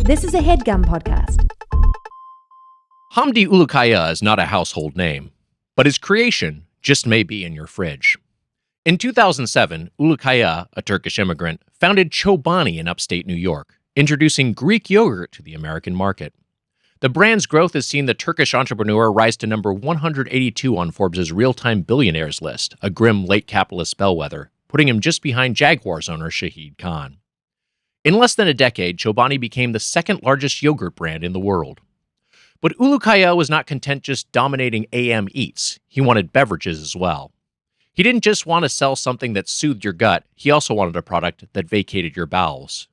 This is a HeadGum podcast. Hamdi Ulukaya is not a household name, but his creation just may be in your fridge. In 2007, Ulukaya, a Turkish immigrant, founded Chobani in upstate New York, introducing Greek yogurt to the American market. The brand's growth has seen the Turkish entrepreneur rise to number 182 on Forbes' real-time billionaires list, a grim late capitalist bellwether, putting him just behind Jaguar's owner Shahid Khan. In less than a decade, Chobani became the second largest yogurt brand in the world. But Ulukaya was not content just dominating AM Eats. He wanted beverages as well. He didn't just want to sell something that soothed your gut, he also wanted a product that vacated your bowels.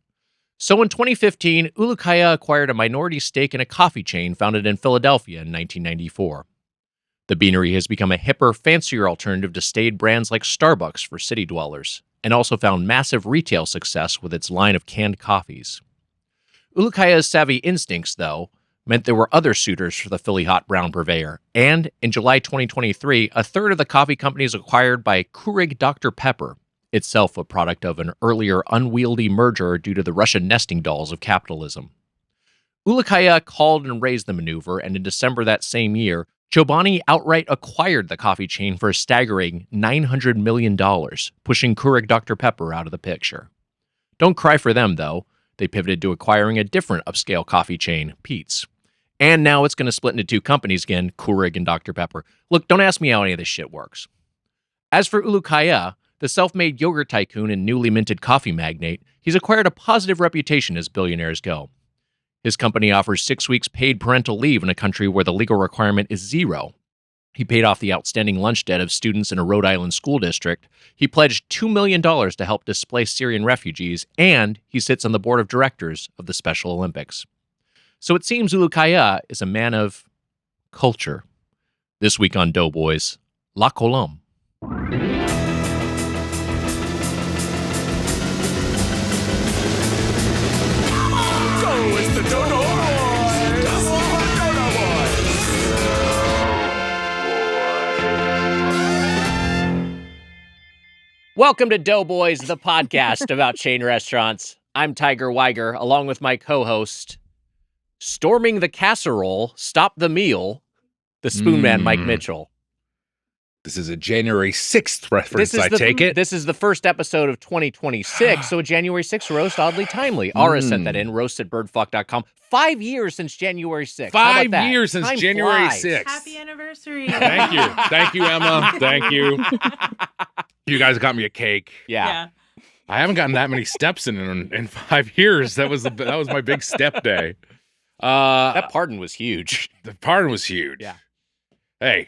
So in 2015, Ulukaya acquired a minority stake in a coffee chain founded in Philadelphia in 1994. The beanery has become a hipper, fancier alternative to staid brands like Starbucks for city dwellers, and also found massive retail success with its line of canned coffees. Ulukaya's savvy instincts, though, meant there were other suitors for the Philly hot brown purveyor, and in July 2023, a third of the coffee company is acquired by Keurig Dr. Pepper, itself a product of an earlier unwieldy merger due to the Russian nesting dolls of capitalism. Ulukaya called and raised the maneuver, and in December that same year, Chobani outright acquired the coffee chain for a staggering $900 million, pushing Keurig Dr. Pepper out of the picture. Don't cry for them, though. They pivoted to acquiring a different upscale coffee chain, Peet's. And now it's going to split into two companies again, Keurig and Dr. Pepper. Look, don't ask me how any of this shit works. As for Ulukaya, the self-made yogurt tycoon and newly minted coffee magnate, he's acquired a positive reputation as billionaires go. His company offers 6 weeks paid parental leave in a country where the legal requirement is 0. He paid off the outstanding lunch debt of students in a Rhode Island school district. He pledged $2 million to help displace Syrian refugees, and he sits on the board of directors of the Special Olympics. So it seems Ulukaya is a man of culture. This week on Doughboys, La Colombe. Welcome to Doughboys, the podcast about chain restaurants. I'm Tiger Wiger, along with my co-host, storming the casserole, stop the meal, the spoon man, Mike Mitchell. This is a January 6th reference, I take it. This is the first episode of 2026, so a January 6th roast, oddly timely. Ara sent that in, roast@birdfuck.com. 5 years since January 6th. 5 years since Time January flies. 6th. Happy anniversary. Thank you. Thank you, Emma. Thank you. You guys got me a cake. Yeah. I haven't gotten that many steps in 5 years. That was my big step day. That pardon was huge. The pardon was huge. Yeah. Hey,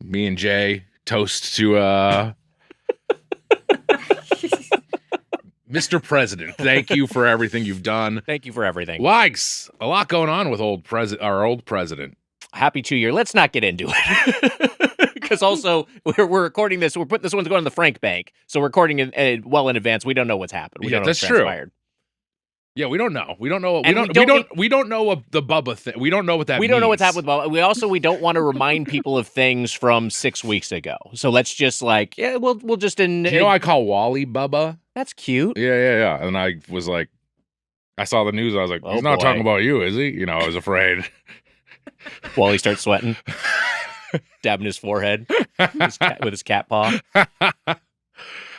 me and Jay toast to Mr. President. Thank you for everything you've done. Thank you for everything. Wags, a lot going on with our old president. Happy 2 year. Let's not get into it. Because also, we're recording this. We're putting this one's going to the Frank Bank. So we're recording it well in advance. We don't know what's happened. We don't know what's transpired. True. Yeah, we don't know. We don't know. And we don't know what the Bubba thing. We don't know what that means. We don't know what's happened with Bubba. We don't want to remind people of things from 6 weeks ago. So let's just we'll just Do you know I call Wally Bubba? That's cute. Yeah. And I was like, I saw the news. I was like, he's not talking about you, is he? You know, I was afraid. Wally starts sweating, dabbing his forehead with his cat paw.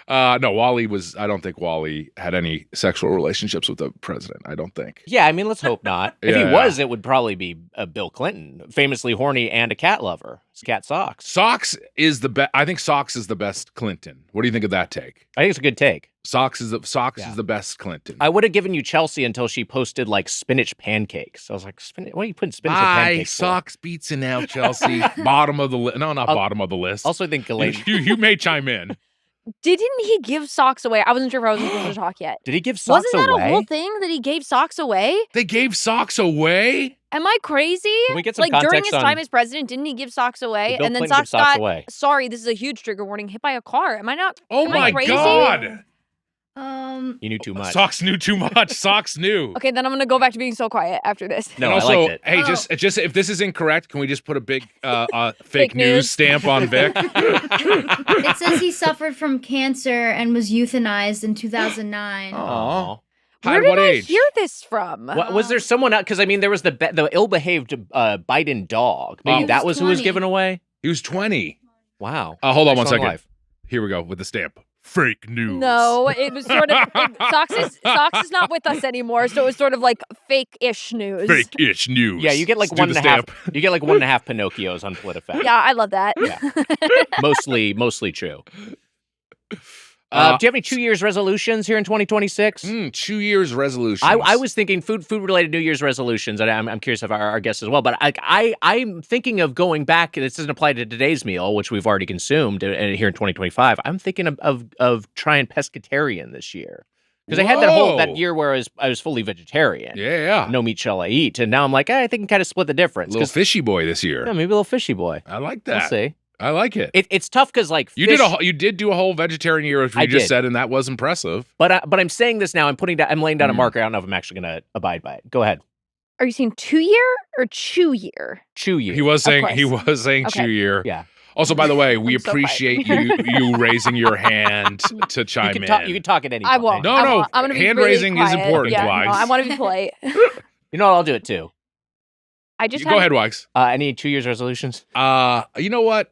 No, Wally was. I don't think Wally had any sexual relationships with the president. I don't think. Yeah, I mean, let's hope not. If he was, it would probably be Bill Clinton, famously horny and a cat lover. It's cat Socks. Socks is the best. I think Socks is the best Clinton. What do you think of that take? I think it's a good take. Socks is the best Clinton. I would have given you Chelsea until she posted spinach pancakes. I was like, what are you putting spinach in pancakes for? Socks beats it now, Chelsea. Bottom of the list. No, not bottom of the list. Also, I think you may chime in. Didn't he give socks away? I wasn't sure if I was supposed to talk yet. Did he give socks away? Wasn't that a whole thing that he gave socks away? They gave socks away? Am I crazy? Can we get some context during his on time as president, didn't he give socks away? Bill And then Clinton socks give socks got, away. sorry, this is a huge trigger warning, hit by a car. Am I not? Oh am I my crazy? God. You knew too much. Socks knew too much. Socks knew. Okay, then I'm gonna go back to being so quiet after this. No, and also, I liked it. Hey, just if this is incorrect, can we just put a big fake news stamp on Vic? It says he suffered from cancer and was euthanized in 2009. Aww. Where At what did I age? hear this from? Was there someone else? Because I mean, there was the ill-behaved Biden dog. Maybe He that was was who was 20. given away. He was 20. Wow. Hold on Next one second. live. Here we go with the stamp. Fake news. No, it was sort of Socks is not with us anymore, so it was sort of like fake-ish news. Fake-ish news. Yeah, you get like Let's do the 1.5. stamp. You get like 1.5 Pinocchios on PolitiFact. Yeah, I love that. Yeah. mostly true. Do you have any 2 years resolutions here in 2026? 2 years resolutions. I was thinking food related New Year's resolutions, and I'm curious of our guests as well. But I'm thinking of going back. This doesn't apply to today's meal, which we've already consumed here in 2025. I'm thinking of trying pescatarian this year because I had that year where I was fully vegetarian. Yeah. No meat shall I eat, and now I'm like, I think I can kind of split the difference. Little fishy boy this year. Yeah, maybe a little fishy boy. I like We'll that. see. I like it. It's tough because like You fish, did do a whole vegetarian year, which we just said, and that was impressive. but I'm saying this now. I'm laying down a marker. I don't know if I'm actually going to abide by it. Go ahead. Are you saying 2 year or chew year? Chew you. He was saying course. chew Okay. year. Yeah. Also, by the way, we I'm so appreciate fired. you raising your hand to chime in. You can talk at any I time. won't. No, I no, won't. I'm gonna be hand really raising is quiet. important, Yeah, Wags. no, I want to be polite. You know what? I'll do it too. I just Go ahead, Wags. Any 2 years resolutions? You know what?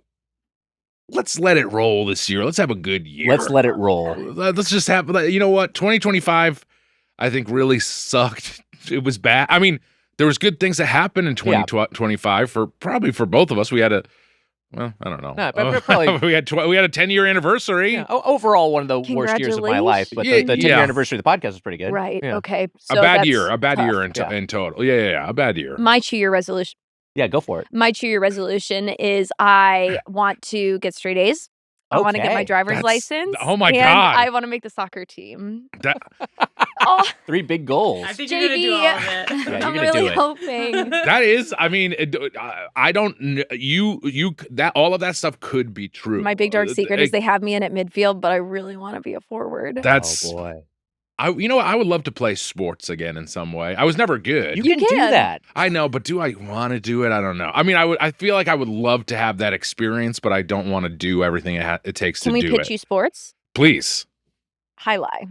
Let's let it roll this year. Let's have a good year. Let's let it roll. Let's just have, you know what? 2025, I think, really sucked. It was bad. I mean, there was good things that happened in 2025 for both of us. We had I don't know. No, but probably we had a 10-year anniversary. yeah, overall one of the worst years of my life. But the 10-year anniversary of the podcast is pretty good. Right. Yeah. Okay. A So bad that's year tough. in total. Yeah, a bad year. My 2 year resolution. Yeah, go for it. My 2 year resolution is I want to get straight A's. I want to get my Okay. driver's license. Oh my and God. I want to make the soccer team. That- Oh, 3 big goals. I think you're gonna do all of it. Yeah, you're I'm gonna really do it. hoping. that is, I mean, I don't. That all of that stuff could be true. My big dark secret is they have me in at midfield, but I really want to be a forward. That's. Oh boy. You know what? I would love to play sports again in some way. I was never good. You can do can. that. I know, but do I want to do it? I don't know. I mean, I feel like I would love to have that experience, but I don't want to do everything it takes Can to we do pitch it. you sports? Please. Highlight.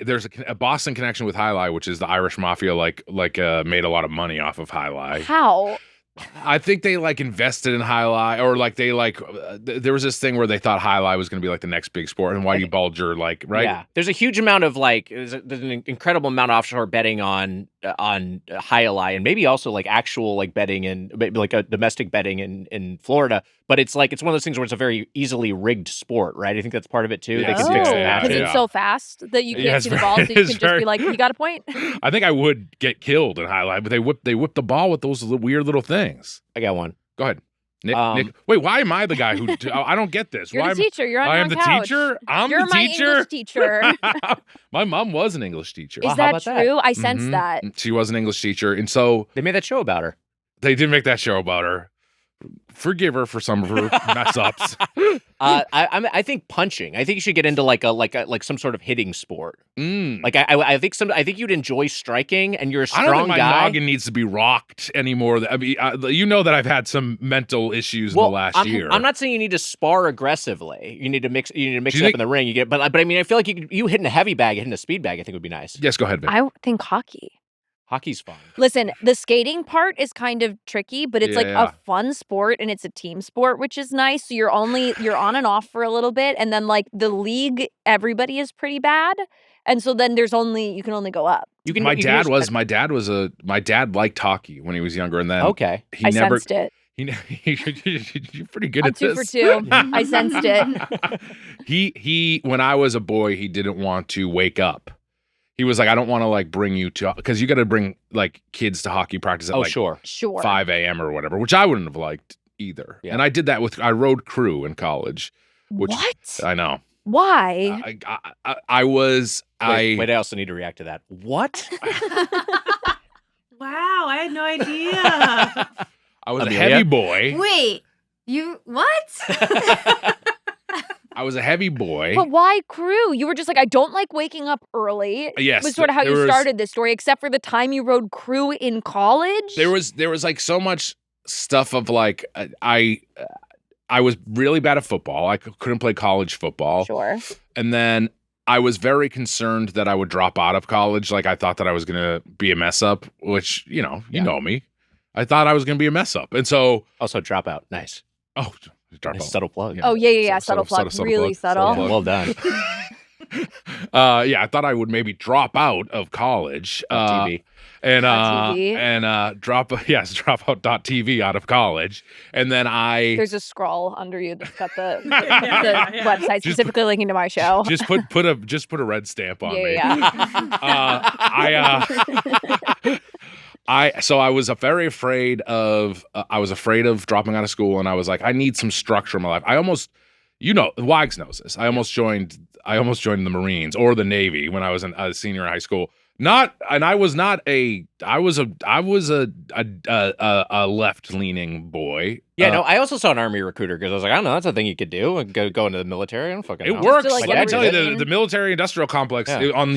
There's a Boston connection with Highlight, which is the Irish mafia, made a lot of money off of Highlight. How? I think they invested in Highlight, or there was this thing where they thought Highlight was going to be the next big sport, and Whitey Bulger, right? Yeah. There's a huge amount of there's an incredible amount of offshore betting on Highlight, and maybe also actual betting and a domestic betting in Florida. But it's one of those things where it's a very easily rigged sport, right? I think that's part of it too. They can fix the Because matches. it's so fast that you can't Yeah, see the it's ball, so very- you it's can just be like, you got a point? I think I would get killed in Highlight, but they whip the ball with those weird little things. I got one. Go ahead. Nick. Wait, why am I the guy who? I don't get this. You're why the teacher. You're on I your am own the couch. teacher. I'm You're the my teacher. English teacher. My mom was an English teacher. Is how that about that? true? I sense Mhm. that. She was an English teacher, and so They made that show about her. they did make that show about her. Forgive her for some of her mess ups. I think punching. I think you should get into some sort of hitting sport. I think you'd enjoy striking, and you're a I strong don't think my guy. noggin needs to be rocked anymore. I mean, you know that I've had some mental issues in the last year. I'm not saying you need to spar aggressively. You need to mix. You need to mix Do it you up think- in the ring. But I mean, I feel like you hitting a heavy bag, hitting a speed bag, I think would be nice. Yes, go ahead, Vic. I think hockey. Hockey's fun. Listen, the skating part is kind of tricky, but it's Yeah. a fun sport and it's a team sport, which is nice. So you're on and off for a little bit, and then the league, everybody is pretty bad, and so then you can only go up. My dad liked hockey when he was younger, and then Okay. he I never. sensed it. You're pretty good I'm at 2 this. for 2. I sensed it. He when I was a boy, he didn't want to wake up. He was like, I don't want to bring you to, because you got to bring kids to hockey practice at Sure. 5 a.m. or whatever, which I wouldn't have liked either. Yeah. And I did that I rode crew in college. Which, What? I know. Why? I was Wait, I also need to react to that. What? Wow, I had no idea. I was Amelia? a heavy boy. Wait, you what? I was a heavy boy. But why crew? You were just I don't like waking up early. Yes, was sort of how there you was- started this story, except for the time you rode crew in college. There was so much stuff of I was really bad at football. I couldn't play college football. Sure. And then I was very concerned that I would drop out of college. Like I thought that I was going to be a mess up, which, you know me. I thought I was going to be a mess up. And so Also, drop out. Nice. Drop Nice out. subtle plug. Oh, yeah. Subtle plug. Really subtle. Yeah, well done. I thought I would maybe drop out of college. TV. Drop out.tv out of college. And then There's a scroll under you that's got the Yeah. website specifically linking to my show. just put a red stamp on me. So I was very afraid of dropping out of school, and I was like, I need some structure in my life. I almost, Wags knows this. I almost joined the Marines or the Navy when I was a senior in high school. I was a left-leaning boy. Yeah, no, I also saw an Army recruiter because I was like, I don't know, that's a thing you could do. And go into the military. I don't fucking know. It works. Like, Let me tell you, the military-industrial complex on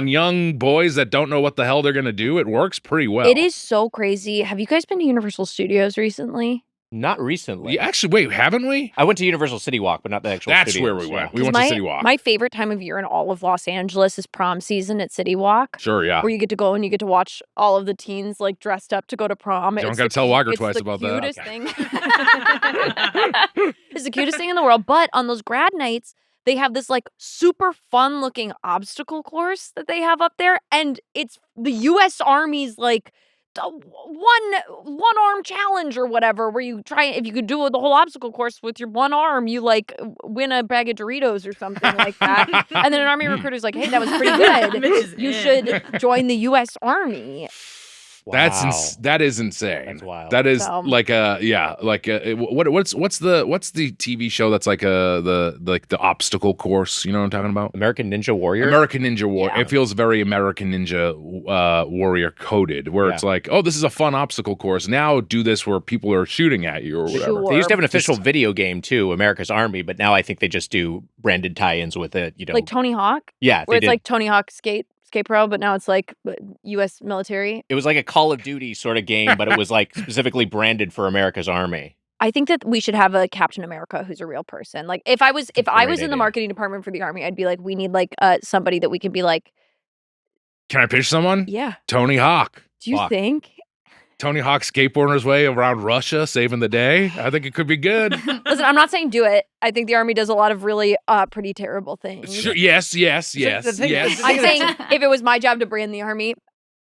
young boys that don't know what the hell they're going to do, it works pretty well. It is so crazy. Have you guys been to Universal Studios recently? Not recently. Yeah, actually, wait, haven't we? I went to Universal City Walk, but not the actual That's studios. where we went. Yeah. We went to City Walk. My favorite time of year in all of Los Angeles is prom season at City Walk. Sure, yeah. Where you get to go and you get to watch all of the teens like dressed up to go to prom. You don't got to tell Wiger twice about that. It's the cutest thing. It's the cutest thing in the world. But on those grad nights, they have this like super fun looking obstacle course that they have up there. And it's the U.S. Army's like one arm challenge or whatever, where you try, if you could do the whole obstacle course with your one arm, you like win a bag of Doritos or something like that. And then an Army recruiter's like, hey, that was pretty good. You should join the U.S. Army. Wow. That is insane. That's wild. That is So- what's the TV show that's like the obstacle course? You know what I'm talking about? American Ninja Warrior? American Ninja Warrior. Yeah. It feels very American Ninja Warrior coded, where it's like, oh, this is a fun obstacle course. Now do this where people are shooting at you or whatever. Sure. They used to have an official video game too, America's Army, but now I think they just do branded tie-ins with it. Like Tony Hawk, yeah, where they it's did. like Tony Hawk Skate Pro, but now it's like U.S. military. It was like a Call of Duty sort of game, but it was like specifically branded for America's Army. I think that we should have a Captain America who's a real person. Like if I was in the idea. marketing department for the Army, I'd be like, we need like somebody that we can be like, Can I pitch someone? yeah. Tony Hawk. Do you Fuck. think? Tony Hawk skateboarding his way around Russia, saving the day. I think it could be good. Listen, I'm not saying do it. I think the Army does a lot of really pretty terrible things. Sure, yes. the thing- Yes. I'm saying if it was my job to brand the Army,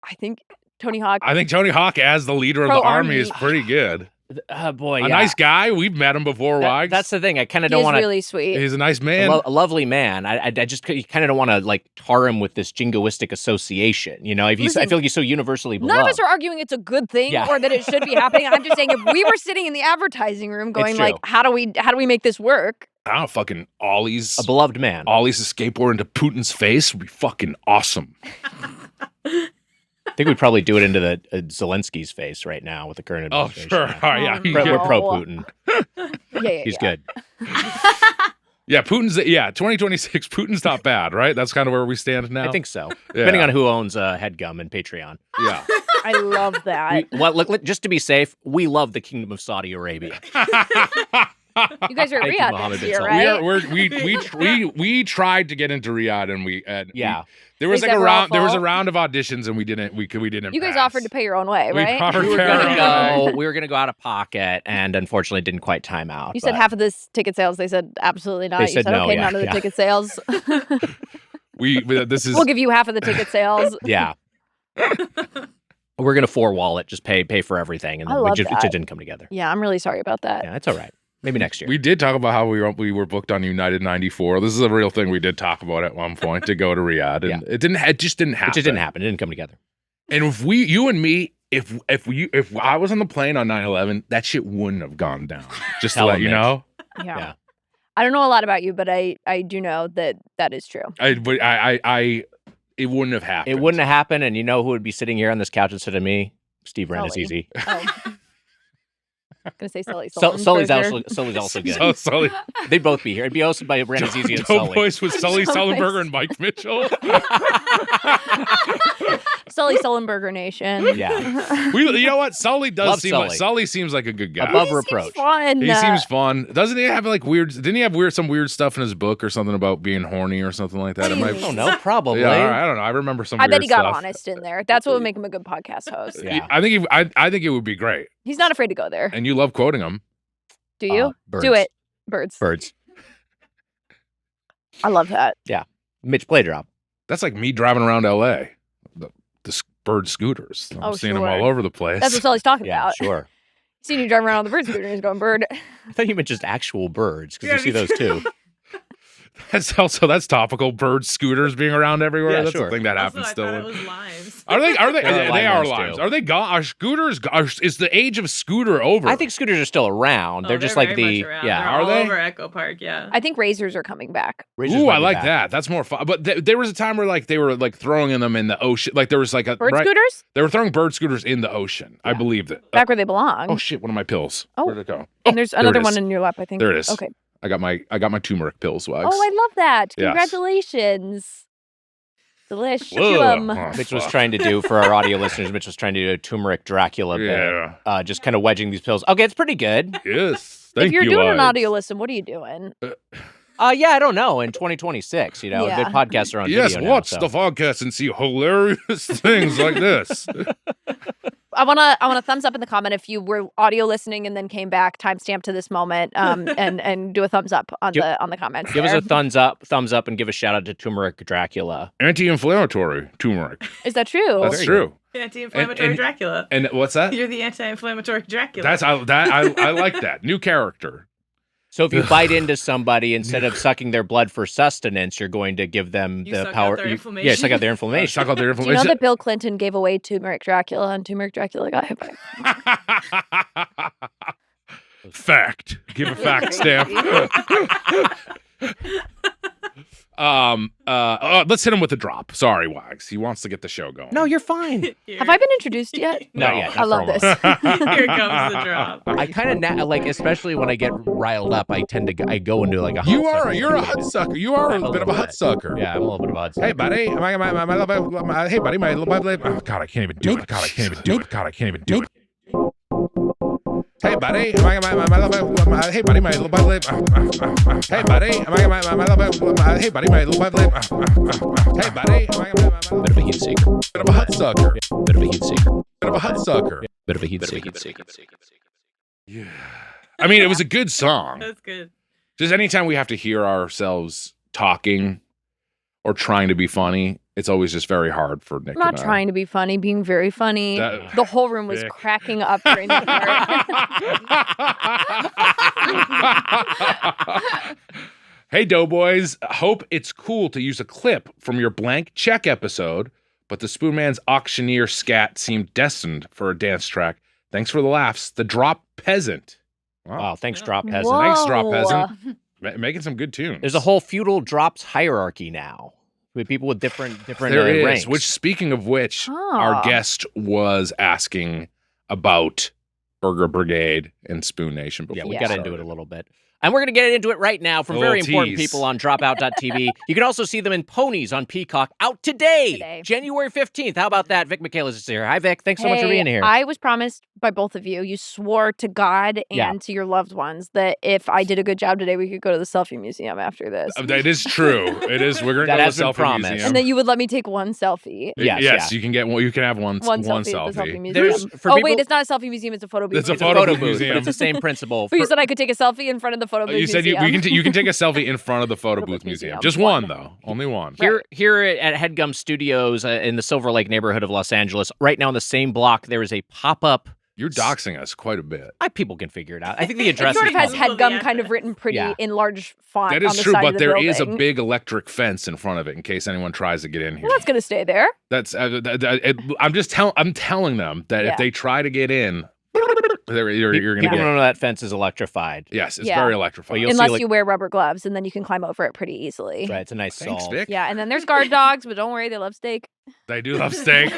I think Tony Hawk. I think Tony Hawk as the leader of the army is pretty good. Boy, A nice guy. We've met him before, Wags. That's the thing. I kind of He don't is want to. really sweet. He's a nice man. A lovely man. I just kind of don't want to like tar him with this jingoistic association. You know, I Listen, feel like he's so universally beloved. None of us are arguing it's a good thing Yeah. or that it should be happening. I'm just saying if we were sitting in the advertising room going true. like, how do we make this work? I don't know, fucking Ollie's a beloved man. Ollie's a skateboard into Putin's face would be fucking awesome. I think we'd probably do it into the Zelensky's face right now with the current Oh, administration. sure. All right, yeah. Oh, He's We're good. pro Putin. Yeah. He's good. Yeah, 2026, Putin's not bad, right? That's kind of where we stand now. I think so. Yeah. Depending on who owns HeadGum and Patreon. Yeah. I love that. Look, just to be safe, we love the Kingdom of Saudi Arabia. You guys are at Thank you, Riyadh Mohammed this bin year, Salman. right? We tried to get into Riyadh and Yeah. there was They like said a we're all round there was a full. round of auditions and we didn't You guys pass. offered to pay your own way, We right? offered We were to pay our gonna own way. go. We were gonna go out of pocket, and unfortunately, didn't quite time out. You said but half of this ticket sales. They said absolutely not. They You said said no, okay, yeah, none of the yeah. ticket sales. This is We'll give you half of the ticket sales. Yeah. We're gonna wallet, just pay for everything, and I then love it just that. didn't come together. Yeah, I'm really sorry about that. Yeah, it's all right. Maybe next year. we did talk about how we were booked on United 94. This is a real thing we did talk about at one point to go to Riyadh, and it just didn't happen. It just didn't happen. It didn't come together. And if you and me, if I was on the plane on 9/11, that shit wouldn't have gone down. Just to Tell let him, you Mitch. know. Yeah. I don't know a lot about you, but I do know that is true. It wouldn't have happened. It wouldn't have happened, and you know who would be sitting here on this couch instead of me? Steve Renazizi. Oh. I'm gonna say Sully. Sully's also good. So Sully, They'd both be here. It'd be hosted by Renazizi and Sully. Doughboys with Sully Doughboys. Sullenberger and Mike Mitchell. Sully Sullenberger Nation. Yeah. You know what? Sully does Love seem Sully. like Sully seems like a good guy. Above He seems reproach. fun. He seems fun. Doesn't he have like weird? Didn't he have some weird stuff in his book or something about being horny or something like that? What do you Am mean? I don't know. Probably. Yeah, all right, I don't know. I remember some. I bet weird he got stuff. honest in there. That's what would make him a good podcast host. Yeah. I think it would be great. He's not afraid to go there. And you love quoting him. Do you? Birds. Do it. Birds. Birds. I love that. Mitch, play drop. That's like me driving around L.A. The bird scooters. I'm Oh, seeing them sure. all over the place. That's what Sully's talking Yeah, about. sure. Seen you driving around on the bird scooter and he's going, bird. I thought you meant just actual birds because Yeah, you see those too. That's topical. Bird scooters being around everywhere. Yeah, that's sure. a thing that Also, happens I still. thought it was limes. Are they? They're They are limes, limes. too. Are they gone? Are scooters? Is the age of scooter over? I think scooters are still around. Oh, they're just like very the much around. yeah. They're Are all they? over Echo Park? Yeah. I think razors are coming back. Razors Ooh, might I be like back. that. That's more fun. But there was a time where like they were like throwing them in the ocean. Like there was like a Bird right- scooters? They were throwing bird scooters in the ocean. I Yeah. believe that. Back where they belong. Oh shit! One of my pills. Oh. Where'd it go? and there's there it another is. one in your lap, I think. There it is. Okay. I got my turmeric pills, Wags. Oh, I love that. Yes. Congratulations. Delish. Ugh. Mitch was Fuck. trying to do for our audio listeners. Mitch was trying to do a turmeric Dracula bit, Yeah. just kind of wedging these pills. Okay, it's pretty good. Yes. Thank If you're you, doing an Wags. audio listen, what are you doing? Yeah, I don't know. In 2026, Yeah. good podcasts are on Yes, video watch now. the podcast and see hilarious things like this. I wanna thumbs up in the comment if you were audio listening and then came back, timestamp to this moment, and do a thumbs up on the comments. Give us there. a thumbs up, and give a shout out to Turmeric Dracula. Anti-inflammatory turmeric. Is that true? That's very true. Anti-inflammatory And- Dracula. And what's that? You're the anti-inflammatory Dracula. I like that new character. So if you bite into somebody, instead of sucking their blood for sustenance, you're going to give them You the suck out power. their Yeah, inflammation. suck out their inflammation. Suck out their Do you know inflammation. that Bill Clinton gave away turmeric Dracula and turmeric Dracula got hit by? Fact. Give a fact stamp. Let's hit him with a drop. Sorry, Wags. He wants to get the show going. No, you're fine. Have I been introduced yet? Not yet. I love this. Here comes the drop. I kind of like, especially when I get riled up, I tend to I go into like a. You're a hut sucker. You are a bit of a hut sucker. Yeah, I'm a little bit of a hut Hey, sucker. buddy. Hey, buddy. My little buddy. Oh, God, I can't even do it. God, I can't even do it. God, I can't even do it. Hey, buddy. Hey, buddy. My little buddy. Hey, buddy. Hey, buddy. My little buddy. Hey, buddy. Bit of a heat seeker. Bit of a hut sucker. Bit of a heat seeker. Bit of a hut sucker. Bit of a heat seeker. Yeah. I mean, it was a good song. That's good. Just anytime we have to hear ourselves talking or trying to be funny, it's always just very hard for Nick. I'm not and I. trying to be funny, being very funny. That- The whole room was Vic. cracking up during the part. Hey, Doughboys. Hope it's cool to use a clip from your blank check episode, but the Spoonman's auctioneer scat seemed destined for a dance track. Thanks for the laughs. The Drop Peasant. Wow, thanks, Drop Whoa. Peasant. Thanks, Drop Whoa. Peasant. Making some good tunes. There's a whole feudal drops hierarchy now with people with different There is. ranks. Which, speaking of which, Ah. our guest was asking about Burger Brigade and Spoon Nation before yeah, we Yeah. got into it a little bit. And we're going to get into it right now from A very little important tease. people on dropout.tv. You can also see them in Ponies on Peacock out today. January 15th. How about that? Vic Michaelis is here. Hi, Vic. Thanks so much for being here. I was promised by both of you. You swore to God and Yeah. to your loved ones that if I did a good job today, we could go to the selfie museum after this. That is true. It is. We're going to That go has to the been selfie promised. museum. And then you would let me take one selfie. Yes, yes, yeah. you can get one. You can have one One selfie at the selfie. selfie museum. There's- for oh, people- wait, it's not a selfie museum. It's a photo booth. It's a It's a photo photo booth booth, museum. but it's the same principle. But you said I could take a selfie in front of the photo booth You said museum. you can take a selfie in front of the photo Photo booth booth museum. museum. Just one though, only one. Here at Headgum Studios in the Silver Lake neighborhood of Los Angeles, right now in the same block, there is a pop-up. You're doxing us quite a bit. People can figure it out. I think the It address sort is of has public. headgum Yeah. kind of written pretty Yeah. in large font That on is the true, side but of the there is a building. big electric fence in front of it in case anyone tries to get in here. Well, that's going to stay there. That's I'm telling them that Yeah. if they try to get in, you're People gonna don't get. know that fence is electrified. Yes, it's Yeah. very electrifying. Well, you'll see, Unless like- you wear rubber gloves, and then you can climb over it pretty easily. Right, it's a nice Thanks, solve. Vic. Yeah, and then there's guard dogs, but don't worry, they love steak. They do love steak.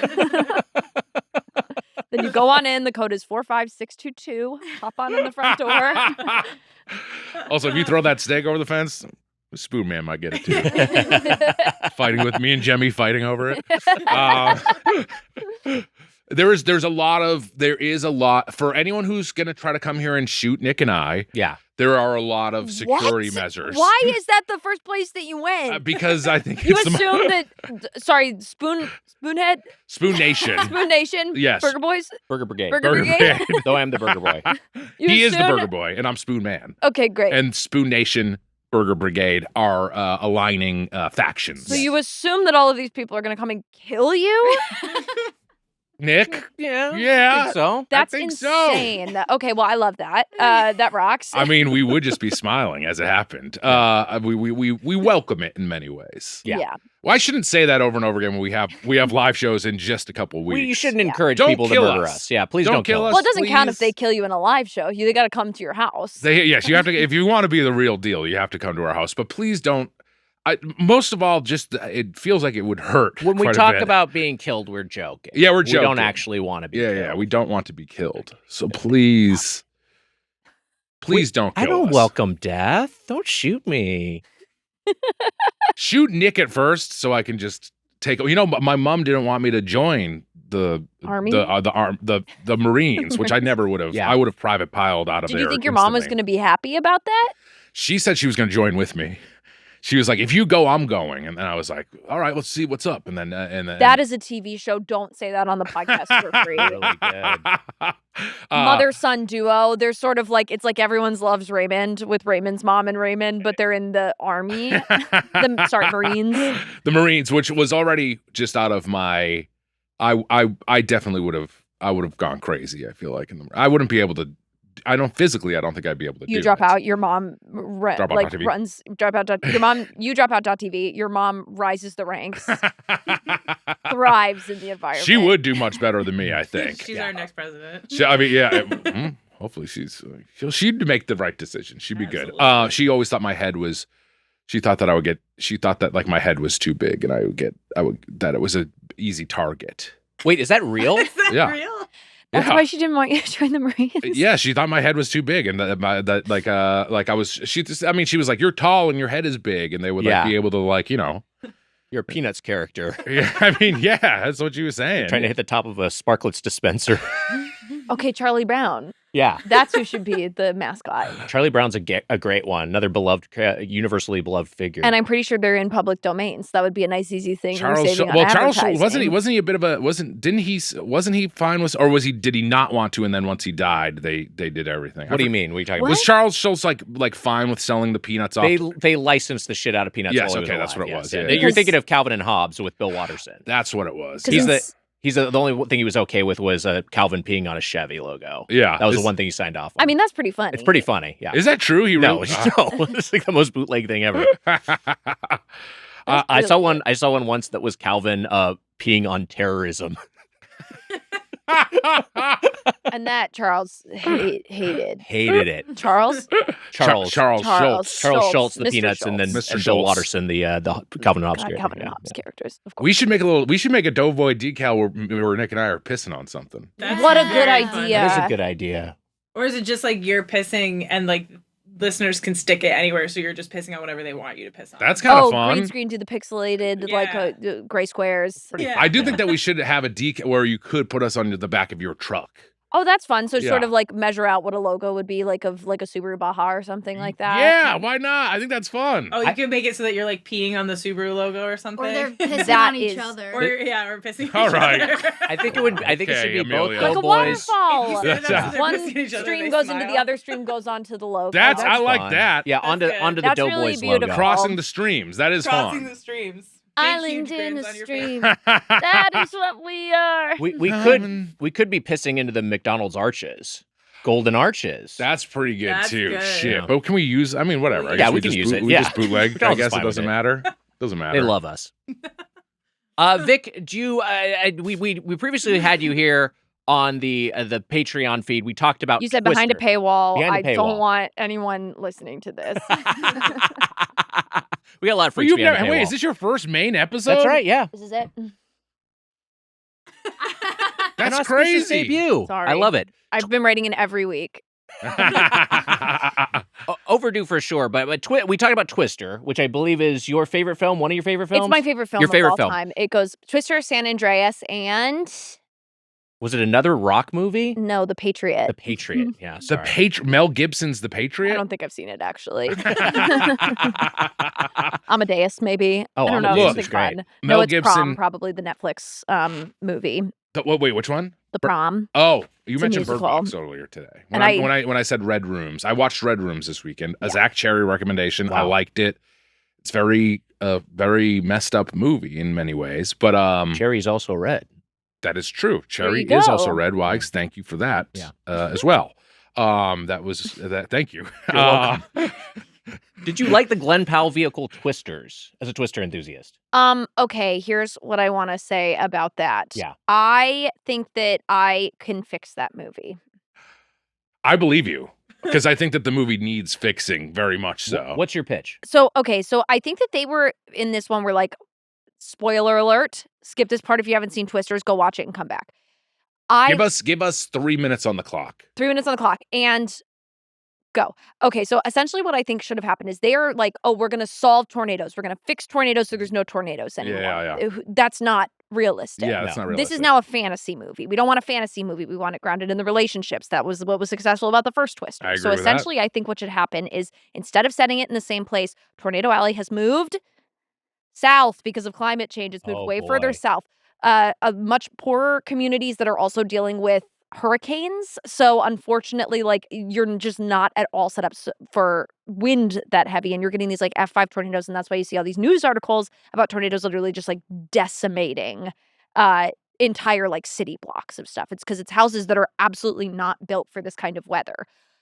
Then you go on in. The code is 45622. Hop on in the front door. Also, if you throw that steak over the fence, Spoon Man might get it too. Fighting with me and Jemmy fighting over it. There is a lot for anyone who's going to try to come here and shoot Nick and I. Yeah. There are a lot of security What? measures. Why is that the first place that you went? Because I think You it's assume that, Spoonhead? Spoon Nation. Spoon Nation? Yes. Burger Boys? Burger Brigade. Burger Brigade? Brigade. Though I am the Burger Boy. You He is the assumed- Burger Boy, and I'm Spoon Man. Okay, great. And Spoon Nation, Burger Brigade are aligning factions. So you assume that all of these people are going to come and kill you? Nick? Yeah. Yeah. I think so. That's think so. insane. Okay, well, I love that. That rocks. I mean, we would just be smiling as it happened. We welcome it in many ways. Yeah. Well, I shouldn't say that over and over again when we have live shows in just a couple weeks. We shouldn't encourage Don't people to kill murder us. us. Yeah, please Don't don't kill kill us. us. Well, it doesn't count if please. they kill you in a live show. They got to come to your house. Yes, you have to. If you want to be the real deal, you have to come to our house. But please don't. Most of all, just it feels like it would hurt. When we quite a talk bit. about being killed, we're joking. Yeah, we're We don't joking. actually want to be Yeah, killed. we don't want to be killed. So please don't kill I don't us. welcome death. Don't shoot me. Shoot Nick at first, so I can just take. You know, my mom didn't want me to join the Army? the Marines, which I never would have. Yeah. I would have private piled out of Did there. you think your mom was instantly. going to be happy about that? She said she was going to join with me. She was like, "If you go, I'm going." And then I was like, "All right, let's see what's up." And then That is a TV show. Don't say that on the podcast for free. Really good. Mother-son duo. They're sort of like, it's like Everyone's Loves Raymond with Raymond's mom and Raymond, but they're in the army. Marines. The Marines, which was already just out of my. I definitely would have gone crazy. I feel like I wouldn't be able to. I don't think I'd be able to. You do drop it. out. Your mom Drop out .tv. runs. Drop out. Your mom. You drop out .tv. Your mom rises the ranks. Thrives in the environment. She would do much better than me, I think. She's our next president. I mean, yeah. Hopefully, she'd make the right decision. She'd be good. Absolutely. She always thought my head was. She thought that like my head was too big, and that it was a easy target. Wait, is that real? Is that Yeah. real? That's Yeah. why she didn't want you to join the Marines. Yeah, she thought my head was too big, and that like I was. She was like, "You're tall and your head is big," and they would Yeah. be able to You're a Peanuts character Yeah, I mean, yeah, that's what she was saying. trying to hit the top of a Sparklets dispenser. Okay, Charlie Brown. Yeah. That's who should be the mascot. Charlie Brown's a great one. Another beloved, universally beloved figure. And I'm pretty sure they're in public domain, so that would be a nice, easy thing. Charles, to be saving on Charles advertising. wasn't he a bit of a wasn't he fine with, or did he not want to, and then once he died they did everything? What do you mean? What are you talking What? Was Charles Schultz like fine with selling the Peanuts off? about? They licensed the shit out of Peanuts. Yes, while he was okay, that's alive, what it yes, was, yeah. yeah, You're Because- thinking of Calvin and Hobbes with Bill Watterson. That's what it was. 'Cause He's the only thing he was okay with was Calvin peeing on a Chevy logo. Yeah, That was the one thing he signed off on. I mean, that's pretty funny. it's pretty funny. Yeah. Is that true? He No, really, it's like the most bootleg thing ever. I saw one. I saw one once that was Calvin peeing on terrorism. And that Charles hated. Hated it. Charles? Charles Schultz. Charles Schultz, the Mr. Peanuts, and then Mr. Bill Schultz. Watterson, the Calvin and Hobbes God, character. Calvin and Yeah, Hobbes yeah. characters, of course. We should make a Doughboy decal where Nick and I are pissing on something. That's What a good very fun. idea. That is a good idea. Or is it just like you're pissing and like listeners can stick it anywhere, so you're just pissing on whatever they want you to piss on? That's kind of Oh, fun. green screen, do the pixelated, Yeah. gray squares. Yeah. I do think that we should have a decal where you could put us on the back of your truck. Oh, that's fun. So sort Yeah. of like measure out what a logo would be like of like a Subaru Baja or something like that. Yeah, why not? I think that's fun. Oh, you can make it so that you're like peeing on the Subaru logo or something. Or they're pissing That on each is- other. or pissing. All each right. other. I think it would. I think it should Okay, be both Amelia. Like a Doughboys. waterfall. If you say that, That's- they're One pissing each other, stream they goes into the smile. other stream goes onto the logo. That's I like fun. that. Yeah, That's onto good. onto the That's really Doughboys beautiful. logo. Crossing the streams. That is Crossing fun. the streams. Island huge in grins a on your stream. face. That is what we are. We could be pissing into the McDonald's arches, golden arches. That's pretty good That's too. good. Shit, Yeah. but can we use? I mean, whatever. I Yeah, guess we can just use it. We Yeah. just bootleg. I McDonald's is guess it fine with doesn't it. matter. Doesn't matter. They love us. Vic, do you? We previously had you here on the Patreon feed. We talked about You said behind a Twister. paywall. Behind a I paywall. don't want anyone listening to this. We got a lot of Well, freaks you've behind never, the wait, paywall. is this your first main episode? That's right. Yeah. This is it. That's An auspicious crazy. debut. Sorry. I love it. I've been writing in every week. Overdue for sure, but we talked about Twister, which I believe is your favorite film, one of your favorite films? It's my favorite film Your favorite of all film. time. It goes Twister, San Andreas, and... Was it another rock movie? No, The Patriot. The Patriot, yeah. Sorry. Mel Gibson's The I Patriot? don't think I've seen it, actually. Amadeus, maybe. Oh, I don't know. Amadeus Something is great. fun. Mel No, it's Gibson- Prom, probably the Netflix movie. Wait, which one? The Prom. Oh, you It's a mentioned Bird musical. Box earlier today. And When I said Red Rooms, I watched Red Rooms this weekend. A Yeah. Zach Cherry recommendation. I Wow. liked it. It's very messed up movie in many ways, but Cherry's also red. that is true. Cherry you is go. also red. Wags, thank you for that. Yeah. As well. That was that. Thank you. You're welcome. Did you like the Glen Powell vehicle Twisters as a Twister enthusiast? Okay, here's what I want to say about that. Yeah. I think that I can fix that movie. I believe you because I think that the movie needs fixing very much so. What's your pitch? So I think that they were in this one were like, spoiler alert, skip this part if you haven't seen Twisters, go watch it and come back. Give us 3 minutes on the clock. 3 minutes on the clock and go. Okay, so essentially what I think should have happened is they are like, oh, we're going to solve tornadoes. We're going to fix tornadoes so there's no tornadoes anymore. Yeah. That's not realistic. Yeah, that's not realistic. This is now a fantasy movie. We don't want a fantasy movie. We want it grounded in the relationships. That was what was successful about the first Twister. I agree So with that. essentially, I think what should happen is instead of setting it in the same place, Tornado Alley has moved south because of climate change. It's moved Oh, way further boy. south. Much poorer communities that are also dealing with hurricanes. So unfortunately, like you're just not at all set up for wind that heavy, and you're getting these like F5 tornadoes, and that's why you see all these news articles about tornadoes literally just like decimating entire like city blocks of stuff. It's because it's houses that are absolutely not built for this kind of weather.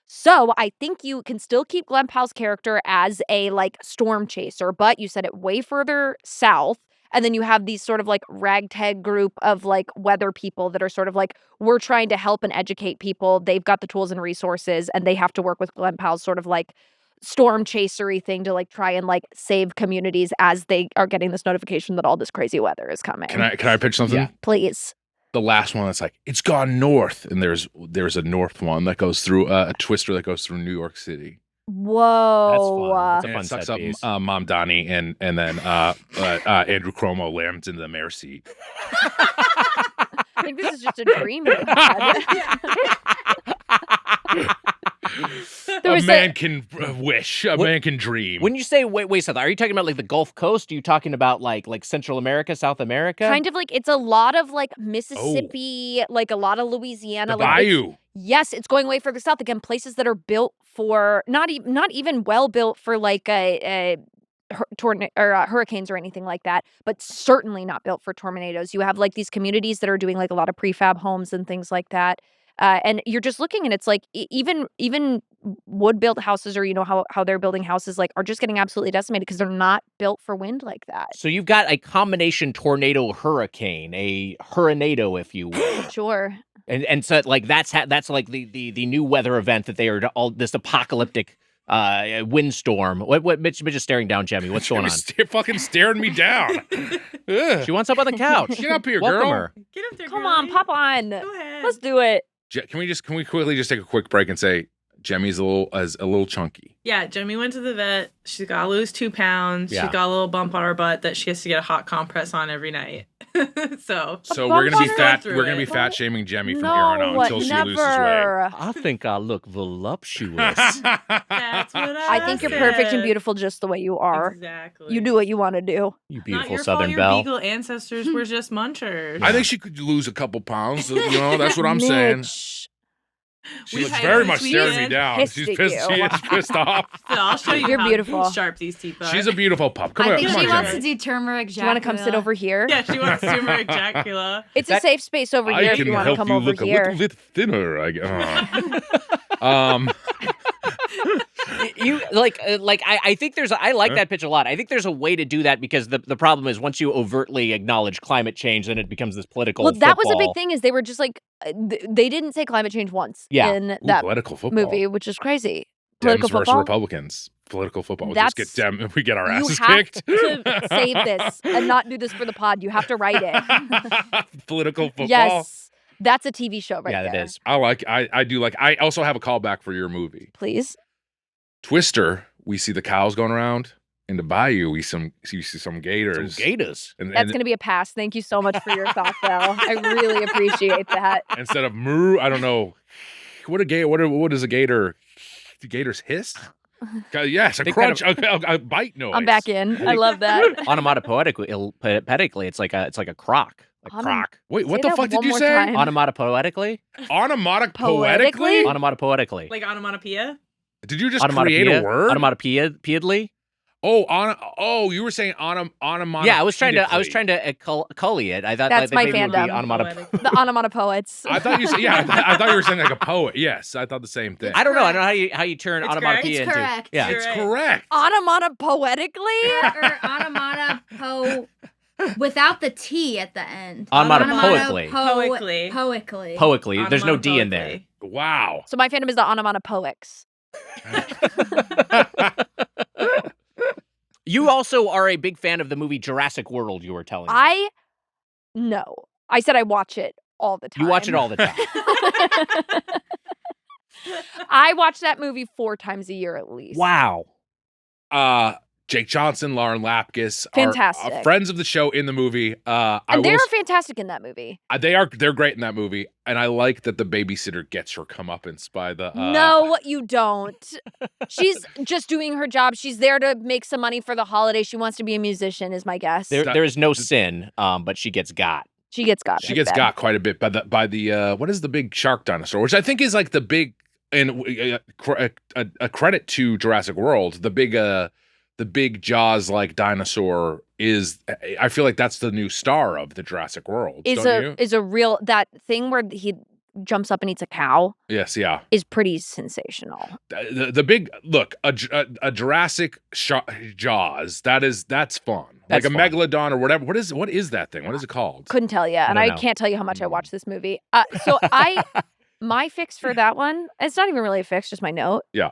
So I think you can still keep Glen Powell's character as a like storm chaser, but you set it way further south. And then you have these sort of like ragtag group of like weather people that are sort of like, we're trying to help and educate people. They've got the tools and resources, and they have to work with Glen Powell's sort of like storm chasery thing to like try and like save communities as they are getting this notification that all this crazy weather is coming. Can I pitch something? Yeah. Please. The last one that's like, it's gone north. And there's a north one that goes through a Twister that goes through New York City. Whoa. That's a And fun it sucks set up piece. Mom Donnie and then Andrew Cuomo lands into the mayor seat. I think this is just a dream you had. There A was man can wish. A What- man can dream. When you say wait, Seth, are you talking about like the Gulf Coast? Are you talking about like Central America, South America? Kind of like it's a lot of like Mississippi, like a lot of Louisiana. the like it's- bayou. Yes, it's going way further south again. Places that are built for not even well built for like hurricanes or anything like that, but certainly not built for tornadoes. You have like these communities that are doing like a lot of prefab homes and things like that. And you're just looking and it's like even wood built houses, or you know how they're building houses, like are just getting absolutely decimated because they're not built for wind like that. So you've got a combination tornado hurricane, a hurrinado, if you will. Sure. And so like that's like the new weather event that they are all this apocalyptic windstorm. What Mitch is staring down, Jemmy. What's going on? Fucking staring me down. Ugh. She wants up on the couch. Get up here, Welcome girl. her. Get up there, Come girlie. on, pop on. Go ahead. Let's do it. Can we quickly just take a quick break and say Jemmy's a little chunky. Yeah, Jemmy went to the vet. She's got to lose 2 pounds. Yeah. She's got a little bump on her butt that she has to get a hot compress on every night. So So bump we're gonna be on her? fat. Through We're gonna be it. fat shaming Jemmy from no, here on out until she loses weight. never. I think I look voluptuous. that's what I think you're perfect and said. beautiful just the way you are. Exactly. You do what you want to do. You Not beautiful your Southern fault. belle. Your beagle ancestors were just munchers. I think she could lose a couple pounds. You know, that's what I'm saying. Mitch. She We've looks had very some much sweet staring me and down. pissed She's at pissed. you. She is pissed off. So I'll show you You're how beautiful. sharp these teeth are. She's a beautiful pup. Come I here. think Come she on, wants Jemmy. to do turmeric Do you want to come sit over here? Yeah, she wants turmeric Jacula. It's That- a safe space over here I if can you want to help come you over look a here. little bit thinner. I think I like that pitch a lot. I think there's a way to do that because the problem is once you overtly acknowledge climate change, then it becomes this political. Well, that was a big football. thing. Is they were just like they didn't say climate change once Yeah. in Ooh, that political football. movie, which is crazy. Dems Political versus football. Republicans. Political football. We That's- just get we get our You asses have kicked. to save this and not do this for the pod. You have to write it. Political football. Yes. That's a TV show right yeah, there. that is. I do like. I also have a callback for your movie. Please. Twister, we see the cows going around. In the bayou, you see some gators. Some gators. And, That's going to be a pass. Thank you so much for your thought, Phil. I really appreciate that. instead of moo, I don't know. What is a gator? Do gators hiss? Yes, a They crunch, a bite noise. I'm back in. I love that. Onomatopoetically, it's like a croc. Like Onom- croc. Wait, what Say the that fuck did one you more say? time. Onomatopoetically? Onomatopoetically? Poetically? Onomatopoetically. Like onomatopoeia? Did you just create a word? Onomatopoeically? Oh, you were saying onomatopoetically. Yeah, I was trying to cully it. I thought That's like, my maybe it would be fandom. The onomatopoets. I thought you said I thought you were saying like a poet. Yes, I thought the same thing. I don't know. I don't know how you turn It's onomatopoeia correct. into. Correct. Yeah. It's You're right. correct. Onomatopoetically? Or onomatopo without the T at the end. Onomatopoeically. Poetically. Poetically. There's no D in there. Onomatopoeically. Wow. So my fandom is the onomatopoeics. You also are a big fan of the movie Jurassic World, you were telling me. No. I said I watch it all the time. You watch it all the time. I watch that movie 4 times a year at least. Wow. Jake Johnson, Lauren Lapkus, Fantastic. are friends of the show in the movie. And they're fantastic in that movie. They're great in that movie, and I like that the babysitter gets her comeuppance by the. No, you don't. She's just doing her job. She's there to make some money for the holiday. She wants to be a musician, is my guess. There is no sin, but she gets got. She gets got. She gets got quite a bit by the what is the big shark dinosaur, which I think is like the big and a credit to Jurassic World. The big Jaws like dinosaur is. I feel like that's the new star of the Jurassic World. Is a real that thing where he jumps up and eats a cow. Yes, yeah. Is pretty sensational. The big look a Jurassic Jaws. That's fun. That's like a fun. megalodon or whatever. What is that thing? What is it called? Couldn't tell you, and don't I know. can't tell you how much I watched this movie. So my fix for that one. It's not even really a fix, just my note. Yeah.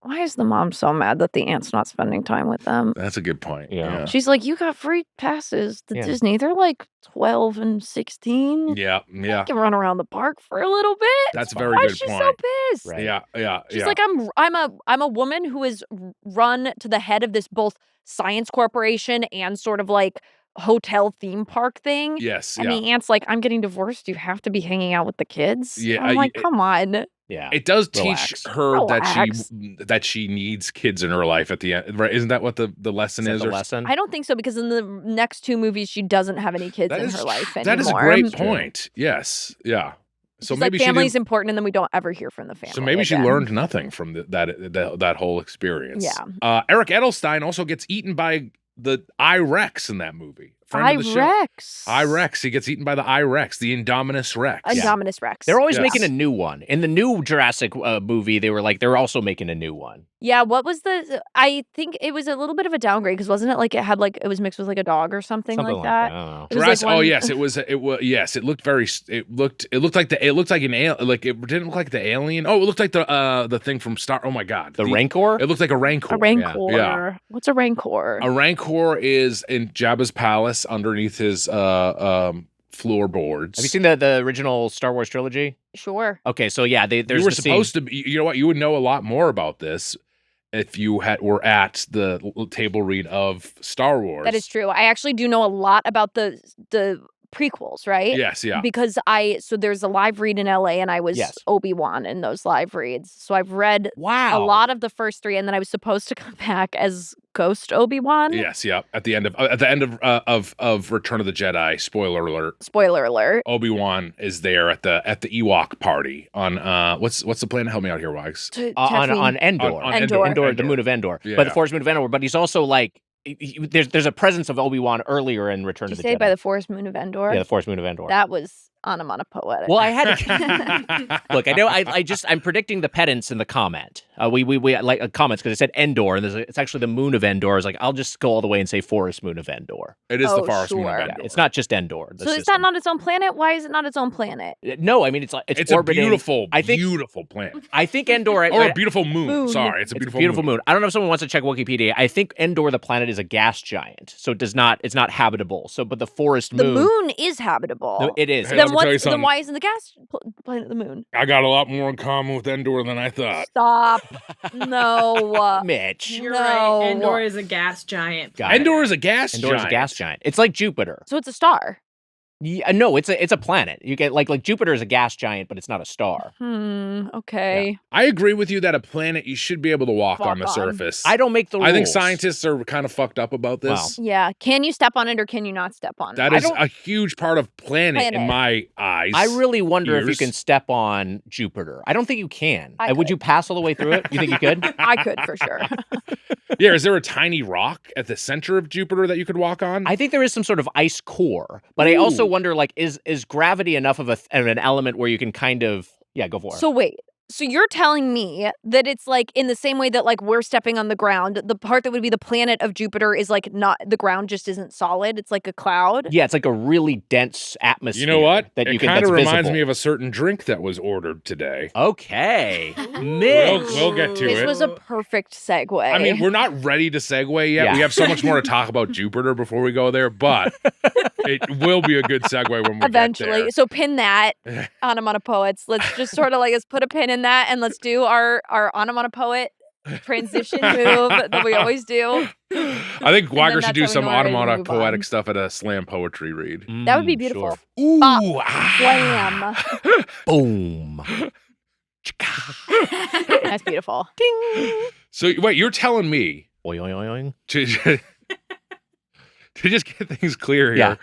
Why is the mom so mad that the aunt's not spending time with them? That's a good point. Yeah. She's like, you got free passes to Yeah. Disney. They're like 12 and 16. Yeah. You can run around the park for a little bit. That's a fine. very Why good is she point. so pissed? Right. Yeah. She's like, I'm a woman who is run to the head of this both science corporation and sort of like hotel theme park thing. Yes. And the aunt's like, I'm getting divorced. You have to be hanging out with the kids. Yeah, I'm like, come on. Yeah. It does Relax. teach her Relax. that she needs kids in her life at the end, right? Isn't that what the lesson Is is? that the or lesson? I don't think so because in the next 2 movies, she doesn't have any kids That in is her life tr- anymore. That is a great point. Yes. Yeah. So She's maybe like, family's she important, and then we don't ever hear from the family. So maybe she again. learned nothing from that whole experience. Yeah. Eric Edelstein also gets eaten by the I-Rex in that movie. Friend of the show. I-Rex. I-Rex. He gets eaten by the I-Rex, the Indominus Rex. Indominus Rex. They're always Yes. making a new one. In the new Jurassic movie, they're also making a new one. Yeah, what was I think it was a little bit of a downgrade because wasn't it like it was mixed with like a dog or something like that? I don't know. It was Jurassic. like Oh one- yes, it was. Yes, it looked very. It looked like an alien. Like it didn't look like the alien. Oh, it looked like the thing from Star. Oh my God, The Rancor? It looked like a rancor. A rancor. Yeah. What's a rancor? A rancor is in Jabba's palace underneath his floorboards. Have you seen the original Star Wars trilogy? Sure. Okay, so yeah, there's You were the supposed scene. to be. You know what? You would know a lot more about this if you were at the table read of Star Wars. That is true. I actually do know a lot about the prequels, right? Yes. Yeah. Because there's a live read in LA and I was Yes. Obi-Wan in those live reads. So I've read Wow. a lot of the first 3 and then I was supposed to come back as Ghost Obi-Wan. Yes. Yeah. At the end of Return of the Jedi. Spoiler alert. Spoiler alert. Obi-Wan is there at the Ewok party on what's the plan? Help me out here, Wags. On Endor. On Endor. Endor, the moon of Endor. Yeah. But the forest moon of Endor. But he's also like, there's a presence of Obi-Wan earlier in Return Did of you the say Jedi. by the Forest Moon of Endor? Yeah, the forest moon of Endor. That was onomatopoetic. Well, I had to look. I know. I'm predicting the pedants in the comment. We like comments because it said Endor, and it's actually the moon of Endor. I was like, I'll just go all the way and say forest moon of Endor. It is the Oh, forest moon of sure. Endor. It's not just Endor. the So is system. that not its own planet? Why is it not its own planet? No, I mean it's It's a orbiting. beautiful, I think- beautiful planet. I think Endor. Or a beautiful moon. Moon. Sorry, it's a It's beautiful, moon. I don't know if someone wants to check Wikipedia. I think Endor, the planet, is a gas giant, so it's not habitable. So, but the forest The moon. moon is habitable. No, it is. Hey, Then let tell you something. Then why isn't the gas planet the moon? I got a lot more in common with Endor than I thought. Stop. No. Mitch. You're No. right. Endor is a gas giant. Got it. Endor is a gas Endor giant. is a gas giant. It's like Jupiter. So it's a star. Yeah, no, it's a planet. You get like Jupiter is a gas giant, but it's not a star. Okay. I agree with you that a planet you should be able to walk on the Walk on. surface. I don't make the rules. I think scientists are kind of fucked up about this. Yeah. Can you step on it or can you not step on it? That is a huge part of planet in my eyes. I really wonder if you Ears. can step on Jupiter. I don't think you can. I Would could. you pass all the way through it? You think you could? I could for sure. Yeah, is there a tiny rock at the center of Jupiter that you could walk on? I think there is some sort of ice core, but I also wonder, like, is gravity enough of an element where you can kind of go for it? So wait. So you're telling me that it's like in the same way that like we're stepping on the ground, the part that would be the planet of Jupiter is like not the ground just isn't solid. It's like a cloud. Yeah, it's like a really dense atmosphere. You know what? That It kind kind of of reminds me of a certain drink that was ordered today. Okay, Mitch. We'll get to This it. was a perfect segue. I mean, we're not ready to segue yet. Yeah. We have so much more to talk about Jupiter before we go there, but it will be a good segue when we eventually. get there. So pin that onomatopoets. Let's just sort of like let's put a pin in that and let's do our onomatopoet transition move that we always do. I think Wiger should that's do how we some know we're ready to automatic move poetic on. stuff at a slam poetry read. That would be beautiful. Sure. Ooh, Wham. Boom. That's beautiful. So wait, you're telling me Oing, oing, oing. to just get things clear here. Yeah.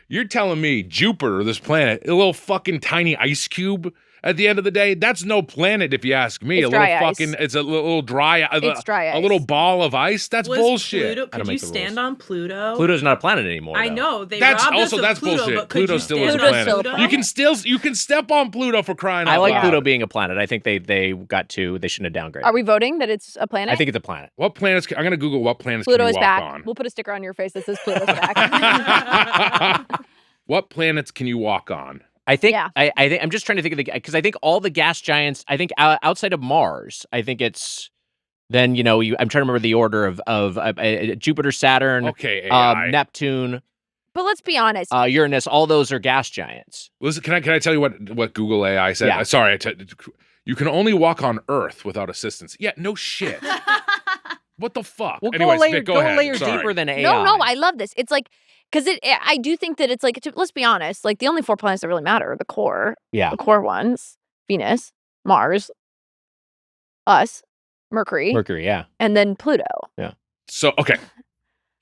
You're telling me Jupiter, this planet, a little fucking tiny ice cube at the end of the day, that's no planet if you ask me. It's a little dry ice. fucking it's a little dry It's dry a ice. little ball of ice. That's Was bullshit. Pluto, could make you the stand rules. on Pluto? Pluto's not a planet anymore. I though. know they That's robbed also us of that's Pluto, bullshit. but could Pluto you still stand is a on Pluto's still a planet. Pluto? You can step on Pluto for crying out I like loud. Pluto being a planet. I think they got to. They shouldn't have downgraded. Are we voting that it's a planet? I think it's a planet. What planets? I'm gonna Google what planets Pluto can you is walk back. on. We'll put a sticker on your face that says Pluto's back. What planets can you walk on? I think. Yeah. I think I'm just trying to think of because I think all the gas giants. I think outside of Mars, I think it's. Then I'm trying to remember the order of Jupiter, Saturn, Okay, AI. Neptune, But let's be honest. Uranus. All those are gas giants. Listen, can I tell you what Google AI said? Yeah. Sorry, you can only walk on Earth without assistance. Yeah, no shit. What the fuck? Well, Anyways, go a layer, Vic, go ahead. Sorry. deeper than AI. No, I love this. It's like because I do think that it's like let's be honest. Like the only 4 planets that really matter are the core. Yeah. The core ones: Venus, Mars, us, Mercury, Yeah. and then Pluto. So okay,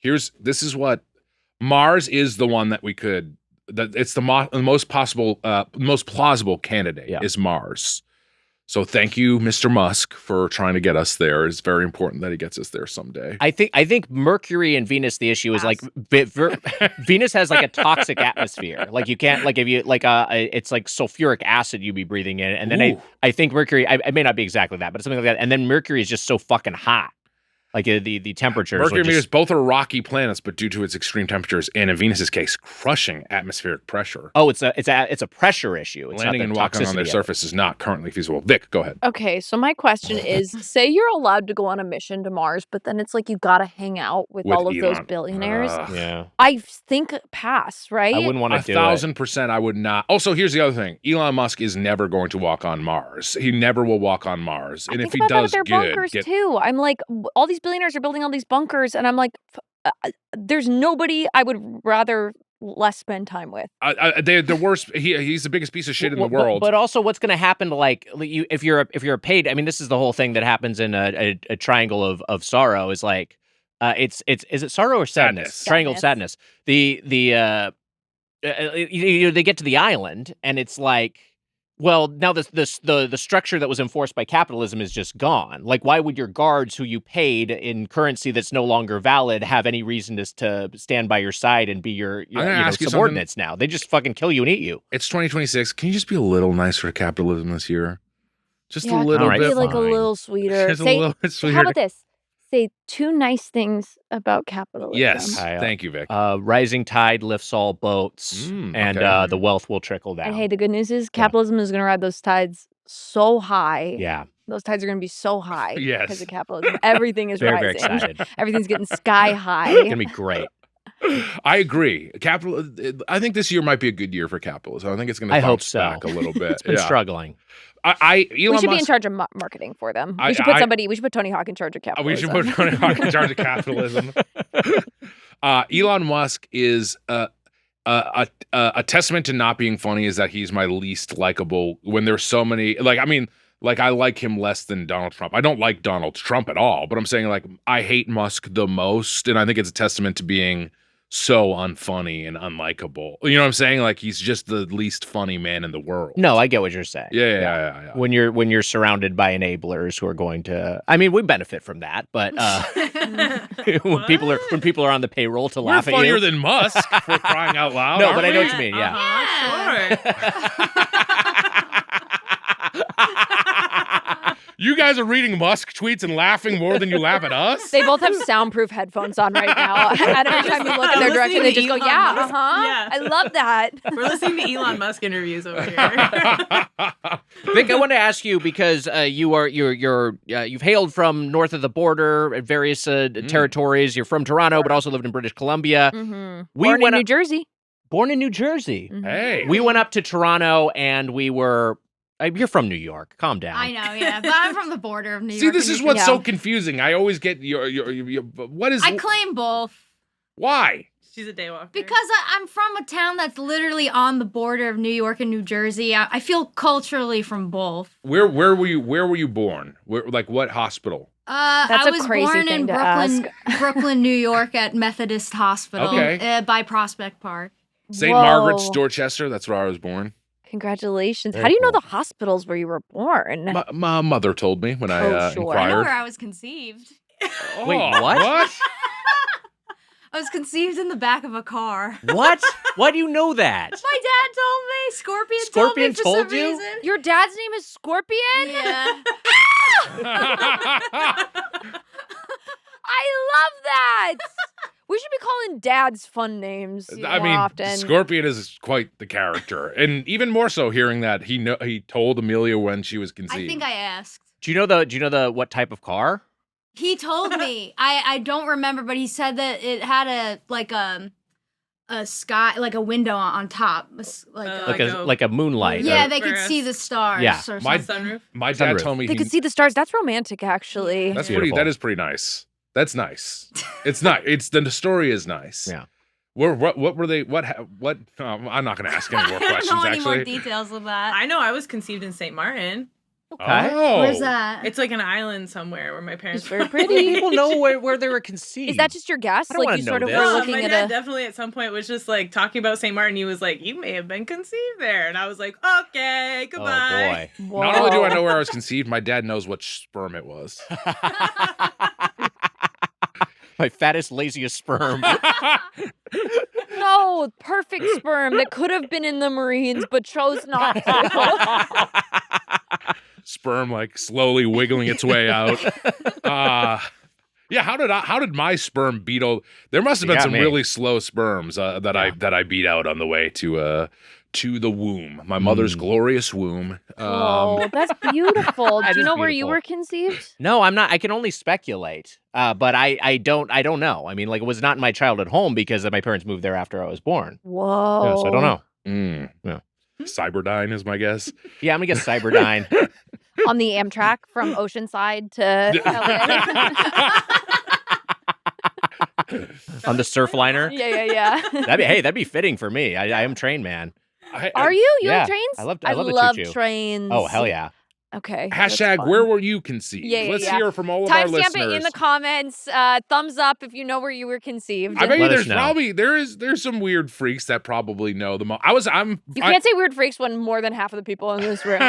this is what Mars is the one that we could. That it's the most plausible candidate is Mars. So thank you, Mr. Musk, for trying to get us there. It's very important that he gets us there someday. I think Mercury and Venus. The issue is like Venus has like a toxic atmosphere. Like you can't like if you like it's like sulfuric acid you'd be breathing in, and then Ooh. I think Mercury. I may not be exactly that, but something like that. And then Mercury is just so fucking hot. Like the temperatures. Mercury and would Venus just, both are rocky planets, but due to its extreme temperatures, and in Venus's case, crushing atmospheric pressure, oh, it's a pressure issue. It's landing not and the walking on toxicity their of it. surface is not currently feasible. Vic, go ahead. Okay, so my question is: say you're allowed to go on a mission to Mars, but then it's like you got to hang out with all of those Elon. billionaires. Yeah, I think pass, right? I wouldn't want to do it. 1,000% I would not. Also, here's the other thing. Elon Musk is never going to walk on Mars. He never will walk on Mars. And I if think he about that does with their bunkers good, too. I'm like, all these billionaires are building all these bunkers, and I'm like, there's nobody I would rather less spend time with. they're the worst. He's the biggest piece of shit in the Well, world. But also, what's going to happen to like you if you're a paid? I mean, this is the whole thing that happens in a triangle of sorrow. Is like, is it sorrow or sadness? Sadness. Triangle of sadness. They get to the island, and it's like, well, now the structure that was enforced by capitalism is just gone. Like, why would your guards, who you paid in currency that's no longer valid, have any reason to stand by your side and be your ask you subordinates now? They just fucking kill you and eat you. It's 2026. Can you just be a little nicer to capitalism this year? Just Yeah, a little All right, be bit. like a fine. little sweeter. Just a Say, little bit how sweeter. about this? Say 2 nice things about capitalism. Yes. I, Thank you, Vic. Rising tide lifts all boats, and okay. the wealth will trickle down. And hey, the good news is capitalism is going to ride those tides so high. Yeah, Those tides are going to be so high Yes. because of capitalism. Everything is very, rising. very excited. Everything's getting sky high. It's gonna be great. I agree. I think this year might be a good year for capitalism. I think it's going to bounce back a little bit. It's been struggling. Elon we should be in Musk, charge of marketing for them. We should put Tony Hawk in charge of capitalism. We should put Tony Hawk in charge of capitalism. Elon Musk is a testament to not being funny is that he's my least likable when there's so many I like him less than Donald Trump. I don't like Donald Trump at all, but I'm saying I hate Musk the most, and I think it's a testament to being so unfunny and unlikable. You know what I'm saying? Like he's just the least funny man in the world. No, I get what you're saying. Yeah. When you're surrounded by enablers who are going to, I mean, we benefit from that, but when people are on the payroll to laugh at you, funnier than Musk for crying out loud. No, but I know what you mean. Yeah. Sure. You guys are reading Musk tweets and laughing more than you laugh at us? They both have soundproof headphones on right now. And every time you look in their direction, they just go, Elon Musk. Yeah. I love that. We're listening to Elon Musk interviews over here. Vic, I want to ask you because you've hailed from north of the border at various territories. You're from Toronto, but also lived in British Columbia. Mm-hmm. Born in New Jersey. Born in New Jersey. Mm-hmm. Hey. We went up to Toronto and we were. You're from New York. Calm down. I know, yeah, but I'm from the border of New York. See, this is what's so confusing. I always get your what is. I claim both. Why? She's a daywalker. Because I'm from a town that's literally on the border of New York and New Jersey. I feel culturally from both. Where were you born? What hospital? That's I a was crazy born thing in to Brooklyn, ask. Brooklyn, New York, at Methodist Hospital by Prospect Park. St. Margaret's, Dorchester. That's where I was born. Congratulations. Very How do you know cool. the hospitals where you were born? My mother told me when I sure. inquired. I know where I was conceived. Wait, what? What? I was conceived in the back of a car. What? Why do you know that? My dad told me. Scorpion Scorpion told me for told some you? reason. Your dad's name is Scorpion? Yeah. I love that. We should be calling dads fun names I more mean, often. Scorpion is quite the character, and even more so hearing that he told Amelia when she was conceived. I think I asked. Do you know the what type of car? He told me. I don't remember, but he said that it had a sky, like a window on top, Like a moonlight. yeah, they could see the stars. Yeah. Or My- something. Sunroof. My dad Sunroof. told me They could see the stars. That's romantic, actually. that's Yeah. pretty. Beautiful. That is pretty nice. That's nice. It's not. It's the story is nice. Yeah. What were they? What? I'm not going to ask any more I don't questions. know any more Actually. details of that. I know I was conceived in St. Martin. Okay. Oh. Where's that? It's like an island somewhere where my parents It's very were. pretty. People know where they were conceived. Is that just your guess? I don't Like wanna you know sort of this. were No, looking my at dad a. definitely at some point was just like talking about St. Martin. He was like, "You may have been conceived there," and I was like, "Okay, Oh goodbye." boy. Whoa. Not only do I know where I was conceived, my dad knows what sperm it was. My fattest, laziest sperm. No, perfect sperm that could have been in the Marines but chose not to. Sperm slowly wiggling its way out. Yeah, how did my sperm beat all? There must have You been got some me. really slow sperms that I beat out on the way to the womb, my mother's glorious womb. Oh, that's beautiful. That Do you is know where you beautiful. were conceived? No, I'm not. I can only speculate. But I don't know. I mean, it was not in my childhood home because my parents moved there after I was born. Whoa. Yeah, so I don't know. Yeah. Cyberdyne is my guess. Yeah, I'm gonna guess Cyberdyne. On the Amtrak from Oceanside to LA. On the surf liner. Yeah. That'd be fitting for me. I am trained, man. Are you? You Yeah, have trains? I love I the love choo-choo. trains. Oh hell yeah. Okay. that's Hashtag fun. where were you conceived? Yeah, Let's yeah. hear from all of our Timestamp listeners. it in the comments. Thumbs up if you know where you were conceived. I bet you Let us there's know. probably there's some weird freaks that probably know the most. You can't say weird freaks when more than half of the people in this room.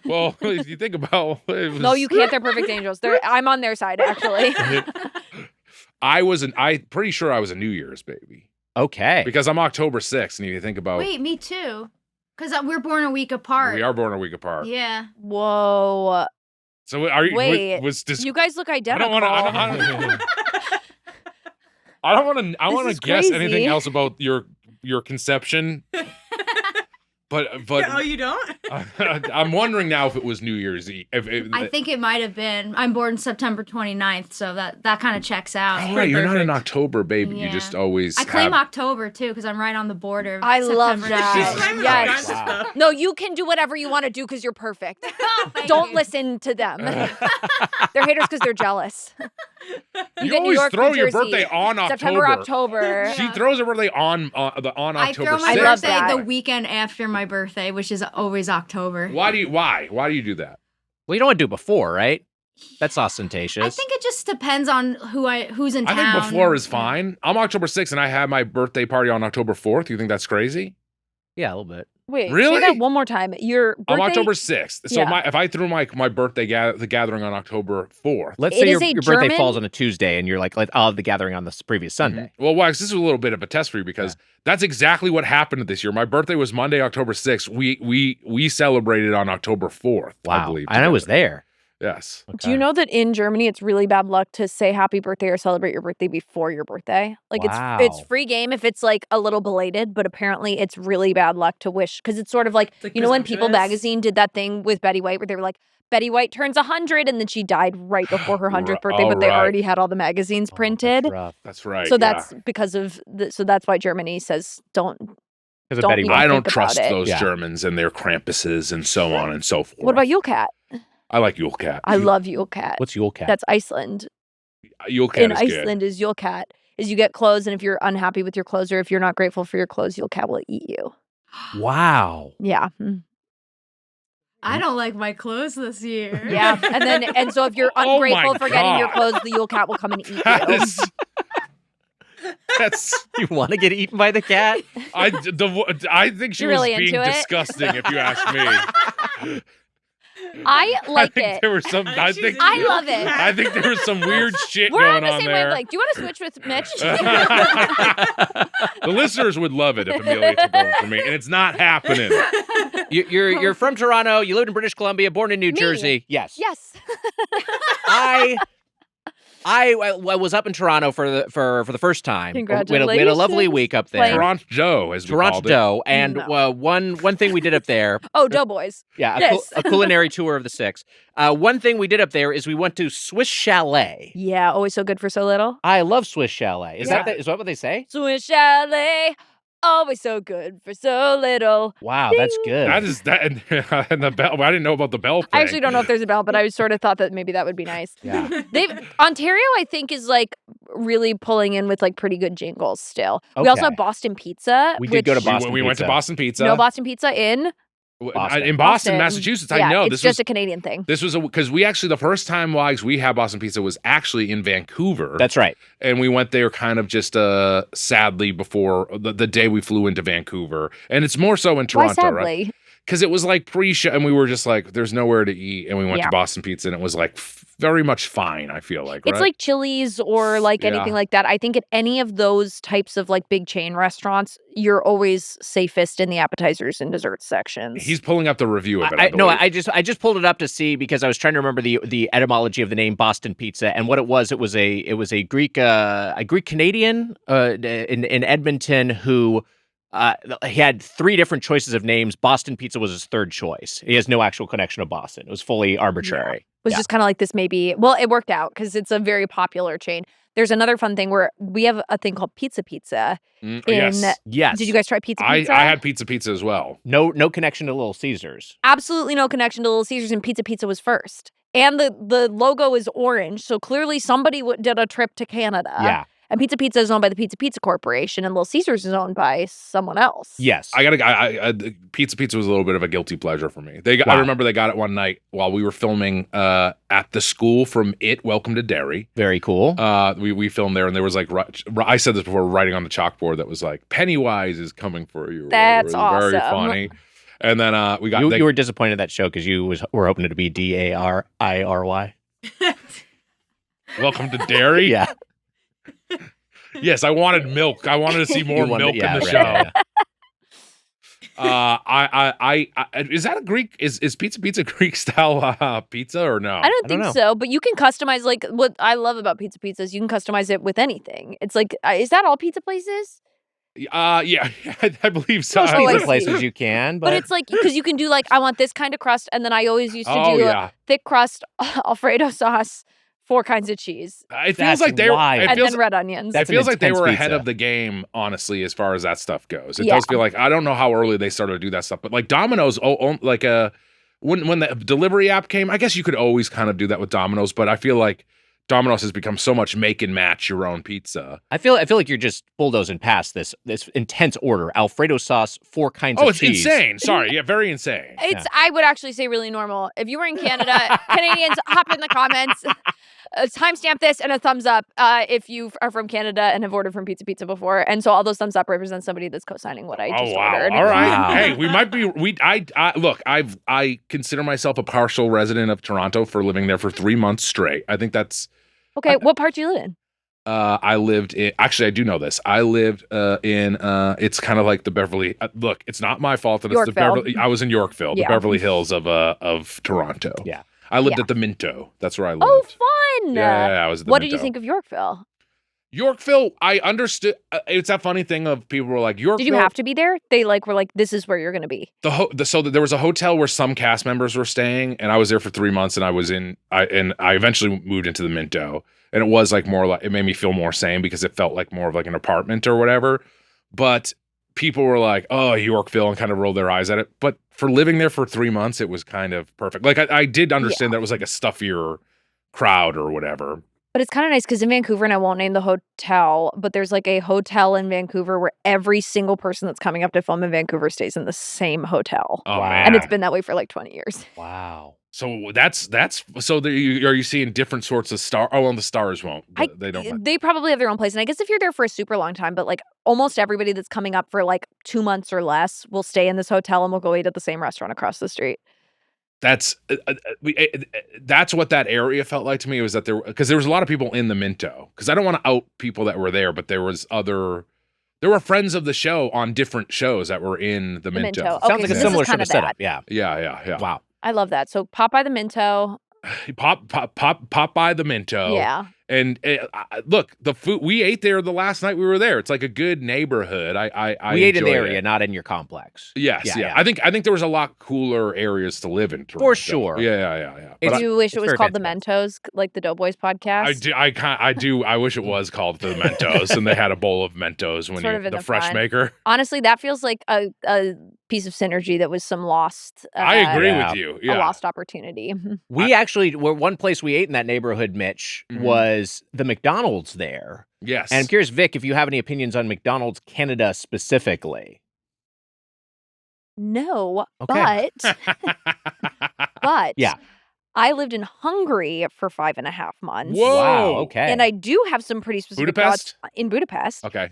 Well, if you think about it, No, you can't. They're perfect angels. I'm on their side, actually. I'm pretty sure I was a New Year's baby Okay. because I'm October 6th, and if you think about, Wait, me too. Because we're born a week apart. we are born a week apart. Yeah. Whoa. So are you? Wait, was this? You guys look I identical. don't want to. I don't want to. I This want is to guess anything crazy. else about your conception. But Oh, you don't? I'm wondering now if it was New Year's Eve. I think it might have been. I'm born September 29th, so that kind of checks out. Oh, right. You're not an Perfect. October baby. You Yeah. just always I claim have... October too because I'm right on the border. Of I love September that. and She's October. claiming all Yes. kinds of Wow. stuff. No, you can do whatever you want to do because you're perfect. Thank Don't you. listen to them. They're haters because they're jealous. You get New always York, throw New your Jersey, birthday on October. September, October. She throws her birthday on October I throw my 6th. love birthday that. the weekend after my birthday, which is always October. Why do you do that? Well, you don't want to do it before, right? That's ostentatious. I think it just depends on who's in I town. think before is fine. I'm October 6th and I had my birthday party on October 4th. You think that's crazy? Yeah, a little bit. Wait, Really? say that one more time. Your birthday? I'm October 6th. So Yeah. if I threw my birthday the gathering on October 4th. Let's It say is a your birthday German- falls on a Tuesday and you're like, I'll have the gathering on the previous Sunday. Well, Wax, this is a little bit of a test for you because that's exactly what happened this year. My birthday was Monday, October 6th. We celebrated on October 4th, I Wow. believe. And I was together. there. Yes. Do you know that in Germany it's really bad luck to say happy birthday or celebrate your birthday before your birthday? Like Wow. it's free game if it's like a little belated, but apparently it's really bad luck to wish because it's sort of like, It's like you know when People presumptuous. magazine did that thing with Betty White where they were like Betty White turns 100 and then she died right before her 100th birthday, but they right. already had all the magazines Oh, that's printed. rough. That's right. So yeah. that's because of so that's why Germany says don't. 'Cause of Don't Betty even White. I don't think about trust it. those Yeah. Germans and their Krampuses and so on and so forth. What about Yule Cat? I like Yule Cat. I love Yule Cat. What's Yule Cat? That's Iceland. Yule Cat In is good. Iceland is Yule Cat. Is you get clothes, and if you're unhappy with your clothes or if you're not grateful for your clothes, Yule Cat will eat you. Wow. Yeah. I don't like my clothes this year. Yeah. And so if you're Oh my ungrateful for getting your God. clothes, the Yule Cat will come and eat you. That is... That's... You want to get eaten by the cat? I think she You're was really being into it? disgusting, if you ask me. I like I think it. there was some... I think... I love it. I think there was some weird shit We're on going the on same there. wavelength. Do you want to switch with Mitch? The listeners would love it if Amelia took over for me, and it's not happening. You're from Toronto. You lived in British Columbia, born in New Me. Jersey. Yes. Yes. I was up in Toronto for the first time. We had a lovely Congratulations. week up there. Playing- Toronto Joe, as we called it. Toronto, and No. one thing we did up there. Oh, Doughboys. Yeah, Yes. a culinary tour of the six. One thing we did up there is we went to Swiss Chalet. Yeah, always so good for so little. I love Swiss Chalet. Is Yeah. that what they say? Swiss Chalet, always so good for so little. Wow, that's good. That is that, and the bell. I didn't know about the bell thing. I actually don't know if there's a bell, but I sort of thought that maybe that would be nice. Yeah. Ontario, I think, is like really pulling in with like pretty good jingles still. We also Okay. have Boston Pizza. We did go to which- Boston We went to Pizza. Boston Pizza. You know Boston Pizza in Boston. In Boston, Massachusetts. Yeah, I know it's this just was a Canadian thing. this was because we actually the first time we had Boston Pizza was actually in Vancouver. That's right. And we went there kind of just sadly before the day we flew into Vancouver. And it's more so in Toronto, Why right? sadly? Because it was like pre-show, and we were just like, "There's nowhere to eat," and we went Yeah. to Boston Pizza, and it was like very much fine. I feel like It's right? like Chili's or like Yeah. anything like that. I think at any of those types of like big chain restaurants, you're always safest in the appetizers and dessert sections. He's pulling up the review of it. I No, believe. I just pulled it up to see because I was trying to remember the etymology of the name Boston Pizza and what it was. It was a Greek Canadian in Edmonton who he had three different choices of names. Boston Pizza was his third choice. He has no actual connection to Boston. It was fully arbitrary. It was just kind of like this maybe. Well, it worked out because it's a very popular chain. There's another fun thing where we have a thing called Pizza Pizza. Yes. Yes. Did you guys try Pizza I Pizza? had pizza as well. No connection to Little Caesars. Absolutely no connection to Little Caesars, and Pizza Pizza was first. And the logo is orange, so clearly somebody did a trip to Canada. Yeah. And Pizza Pizza is owned by the Pizza Pizza Corporation, and Little Caesars is owned by someone else. Yes. Pizza was a little bit of a guilty pleasure for me. I Wow. remember they got it one night while we were filming at the school from Welcome to Derry. Very cool. We filmed there, and there was like I said this before, writing on the chalkboard that was like Pennywise is coming for you. That's it was Very awesome. funny. And then we got you were disappointed in that show because you were hoping it to be Dariry. Welcome to Derry. Yeah. Yes, I wanted milk. I wanted to see more You wanted- milk yeah, in the right, show. yeah. Is that a Greek? Is Pizza Greek style pizza or no? I don't think know. so, but you can customize, like, what I love about Pizza Pizza is you can customize it with anything. It's like, is that all pizza places? Yeah, I believe so. Oh, I Pizza see. places you can, But it's like, because you can do like, I want this kind of crust, and then I always used to do yeah. thick crust, Alfredo sauce, 4 kinds of cheese, It feels That's like they wild. and then red onions. That's it feels an like they intense were ahead pizza. of the game, honestly, as far as that stuff goes. It Yeah. does feel like I don't know how early they started to do that stuff, but like Domino's, like when the delivery app came, I guess you could always kind of do that with Domino's, but I feel like Domino's has become so much make and match your own pizza. I feel like you're just bulldozing past this intense order. Alfredo sauce, 4 kinds of It's cheese. insane. Sorry, yeah, very insane. It's, I would actually say, really normal. If you were in Canada, Canadians, hop in the comments, timestamp this, and a thumbs up if you are from Canada and have ordered from Pizza Pizza before. And so all those thumbs up represent somebody that's co-signing what I just ordered. All right. Wow. Hey, we might be. I consider myself a partial resident of Toronto for living there for 3 months straight. I think that's. Okay, what part do you live in? I lived in. Actually, I do know this. I lived in. It's kind of like the Beverly. Look, it's not my fault that it's the Yorkville. Beverly. I was in Yorkville, Yeah. the Beverly Hills of Toronto. Yeah. I lived Yeah. at the Minto. That's where I lived. Oh, fun! Yeah, I was at the What Minto. did you think of Yorkville? Yorkville, I understood. It's that funny thing of people were like, Yorkville. Did you have to be there? They were like, this is where you're going to be. So there was a hotel where some cast members were staying, and I was there for 3 months, and I eventually moved into the Minto, and it was like more like, it made me feel more sane because it felt like more of like an apartment or whatever. But people were like, oh, Yorkville, and kind of rolled their eyes at it. But for living there for 3 months, it was kind of perfect. Like I did understand that it was like a stuffier crowd or whatever. But it's kind of nice because in Vancouver, and I won't name the hotel, but there's like a hotel in Vancouver where every single person that's coming up to film in Vancouver stays in the same hotel. Oh Wow. man. And it's been that way for like 20 years. Wow. So that's so are you seeing different sorts of star? Oh, well, the stars won't. They don't. They probably have their own place. And I guess if you're there for a super long time, but like almost everybody that's coming up for like 2 months or less will stay in this hotel and will go eat at the same restaurant across the street. That's what that area felt like to me, was that because there was a lot of people in the Minto, because I don't want to out people that were there, but there were friends of the show on different shows that were in the Minto. Minto. Sounds Okay, like so a this similar is sort kinda of setup. bad. Yeah. Yeah. Wow. I love that. So pop by the Minto. Pop by the Minto. Yeah. And look, the food we ate there the last night we were there. It's like a good neighborhood. We ate in the enjoyed area, it. not in your complex. Yes, Yeah, yeah. yeah. I think there was a lot cooler areas to live in Toronto. For sure. Yeah. Do But you wish it it's was very called the fancy. Mentos, like the Doughboys podcast? I do. I wish it was called the Mentos, and they had a bowl of Mentos when Sort of in the the fresh front. maker. Honestly, that feels like a piece of synergy that was some lost. I agree Yeah. with you. A Yeah. lost opportunity. We actually, one place we ate in that neighborhood, Mitch, Mhm. was the McDonald's there. Yes. And I'm curious, Vic, if you have any opinions on McDonald's Canada specifically. No, Okay. but Yeah. I lived in Hungary for 5.5 months. Whoa. Wow. Okay. And I do have some pretty specific Budapest? thoughts in Budapest. Okay.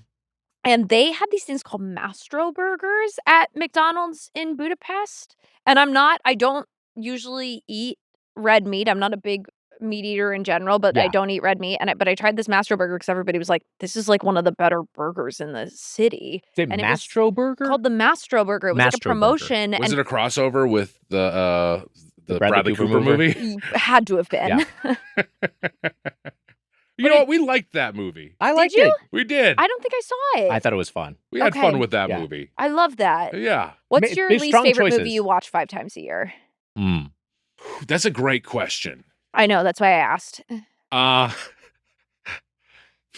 And they had these things called Mastro burgers at McDonald's in Budapest. And I don't usually eat red meat. I'm not a big meat eater in general, but I Yeah. don't eat red meat. But I tried this Mastro burger because everybody was like, this is like one of the better burgers in the city. Is it and it was Mastro Burger? Called the Mastro burger. It was like a Mastro burger. promotion. Was and it a crossover with the Bradley Cooper Cooper movie? had to have been. Yeah. You know what? We liked that movie. I liked you? it. We did. I don't think I saw it. I thought it was fun. We had Okay. fun with that Yeah. movie. I love that. Yeah. What's your big, least strong favorite choices. movie you watch 5 times a year? Mm. That's a great question. I know. That's why I asked.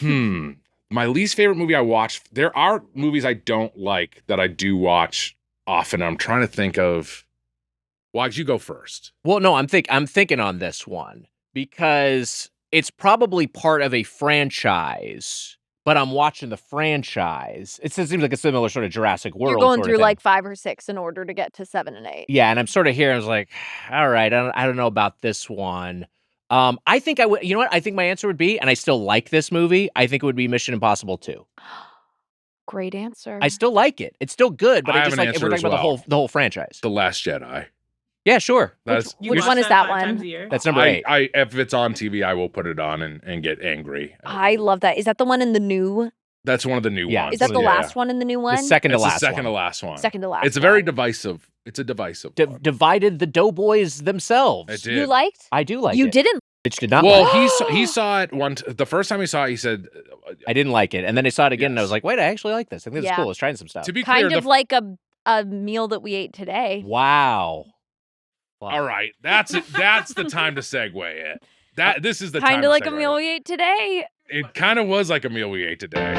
My least favorite movie I watched. There are movies I don't like that I do watch often. I'm trying to think of. Why did you go first? Well, no, I'm thinking on this one because it's probably part of a franchise, but I'm watching the franchise. It seems like a similar sort of Jurassic World. You're going sort of through thing. like 5 or 6 in order to get to 7 and 8. Yeah, and I'm sort of here. I was like, all right, I don't know about this one. I think I would. You know what? I think my answer would be, and I still like this movie. I think it would be Mission Impossible 2. Great answer. I still like it. It's still good, but I I have just an like if answer we're as talking about well. the whole franchise. The Last Jedi. Yeah, sure. That's Which Watch one is that 5 one? times a year? That's number 8. If it's on TV, I will put it on and get angry. I love that. Is that the one in the new? That's one of the new Yeah. ones. Is that the Yeah. last one in the new one? The second to It's the last second to one. last one. Second to last. It's a very one. divisive. It's a divisive. one. Divided the Doughboys themselves. It did. You liked? I do like You it. didn't Mitch did not Well, like it. he saw it the first time he saw it, he said, I didn't like it. And then I saw it again and I was Yes. like, wait, I actually like this. I think it's Yeah. cool. Let's try some stuff. to be clear, Kind of like a meal that we ate today. Wow. all right, that's it. That's the time to segue it. This is the time Kind to of like segue a meal we ate today. It kind of was like a meal we ate today.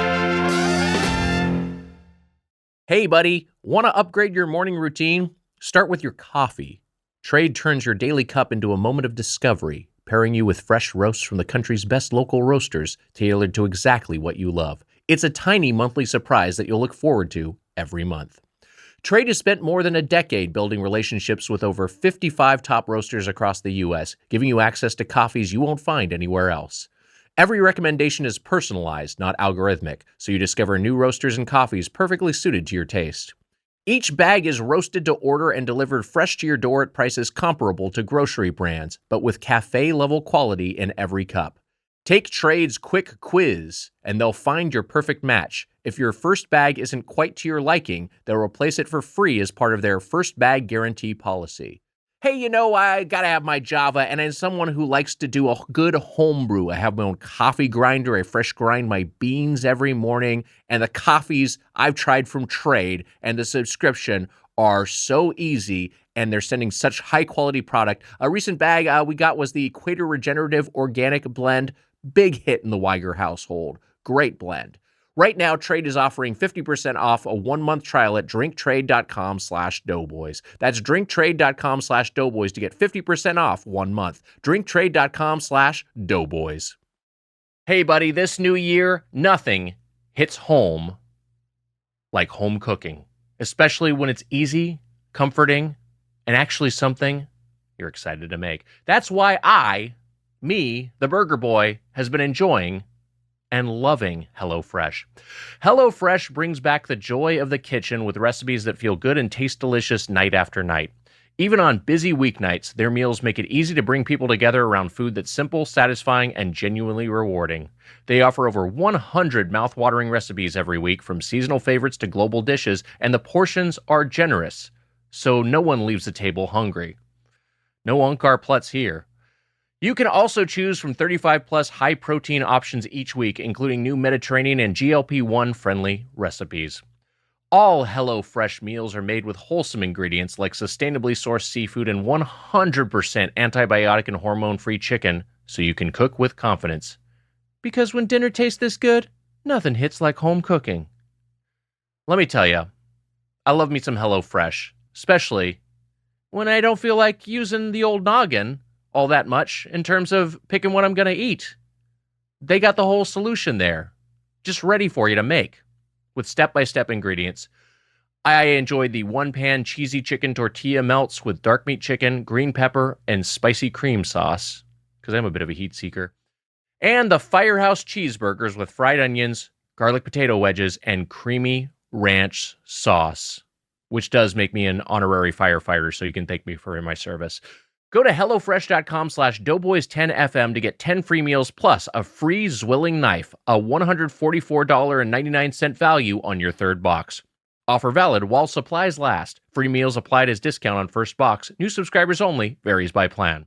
Hey, buddy, want to upgrade your morning routine? Start with your coffee. Trade turns your daily cup into a moment of discovery, pairing you with fresh roasts from the country's best local roasters, tailored to exactly what you love. It's a tiny monthly surprise that you'll look forward to every month. Trade has spent more than a decade building relationships with over 55 top roasters across the U.S., giving you access to coffees you won't find anywhere else. Every recommendation is personalized, not algorithmic, so you discover new roasters and coffees perfectly suited to your taste. Each bag is roasted to order and delivered fresh to your door at prices comparable to grocery brands, but with cafe-level quality in every cup. Take Trade's quick quiz, and they'll find your perfect match. If your first bag isn't quite to your liking, they'll replace it for free as part of their first bag guarantee policy. Hey, I gotta have my Java, and as someone who likes to do a good homebrew, I have my own coffee grinder. I fresh grind my beans every morning, and the coffees I've tried from Trade and the subscription are so easy, and they're sending such high-quality product. A recent bag we got was the Equator Regenerative Organic Blend. Big hit in the Wiger household. Great blend. Right now, Trade is offering 50% off a 1-month trial at drinktrade.com/doughboys. That's drinktrade.com/doughboys to get 50% off 1 month. drinktrade.com/doughboys. Hey, buddy, this new year, nothing hits home like home cooking, especially when it's easy, comforting, and actually something you're excited to make. That's why me, the burger boy, has been enjoying and loving HelloFresh. HelloFresh brings back the joy of the kitchen with recipes that feel good and taste delicious night after night. Even on busy weeknights, their meals make it easy to bring people together around food that's simple, satisfying, and genuinely rewarding. They offer over 100 mouth-watering recipes every week, from seasonal favorites to global dishes, and the portions are generous, so no one leaves the table hungry. No Unkar Plutz here. You can also choose from 35-plus high-protein options each week, including new Mediterranean and GLP-1 friendly recipes. All HelloFresh meals are made with wholesome ingredients like sustainably sourced seafood and 100% antibiotic and hormone-free chicken, so you can cook with confidence. Because when dinner tastes this good, nothing hits like home cooking. Let me tell you, I love me some HelloFresh, especially when I don't feel like using the old noggin all that much in terms of picking what I'm going to eat. They got the whole solution there, just ready for you to make, with step-by-step ingredients. I enjoyed the one-pan cheesy chicken tortilla melts with dark meat chicken, green pepper, and spicy cream sauce, because I'm a bit of a heat seeker. And the Firehouse cheeseburgers with fried onions, garlic potato wedges, and creamy ranch sauce, which does make me an honorary firefighter, so you can thank me for my service. Go to HelloFresh.com/Doughboys10FM to get 10 free meals plus a free Zwilling knife, a $144.99 value on your third box. Offer valid while supplies last. Free meals applied as discount on first box. New subscribers only. Varies by plan.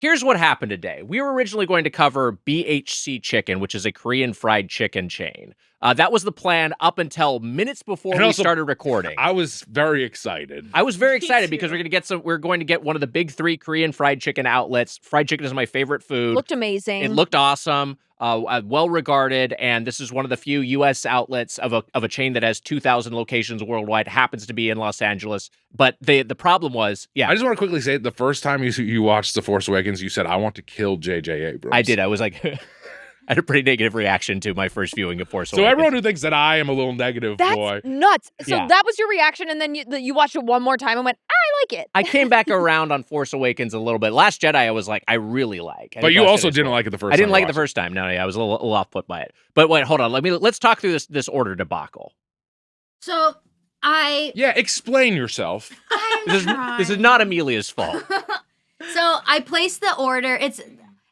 Here's what happened today. We were originally going to cover BHC Chicken, which is a Korean fried chicken chain. That was the plan up until minutes before we started recording. I was very excited. I was very excited because we're going to get one of the big 3 Korean fried chicken outlets. Fried chicken is my favorite food. Looked amazing. It looked awesome, well regarded, and this is one of the few U.S. outlets of a chain that has 2,000 locations worldwide. Happens to be in Los Angeles, but the problem was, I just want to quickly say, the first time you watched The Force Awakens, you said, "I want to kill J.J. Abrams." I did. I was like. I had a pretty negative reaction to my first viewing of Force Awakens. So everyone who thinks that I am a little negative, boy. That's nuts. So that was your reaction, and then you watched it one more time and went, I like it. I came back around on Force Awakens a little bit. Last Jedi, I was like, I really like. But you also didn't like it the first time. I didn't like it the first time. No, I was a little off-put by it. But wait, hold on. Let's talk through this order debacle. So explain yourself. This is not Amelia's fault. So I placed the order. It's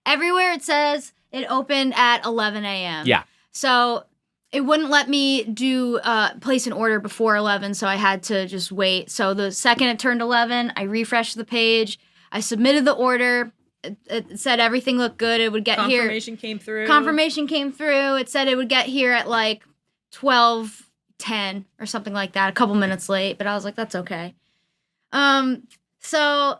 everywhere it says it opened at 11 a.m. Yeah. So it wouldn't let me place an order before 11, so I had to just wait. So the second it turned 11, I refreshed the page. I submitted the order. It said everything looked good. It would get here. Confirmation came through. Confirmation came through. It said it would get here at like 12:10 or something like that, a couple minutes late, but I was like, that's okay. So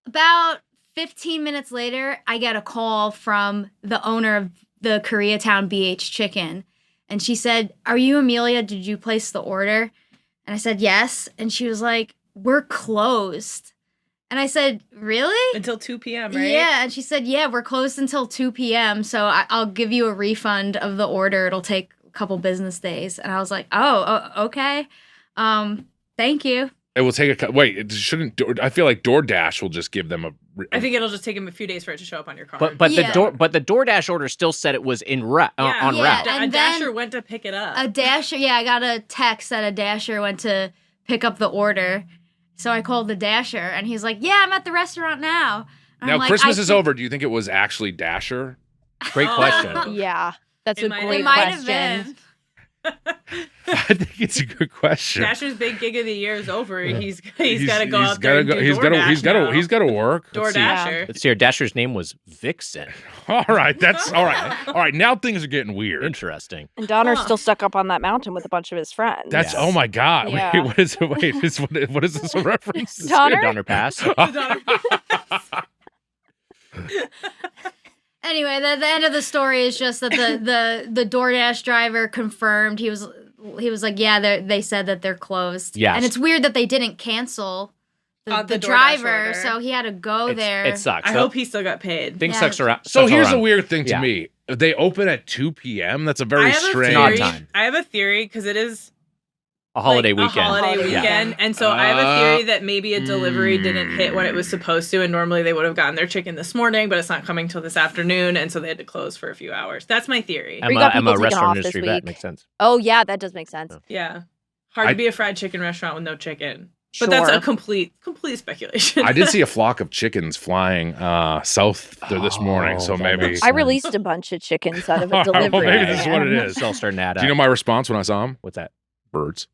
about 15 minutes later, I get a call from the owner of the Koreatown BH Chicken, and she said, "Are you Amelia? Did you place the order?" And I said, "Yes." And she was like, "We're closed." And I said, "Really?" Until 2 p.m., right? Yeah, and she said, "Yeah, we're closed until 2 p.m., so I'll give you a refund of the order. It'll take a couple business days." And I was like, oh okay. Thank you. It will take wait, it shouldn't. I feel like DoorDash will just give them a. I think it'll just take them a few days for it to show up on your card. But Yeah. the DoorDash order still said it was on route. Yeah. A And Dasher then went to pick it up. A Dasher, yeah, I got a text that a Dasher went to pick up the order. So I called the Dasher, and he's like, "Yeah, I'm at the restaurant now." And Now I'm like, Christmas is over. Do you think it was actually Dasher? Great question. Yeah, that's It a might- great It might have question. been. I think it's a good question. Dasher's big gig of the year is over. He's got to go out there gotta and do he's DoorDash now. got to work. Let's see. DoorDasher. Let's see. Her Dasher's name was Vixen. All right, that's all right. All right, now things are getting weird. Interesting. And Donner's Huh. still stuck up on that mountain with a bunch of his friends. That's Yes. oh my god. Yeah. Wait, what is it? Wait, what is this a reference? to? Donner? Donner Pass. Anyway, the end of the story is just that the DoorDash driver confirmed. He was like, "Yeah, they said that they're closed." Yes. And it's weird that they didn't cancel the The DoorDash driver, order. so he had to go there. It sucks. I hope he still got paid. Things Yeah. sucks around. So sucks here's around. a weird thing to Yeah. me. They open at 2 p.m. That's a I very have a strange. Odd theory. time. I have a theory because it is a holiday like, weekend. A holiday Yeah. weekend, and so I have a theory that maybe a delivery didn't hit when it was supposed to, and normally they would have gotten their chicken this morning, but it's not coming till this afternoon, and so they had to close for a few hours. That's my theory. We got I'm a people taking restaurant off this industry vet. week. Makes sense. Oh yeah, that does make sense. Yeah, hard I- to be a fried chicken restaurant with no chicken. Sure. But that's a complete speculation. I did see a flock of chickens flying south this morning, so that maybe. makes I sense. released a bunch of chickens out of Well, a delivery. maybe this is what it van. is. It's all starting to add Do up. you know my response when I saw them? What's that? Birds.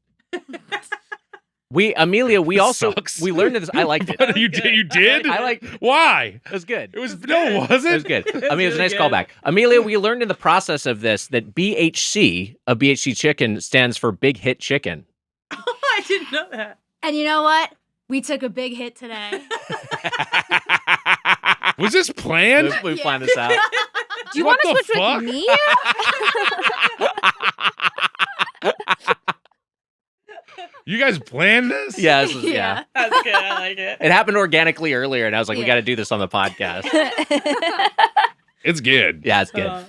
Amelia, we This also sucks. we learned this. I liked it. You did? You did? I like. Why? It was good. It was no, was It it? was good. I mean, it was a really nice good. callback. Amelia, we learned in the process of this that BHC, a BHC chicken, stands for Big Hit Chicken. I didn't know that. And you know what? We took a big hit today. Was this planned? We planned this out. Do you What want to the switch fuck? with me? You guys planned this? Yeah, this was, yeah. That's good. I like it. It happened organically earlier, and I was like, we Yeah. got to do this on the podcast. It's good. Yeah, it's good.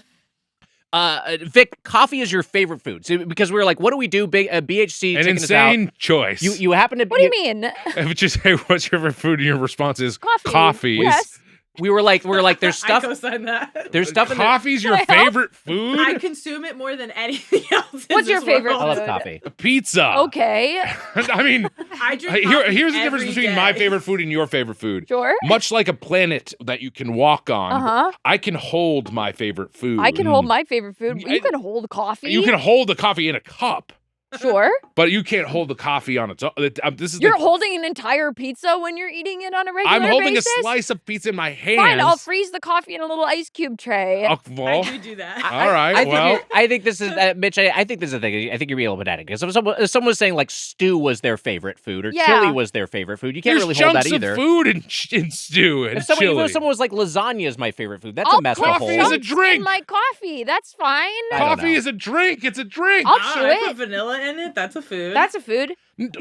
Vic, coffee is your favorite food. So, because we were like, what do we do? BHC An chicken is out. insane choice. You happen to be. What do you mean? If you say what's your favorite food, and your response is Coffee. Yes. We were like, there's stuff. I co-sign that. There's stuff in there. Coffee's your Can I help? favorite food? I consume it more than anything else. in What's your this favorite world. I love food? coffee. Pizza. Okay, I mean, I drink coffee here's the difference every between my day. favorite food and your favorite food. sure. Much like a planet that you can walk on, Uh huh. I can hold my favorite food. I can hold my favorite food. I- You can hold coffee. You can hold the coffee in a cup, Sure. but you can't hold the coffee on its own. This is You're the, holding an entire pizza when you're eating it on a regular I'm holding basis? a slice of pizza in my hands. Fine, I'll freeze the coffee in a little ice cube tray. Oh, well, I do that. all right. I think, well, I think this is Mitch. I think this is the thing. I think you're being a little bit at it because if someone was saying like stew was their favorite food or Yeah. chili was their favorite food, you can't there's really hold chunks that either. of food in stew and If someone, even chili. if someone was like lasagna is my favorite food, that's I'll a mess to put coffee hold. is a chunks drink. in my coffee. That's fine. I don't Coffee know. is a drink. It's a drink. I'll Ah, chew I it. put vanilla in it. That's a food. That's a food.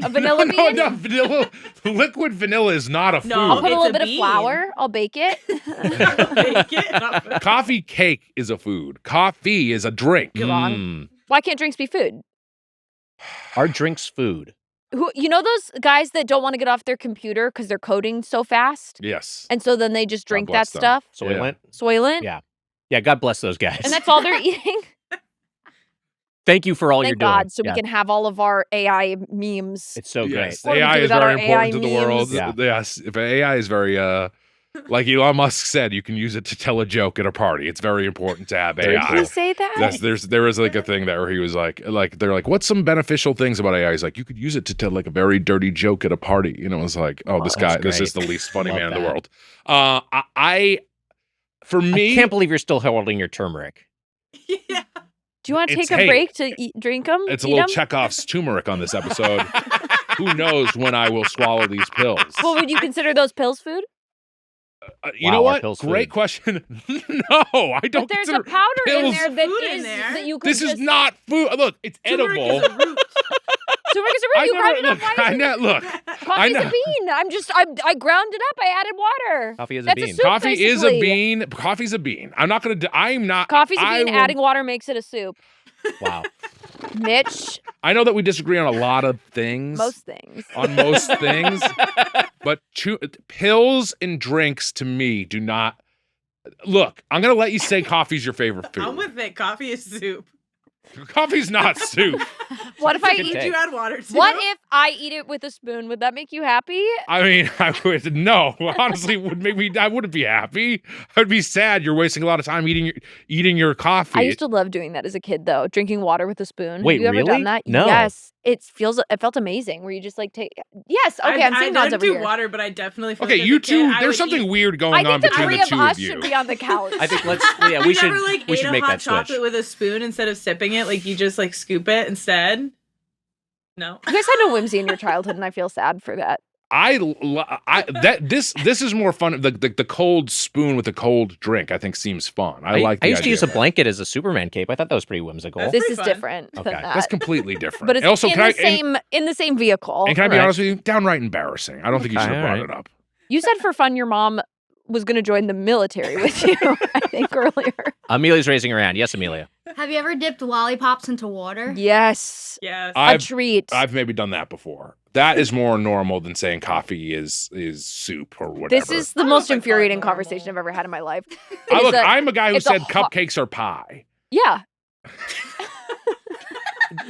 A vanilla no, bean? No, vanilla. Liquid vanilla is not a food. No, I'll put a It's little a bit of bean. flour. I'll bake it. Bake it, not food. Coffee cake is a food. Coffee is a drink. You're wrong. Mm. Why can't drinks be food? Are drinks food? You know those guys that don't want to get off their computer because they're coding so fast? Yes. And so then they just drink that bless them. stuff? Soylent? Soylent? Yeah. Yeah, God bless those guys. And that's all they're eating? Thank you for all Thank you're doing. God, so Yeah. we can have all of our AI memes. It's so Yes. What do we AI do is without very our important AI to the world. memes? Yeah. Yes. If AI is very Like Elon Musk said, you can use it to tell a joke at a party. It's very important to have Very AI. cool. Did he say that? There is like a thing there where he was like they're like, what's some beneficial things about AI? He's like, you could use it to tell like a very dirty joke at a party. You know, it's like, oh, this guy, this is the least funny Love man in the that. world. For me, I can't believe you're still holding your turmeric. Yeah. Do you want to It's- take a hey, break to drink them? it's a little Chekhov's turmeric on this episode. Who knows when I will swallow these pills? Well, would you consider those pills food? You Wow, know are what? pills Great food? question. No, I don't But there's consider a powder in pills there that food in is there. that you could This just... is not food. Look, it's Turmeric edible. is a root. Turmeric is a root. You ground it up. Look, Why I is know, it... look. Coffee's know. a bean. I ground it up. I added water. Coffee is a That's bean. soup, Coffee is a basically. bean. Coffee's a bean. I'm not going to. I'm not. Coffee's a I bean. will- Adding water makes it a soup. Wow. Mitch, I know that we disagree on a lot of things. most things. On most things, but pills and drinks to me do not. Look, I'm going to let you say coffee's your favorite food. I'm with it. Coffee is soup. Coffee's not soup. What if I Good eat? take. Did you add water too? What if I eat it with a spoon? Would that make you happy? I mean, I would no. Honestly, it would make me. I wouldn't be happy. I'd be sad. You're wasting a lot of time eating your coffee. I used to love doing that as a kid, though, drinking water with a spoon. Wait, Have you ever really? done that? No. Yes, it felt amazing. Where you just like take. Yes, okay, I'm seeing I nods don't over do here. water, but I definitely feel Okay, like as you a kid, two. I There's would something eat- weird I going on think the between three the of two us of you. should be on the couch. I think let's. Yeah, You we should. never like we ate should a make hot that switch. chocolate with a spoon instead of sipping it. Like you just like scoop it instead. No. You guys had no whimsy in your childhood, and I feel sad for that. This is more fun. The cold spoon with a cold drink, I think, seems fun. I like. I used to idea use a of that. blanket as a Superman cape. I thought that was pretty whimsical. That's This pretty is fun. different than Okay. that. That's completely different. but it's also, in the same vehicle. And can I be Alright. honest with you? Downright embarrassing. I don't think you should have brought Alright. it up. You said for fun your mom was going to join the military with you, I think, earlier. Amelia's raising her hand. Yes, Amelia. Have you ever dipped lollipops into water? Yes. Yes. A treat. I've maybe done that before. That is more normal than saying coffee is soup or whatever. This is the I don't know most if I'd call it infuriating normal. conversation I've ever had in my life. I'm a guy who it's a said hot- cupcakes are pie. Yeah.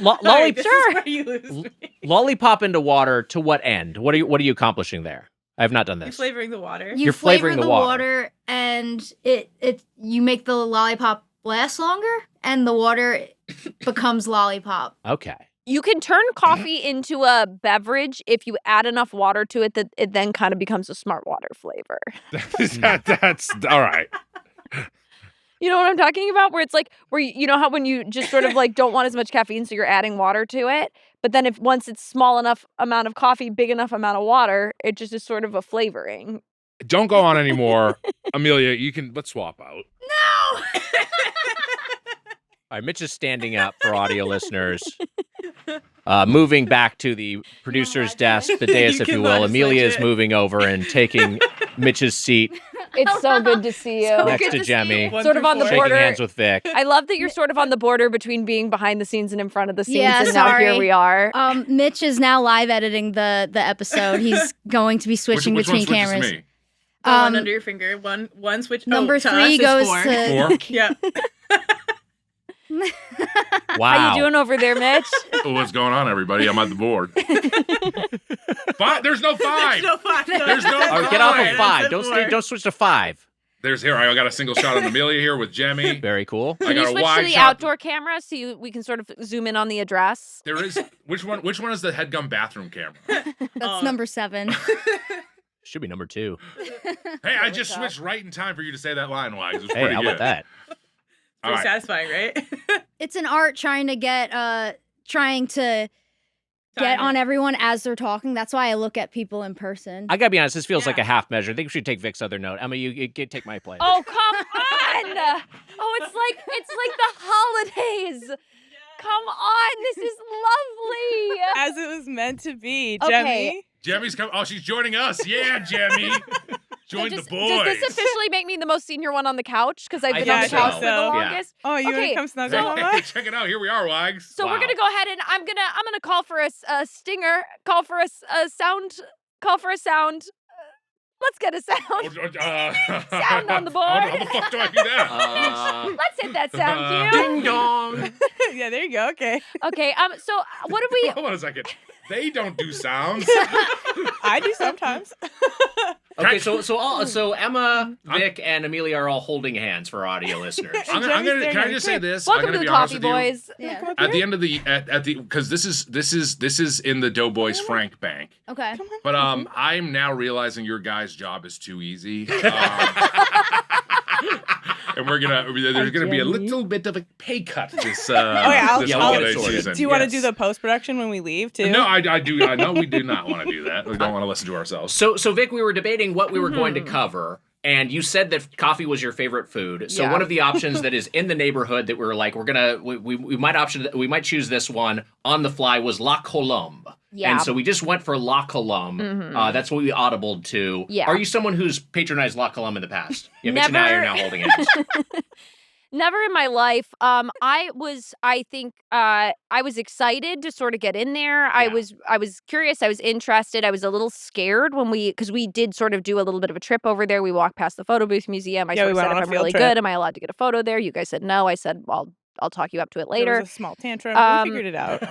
Sorry, this is Sure. where you lose me. Lollipop into water to what end? What are you accomplishing there? I have not done You're this. flavoring the water. You You're flavor flavoring the the water. water, and you make the lollipop last longer, and the water becomes lollipop. Okay. You can turn coffee into a beverage if you add enough water to it that it then kind of becomes a smart water flavor. That's all right. You know what I'm talking about? Where it's like, where you know how when you just sort of like don't want as much caffeine, so you're adding water to it. But then once it's small enough amount of coffee, big enough amount of water, it just is sort of a flavoring. Don't go on anymore. Amelia, let's swap out. No! All right, Mitch is standing up for audio listeners. Moving back to the producer's desk, the dais, You if can you will. live Amelia switch is it. moving over and taking Mitch's seat It's so good to see you. So next good to to see Jemmy, you. One Sort of through on the four. shaking border. hands with Vic. I love that you're sort of on the border between being behind the scenes and in front of the scenes, Yeah, and now here sorry. we are. Mitch is now live editing the episode. He's going to be switching Which between one switches cameras. me? Go one Um, under your finger. One switch. Number to 3 us is goes 4. to. Four? Yeah. Wow. How you doing over there, Mitch? Oh, what's going on, everybody? I'm on the board. There's no five. There's no 5. There's no All right, get off Alright, of I 5. said Don't 4. don't switch to 5. There's here. I got a single shot of Amelia here with Jemmy. Very cool. I Can you got a switch to wide the shot. outdoor camera so we can sort of zoom in on the address? There is which one is the headgum bathroom camera? That's number 7. Should be number 2. Hey, I just switched right in time for you to say that line, Wags. It was Hey, pretty how good. about that? All Pretty right. satisfying, right? It's an art trying to get Timing. on everyone as they're talking. That's why I look at people in person. I gotta be honest. This feels like Yeah. a half measure. I think we should take Vic's other note. Emma, you take my place. Oh, come on! Oh, it's like the holidays. Come on, this is lovely. As it was meant to be, Okay. Jemmy. Jemmy's coming. Oh, she's joining us. Yeah, Jemmy. Join Does the boys. this officially make me the most senior one on the couch? Because I've I been on the think couch so. for the Yeah. longest. Oh, you Okay, want to come snuggle, so- Mama? Check it out. Here we are, Wags. So Wow. we're gonna go ahead and I'm gonna call for a stinger. Call for a sound. Call for a sound. Let's get a sound. Sound on the board. How the fuck do I do that? Let's hit that sound cue. Ding dong. Yeah, there you go. Okay. Okay. So what do we? Hold on a second. They don't do sounds. I do sometimes. Okay, so Emma, Vic, and Amelia are all holding hands for audio listeners. I'm gonna. Can I just say this? Welcome I'm to gonna the be honest Coffee with you. Boys. Yeah. At the end of the because this is in the Doughboys Frank Bank. Okay. But I'm now realizing your guys' job is too easy. And there's gonna be a little bit of a pay cut this this holiday season. Do you want to do the post production when we leave too? No, I do. I know we do not want to do that. We don't want to listen to ourselves. So Vic, we were debating what we were going to cover. And you said that coffee was your favorite food. So one of the options that is in the neighborhood that we were like, we might choose this one on the fly was La Colombe. Yeah. And so we just went for La Colombe. That's what we audibled to. Yeah. Are you someone who's patronized La Colombe in the past? Yeah, Mitch and I are now holding hands. Never in my life. I was excited to sort of get in there. Yeah. I was curious. I was interested. I was a little scared because we did sort of do a little bit of a trip over there. We walked past the photo booth museum. I sort of said, if I'm really good, am I allowed to get a photo there? You guys said no. I said, well, I'll talk you up to it later. There was a small tantrum. But we figured it out.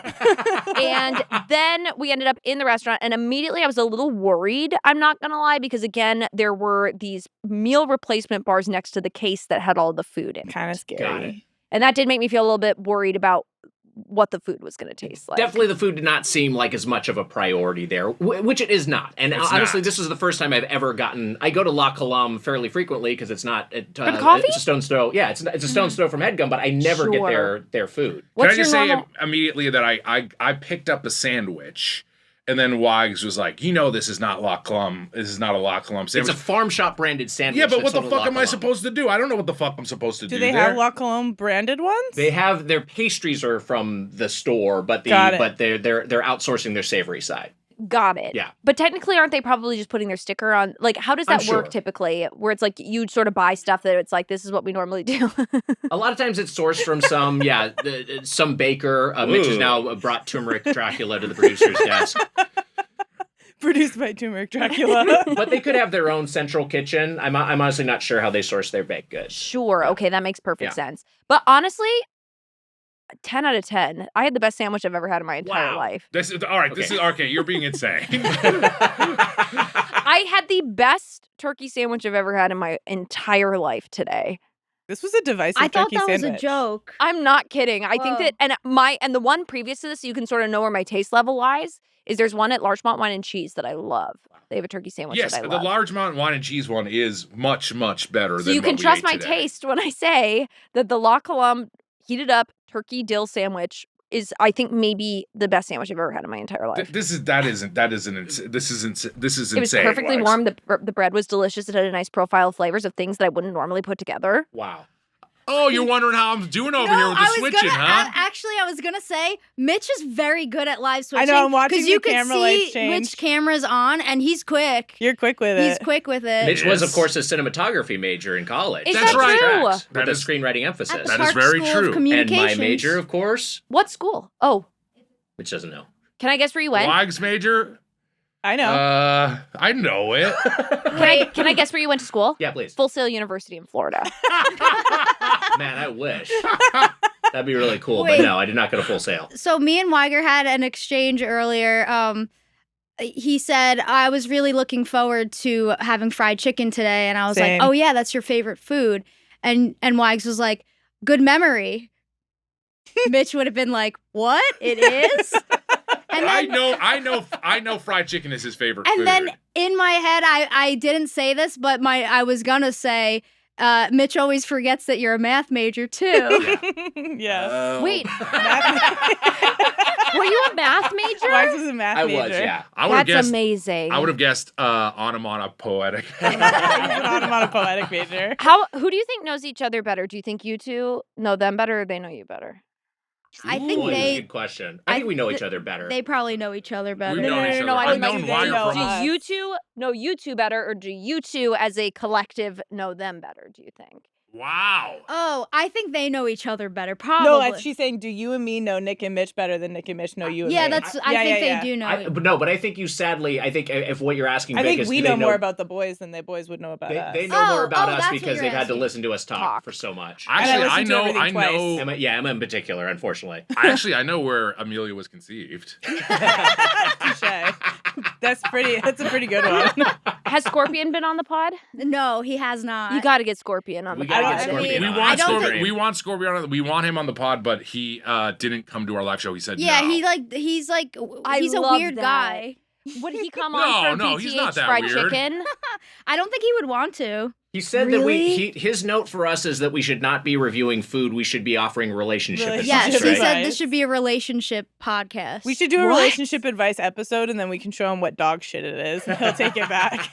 And then we ended up in the restaurant, and immediately I was a little worried, I'm not going to lie, because, again, there were these meal replacement bars next to the case that had all the food in it. Kind of scary. And that did make me feel a little bit worried about what the food was going to taste like. Definitely the food did not seem like as much of a priority there, which it is not. And honestly, this is the first time I've ever I go to La Colombe fairly frequently because it's not... For the coffee? It's a stone's throw. Yeah, it's a stone's throw from Headgum, but I never get their food. Can I just say immediately that I picked up a sandwich, and then Wags was like, this is not La Colombe. This is not a La Colombe sandwich. It's a farm shop branded sandwich. Yeah, but what the fuck am I supposed to do? I don't know what the fuck I'm supposed to do. Do they have La Colombe branded ones? They have their pastries are from the store, but they're outsourcing their savory side. Got it. Yeah. But technically, aren't they probably just putting their sticker on? Like, how does that work typically? Where it's like you sort of buy stuff that it's like, this is what we normally do. A lot of times it's sourced from some baker. Mitch has now brought turmeric Dracula to the producer's desk. Produced by Turmeric Dracula. But they could have their own central kitchen. I'm honestly not sure how they source their baked goods. Sure. Okay, that makes perfect sense. But honestly, 10 out of 10. I had the best sandwich I've ever had in my entire life. This is all right. Okay. This is okay. You're being insane. I had the best turkey sandwich I've ever had in my entire life today. This was a divisive turkey sandwich. I thought that was a joke. I'm not kidding. I think that, and the one previous to this, so you can sort of know where my taste level lies, is there's one at Larchmont Wine and Cheese that I love. They have a turkey sandwich that I love. Yes, the Larchmont Wine and Cheese one is much, much better than what we ate today. So you can trust my taste when I say that the La Colombe heated up turkey dill sandwich is, I think, maybe the best sandwich I've ever had in my entire life. This is insane. It was perfectly warm. The bread was delicious. It had a nice profile of flavors of things that I wouldn't normally put together. Wow. Oh, you're wondering how I'm doing over here with the switching, huh? Actually, I was gonna say Mitch is very good at live switching. I know, I'm watching the camera lights see change. which camera's on, and he's quick. You're quick with it. He's quick with it. Mitch was, of course, a cinematography major in college. Is that true? With a screenwriting emphasis. That is very true. And my major, of course. What school? Oh. Mitch doesn't know. Can I guess where you went? Wags major? I know. I know it. Can I guess where you went to school? Yeah, please. Full Sail University in Florida. Man, I wish. That'd be really cool. But no, I did not go to Full Sail. So me and Wiger had an exchange earlier. He said, I was really looking forward to having fried chicken today. And I was like, oh, yeah, that's your favorite food. And Wags was like, good memory. Mitch would have been like, what? It is? And then, I know fried chicken is his favorite food. And then in my head, I didn't say this, but I was gonna say, Mitch always forgets that you're a math major too. Yes. Wait. Were you a math major? Wags was a math major. I was, yeah. That's amazing. I would have guessed onomatopoetic. He's an onomatopoetic major. Who do you think knows each other better? Do you think you two know them better, or they know you better? I think that's a good question. I think we know each other better. They probably know each other better. We've known each other. I've known Wiger from... Do you two know you two better, or do you two as a collective know them better, do you think? Wow. Oh, I think they know each other better, probably. No, she's saying, do you and me know Nick and Mitch better than Nick and Mitch know you and me? I think they do know. But I think you sadly, I think if what you're asking, I Vic, think is we know more about the boys than the boys would know about us. They know more about us that's because they've had to listen to us talk for so much. Actually, I know. Emma in particular, unfortunately. I know where Amelia was conceived. Touche. That's a pretty good one. Has Scorpion been on the pod? No, he has not. You got to get Scorpion on the We pod. gotta get I mean, Scorpion. We on. want I don't Scorpion. think- We want Scorpion on. We want him on the pod, but he didn't come to our live show. He said Yeah, no. he's I a love weird that. guy. Would he come on No, for he's BTH not that fried weird. chicken? I don't think he would want to. He said Really? that his note for us is that we should not be reviewing food. We should be offering relationship advice. Yes, Relationship he right? said advice. this should be a relationship podcast. We should do a What? relationship advice episode, and then we can show him what dog shit it is, and he'll take it back.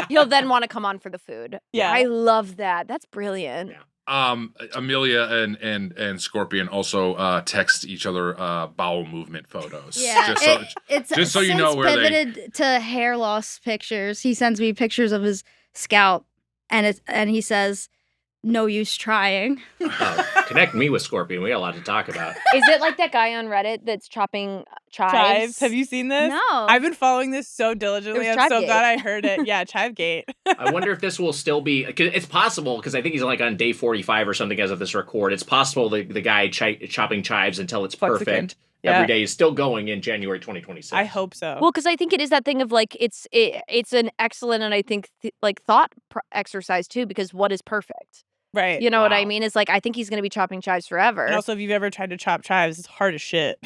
He'll then want to come on for the food. Yeah. I love that. That's brilliant. Amelia and Scorpion also text each other bowel movement photos. Yeah, it's just so you know since where they- pivoted to hair loss pictures. He sends me pictures of his scalp, and he says, "No use trying." Connect me with Scorpion. We got a lot to talk about. Is it like that guy on Reddit that's chopping chives? Chives. Have you seen this? No, I've been following this so diligently. It was I'm so Chivegate. glad I heard it. Yeah, Chivegate. I wonder if this will still be. Cause it's possible because I think he's like on day 45 or something as of this record. It's possible the guy chopping chives until it's Flexican. perfect Yeah. every day is still going in January 2026. I hope so. Well, because I think it is that thing of like it's an excellent and I think like thought exercise too. Because what is perfect? right. You know what I Wow. mean? It's like I think he's going to be chopping chives forever. And also, if you've ever tried to chop chives, it's hard as shit.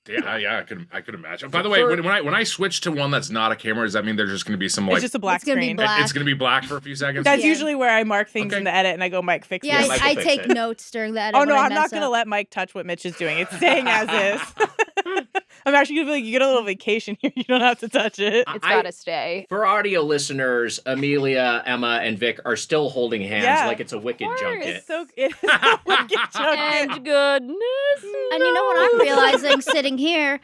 Yeah, I could imagine. By the way, when I switch to one that's not a camera, does that mean there's just going to be some like It's just a black It's gonna be screen. black. it's going to be black for a few seconds? That's Yeah. usually where I mark things Okay. in the edit, and I go, Mike, fix yeah, this. Michael I fix take it. notes during that. Oh no, I'm not gonna let Mike touch what Mitch is doing. It's staying as is. I'm actually gonna be like, you get a little vacation here. You don't have to touch it. It's got to stay. For audio listeners, Amelia, Emma, and Vic are still holding hands Yeah. like it's a wicked junket. It's so it is so wicked junket. And goodness. And you know what I'm realizing sitting here?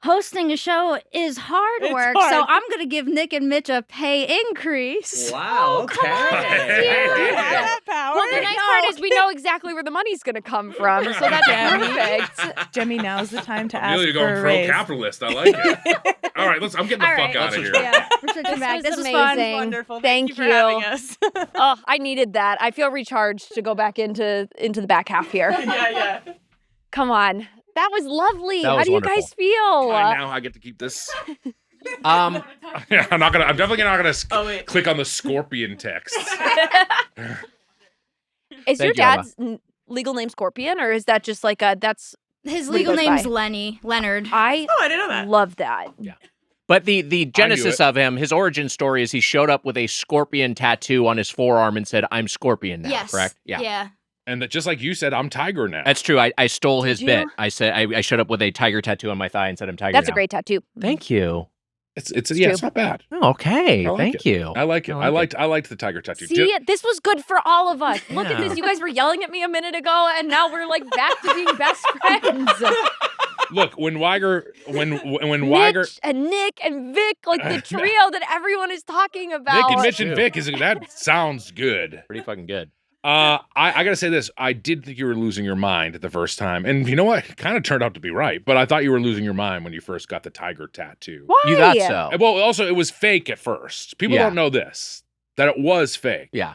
Hosting a show is hard It's work, hard. so I'm gonna give Nick and Mitch a pay increase. Wow. Okay. Do you have that power? Well, the nice part is we know exactly where the money's going to come from, so that's perfect. Jemmy, now's the time to ask Amelia for going a raise. pro-capitalist. I like it. All right, I'm getting the All fuck right. out of here. Yeah, we're switching back. was This was fun. amazing. Wonderful. Thank you for having you. us. Oh, I needed that. I feel recharged to go back into the back half here. yeah. Come on. That was lovely. That How was do you wonderful. guys feel? Now I get to keep this. Um, Yeah, I'm definitely not gonna Oh, wait. click on the Scorpion text. Is your Thank you, Emma. dad's legal name Scorpion, or is that just like that's His What he legal goes name's by? Leonard. I Oh, I didn't know that. love that. but the genesis it. of him, his origin story is he showed up with a scorpion tattoo on his forearm and said, "I'm Scorpion now." Yes. Correct? Yeah. And that, just like you said, I'm Tiger now. That's true. I stole his Did bit. you? I said I showed up with a tiger tattoo on my thigh and said I'm Tiger That's now. a great tattoo. Thank you. It's true. it's not bad. Oh, okay. I like Thank it. you. I like it. I like I liked the tiger tattoo. See, this was good for all of us. Look at Yeah. this. You guys were yelling at me a minute ago, and now we're like back to being best friends. Look, when Wiger, Mitch and Nick and Vic, like the trio that everyone is talking about. Nick and Mitch and True. Vic that sounds good. Pretty fucking good. I gotta say this. I did think you were losing your mind the first time, and you know what? It kind of turned out to be right. But I thought you were losing your mind when you first got the tiger tattoo. Why? You thought so. Well, also it was fake at first. People Yeah. don't know this, that it was fake. Yeah.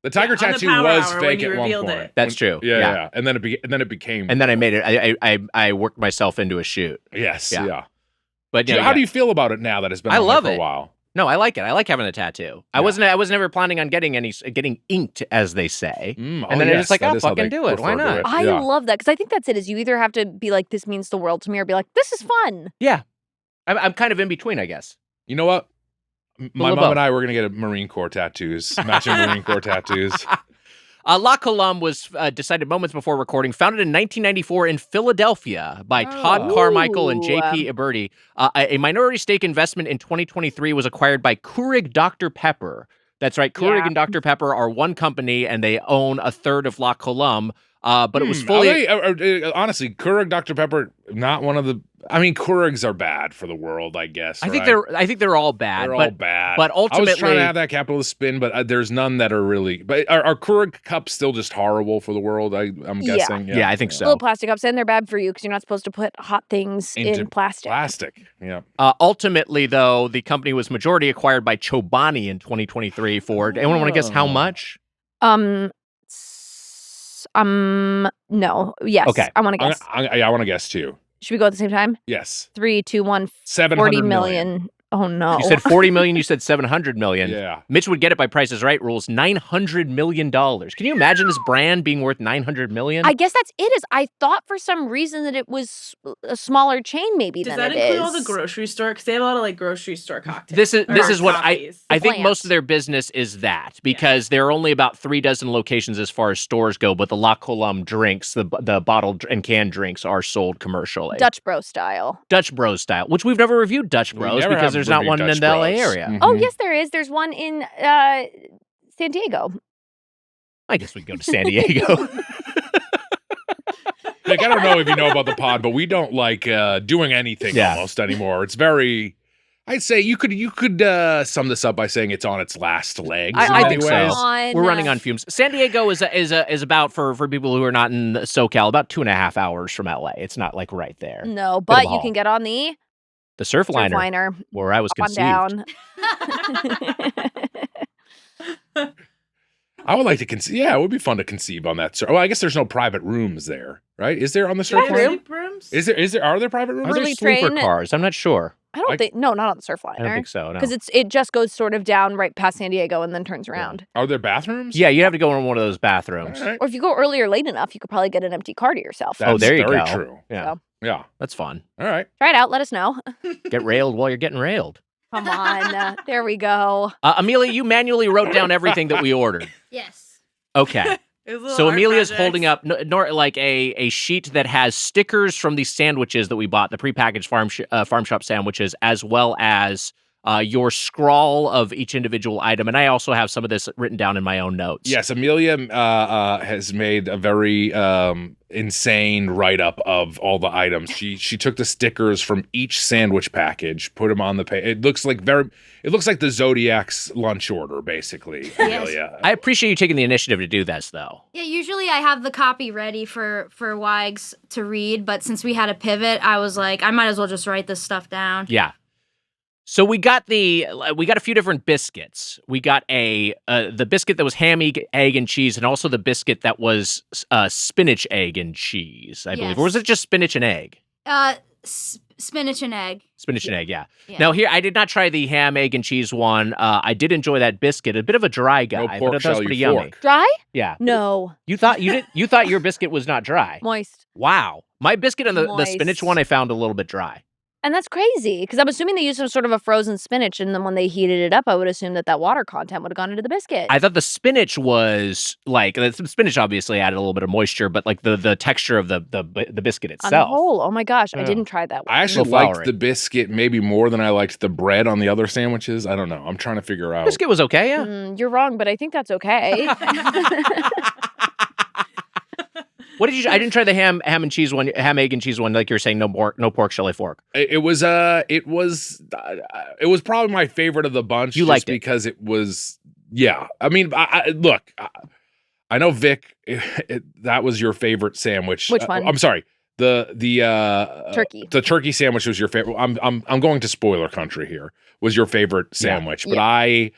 The tiger on the tattoo Power was Hour when fake you at one revealed point. it. That's true. Yeah, Yeah. yeah. And then it became. And then I made it. I worked myself into a shoot. yes, Yeah. yeah. But you know, How do you feel about it now that it's been I on there love for a it. while? No, I like it. I like having a tattoo. I was never planning on getting inked, as they say. Mm, And then it's just like, that oh, is how fucking they do it. Why refer to not? I Yeah. love that because I think that's it. Is you either have to be like, this means the world to me, or be like, this is fun. I'm kind of in between, I guess. You know what? My little mom both. and I were gonna get a Marine Corps tattoos, matching Marine Corps tattoos. La Colombe was decided moments before recording, founded in 1994 in Philadelphia by Todd Carmichael and J.P. Iberti. A minority stake investment in 2023 was acquired by Keurig Dr. Pepper. That's right. Keurig Yeah. and Dr. Pepper are one company, and they own a third of La Colombe. But it was fully... honestly, Keurig Dr. Pepper, not one of the. I mean, Keurigs are bad for the world, I guess. I think right? they're all bad. They're but all bad. but I was trying ultimately- to have that capitalist spin, but there's none that are really. But are Keurig cups still just horrible for the world? I'm Yeah. guessing. Yeah, I think so. Little plastic cups, and they're bad for you because you're not supposed to put hot things Into in plastic. Plastic. Yeah. Ultimately, though, the company was majority acquired by Chobani in 2023 for... Anyone want to guess how much? No. Yes. Okay. I want to guess. I want to guess too. Should we go at the same time? Yes. 3, 2, 1. 700 40 million. Oh no. You said 40 million, you said 700 million. Yeah. Mitch would get it by Price is Right rules, $900 million. Can you imagine this brand being worth $900 million? I guess that's it. I thought for some reason that it was a smaller chain maybe Does than that it include is. all the grocery store? Because they have a lot of like grocery store cocktails. This is what coffees. I think plants. most of their business is that, because there are only about 3 dozen locations as far as stores go, but the La Colombe drinks, the bottled and canned drinks are sold commercially. Dutch Bro style. Dutch Bros style, which we've never reviewed Dutch Bros never because have there's not reviewed one Dutch in the LA Bros. area. Mhm. Oh, yes, there is. There's one in San Diego. I guess we can go to San Diego. Like, I don't know if you know about the pod, but we don't like doing anything Yeah. almost anymore. It's very. I'd say you could sum this up by saying it's on its last legs. I think so. anyways. We're running on fumes. San Diego is about, for people who are not in SoCal, about 2.5 hours from LA. It's not like right there. No, Bit of a but you haul. can get on the The Surfliner, Surfliner. where I was Up on conceived. down. I would like to conceive. Yeah, it would be fun to conceive on that. Well, I guess there's no private rooms there, right? Is there on the Do they have Surfliner? sleep rooms? Is there? Are there private rooms? Are there Early sleeper train- cars? I'm not sure. I don't think, no, not on the I don't Surfliner. think so, no. Because it just goes sort of down right past San Diego and then turns around. Are there bathrooms? Yeah, you have to go in one of those bathrooms. All right. Or if you go early or late enough, you could probably get an empty car to yourself. That's there you very go. true. Yeah, So. Yeah. that's fun. All right. Try it out. Let us know. Get railed while you're getting railed. Come on. There we go. Amelia, you manually wrote down everything that we ordered. Yes. Okay. It was a little So art Amelia's project. holding up like a sheet that has stickers from the sandwiches that we bought, the prepackaged farm shop sandwiches, as well as your scrawl of each individual item. And I also have some of this written down in my own notes. Yes, Amelia has made a very insane write-up of all the items. She took the stickers from each sandwich package, put them on the page. It looks like the Zodiac's lunch order, basically. Amelia. I appreciate you taking the initiative to do this, though. Yeah, usually I have the copy ready for Wigs to read, but since we had a pivot, I was like, I might as well just write this stuff down. Yeah. So we got a few different biscuits. We got the biscuit that was ham, egg, and cheese, and also the biscuit that was spinach, egg, and cheese, I believe. Yes. Or was it just spinach and egg? Spinach and egg. Spinach and egg, yeah. Yeah. Now here, I did not try the ham, egg, and cheese one. I did enjoy that biscuit. A bit of a dry guy, No but pork it was shell, pretty you yummy. fork. Dry? Yeah. No. You thought your biscuit was not dry. Moist. Wow. My biscuit and the spinach Moist. one I found a little bit dry. And that's crazy because I'm assuming they used some sort of a frozen spinach, and then when they heated it up, I would assume that water content would have gone into the biscuit. I thought the spinach was like the spinach obviously added a little bit of moisture, but like the texture of the biscuit On itself. the whole, oh my gosh, I Yeah. didn't try that one. I actually little liked floury. the biscuit maybe more than I liked the bread on the other sandwiches. I don't know. I'm trying to figure out. Biscuit was okay, yeah. You're wrong, but I think that's okay. What did you? I didn't try the ham, egg, and cheese one. Like you're saying, no pork, shell, fork. It was probably my favorite of the bunch. You just liked it. because it was. Yeah, I mean, look, I know Vic. That was your favorite sandwich. Which one? I'm sorry. The Turkey. The turkey sandwich was your favorite. I'm going to spoiler country here. Was your favorite sandwich, but Yeah.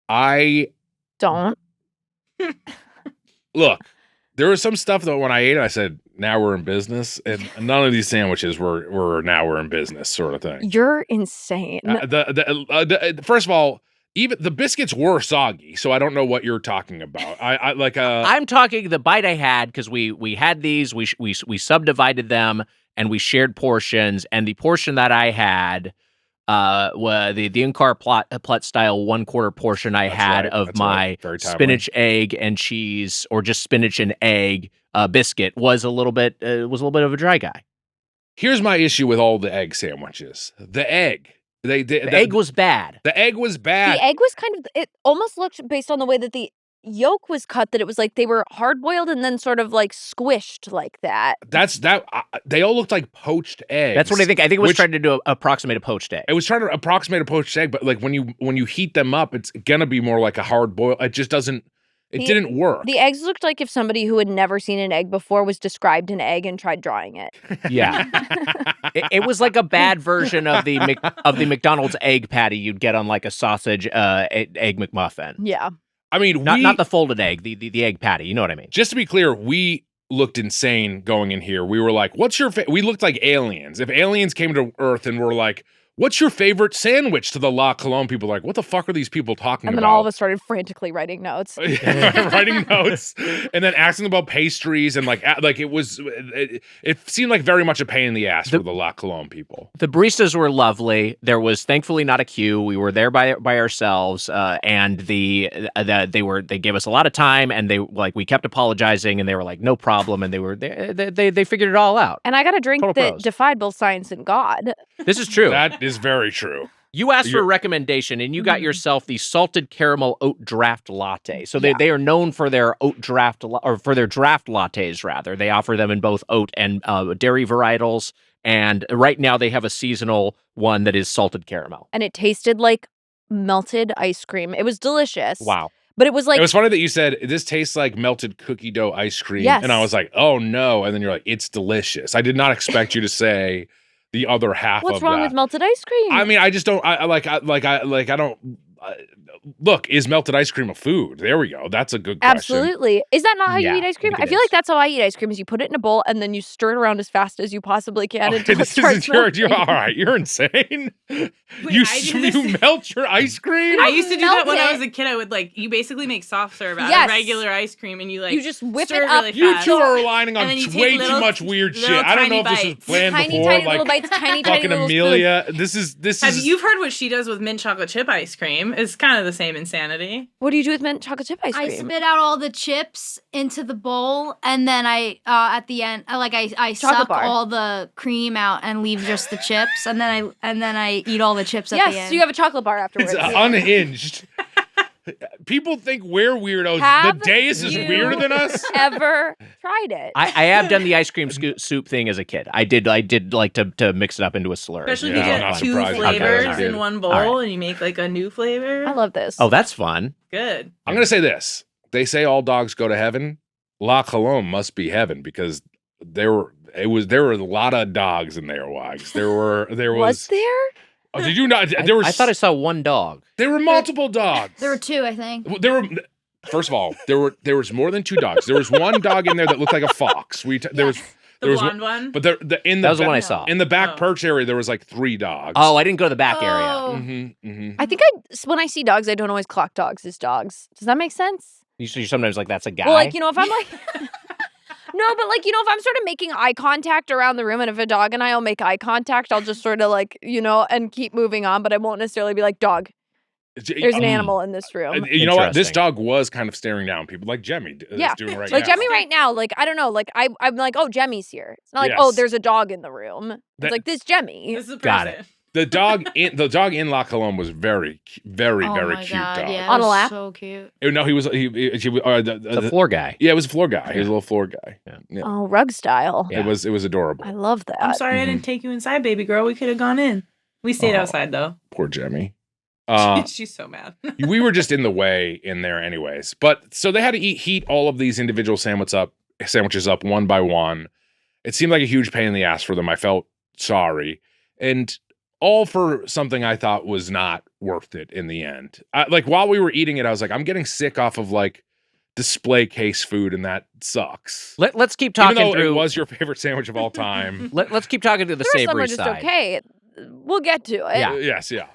I Don't. look. There was some stuff that when I ate it, I said, "Now we're in business," and none of these sandwiches were "Now we're in business" sort of thing. You're insane. First of all, even the biscuits were soggy, so I don't know what you're talking about. I like I'm talking the bite I had because we had these. We subdivided them and we shared portions. And the portion that I had, was the in-car plot style 1/4 portion I That's had right, of that's my right. Very timely. spinach, egg, and cheese, or just spinach and egg biscuit was a little bit of a dry guy. Here's my issue with all the egg sandwiches. The egg. The egg was bad. The egg was bad. The egg was kind of, it almost looked based on the way that the yolk was cut that it was like they were hard boiled and then sort of like squished like that. They all looked like poached eggs. That's what I think. I think it was Which- trying to approximate a poached egg. It was trying to approximate a poached egg, but like when you heat them up, it's gonna be more like a hard boil. It just doesn't. It didn't work. The eggs looked like if somebody who had never seen an egg before was described an egg and tried drawing it. Yeah, it was like a bad version of the McDonald's egg patty you'd get on like a sausage egg McMuffin. Yeah. I mean, Not the folded egg, the egg patty. You know what I mean? just to be clear, we looked insane going in here. We were like, "What's your?" We looked like aliens. If aliens came to Earth and were like, what's your favorite sandwich to the La Colombe people? Like, what the fuck are these people talking And then about? all of us started frantically writing notes. Writing notes and then asking about pastries and like it seemed like very much a pain in the ass for the La Colombe people. The baristas were lovely. There was thankfully not a queue. We were there by ourselves, and they gave us a lot of time, and we kept apologizing, and they were like, no problem, and they figured it all out. And I got a drink Total that pros. defied both science and God. This is true. That is very true. You asked for a recommendation, and you got yourself the salted caramel oat draft latte. So they are known for their oat draft or for their draft lattes, rather. They offer them in both oat and dairy varietals. And right now they have a seasonal one that is salted caramel. And it tasted like melted ice cream. It was delicious. Wow. But it was like, It was funny that you said this tastes like melted cookie dough ice cream. Yes. And I was like, oh no. And then you're like, it's delicious. I did not expect you to say the other half what's of wrong that. with melted ice cream? I mean, I just don't. Look, is melted ice cream a food? There we go. That's a good question. Absolutely. Is that not how you Yeah, eat ice cream? I think I it feel is. like that's how I eat ice cream is you put it in a bowl and then you stir it around as fast as you possibly can Okay, until it this starts isn't your, melting. all right, you're insane. I do You this- melt your ice cream? I used to do that melt when I it. was a kid. I would you basically make soft serve out Yes. of regular ice cream and you You just whip stir it up. really You fast. two are relying on And then you take way too little- much weird little shit. I don't know tiny if this was bites. planned Tiny, before. tiny Like little bites, tiny, tiny fucking little spoons. Amelia. This is You've heard what she does with mint chocolate chip ice cream? It's kind of the same insanity. What do you do with mint chocolate chip ice I cream? spit out all the chips into the bowl, and then I at the end, I Chocolate suck bar. all the cream out and leave just the chips, and then I eat all the chips at the Yes, end. so you have a chocolate bar afterwards. It's unhinged. People think we're weirdos. Have the Days is you weirder than us. Ever tried it? I have done the ice cream soup thing as a kid. I did like to mix it up into a slurry. Especially Yeah, if you I'm not get two surprised. flavors Okay, in one bowl All right. and you make a new flavor. I love this. Oh, that's fun. Good. I'm gonna say this. They say all dogs go to heaven. La Colombe must be heaven because there were a lot of dogs in there, Wags. There was was there? Oh, did you not? There was. I thought I saw one dog. there were multiple dogs. There were two, I think. There were. First of all, there was more than two dogs. There was one dog in there that looked like a fox. There was The blonde one. but in That was the ba- one I saw. in the back Oh. perch area. There was like 3 dogs. Oh, I didn't go to the back area. Oh. I think when I see dogs, I don't always clock dogs as dogs. Does that make sense? You're sometimes like, that's a guy. Well, like, if I'm like... No, but if I'm sort of making eye contact around the room and if a dog and I will make eye contact, I'll just sort of and keep moving on, but I won't necessarily be like, dog, there's an animal in this room. You know what? This Interesting. dog was kind of staring down people, like Jemmy is Yeah. doing right Like now. Jemmy right now, like I don't know, like I'm like, oh, Jemmy's here. It's not like, Yes. oh, there's a dog in the room. It's That- like this Jemmy. This is a Got person. The dog in La Colombe was very, very, Oh very my cute God, dog. yeah, On it a was lap? So cute. No, he was the floor guy. Yeah, it was a floor guy. He was a little floor guy. Yeah. Oh, rug style. Yeah. It was adorable. I love that. I'm sorry I didn't take you inside, baby girl. We could have gone in. We stayed Oh. outside though. Poor Jemmy. She's so mad. We were just in the way in there anyways. But so they had to heat all of these individual sandwiches up one by one. It seemed like a huge pain in the ass for them. I felt sorry. And all for something I thought was not worth it in the end. While we were eating it, I was like, I'm getting sick off of display case food, and that sucks. Let's keep Even talking though through. it was your favorite sandwich of all time. Let's keep talking through the The rest of them savory are just side. okay. We'll get to it. Yeah. Yes, yeah.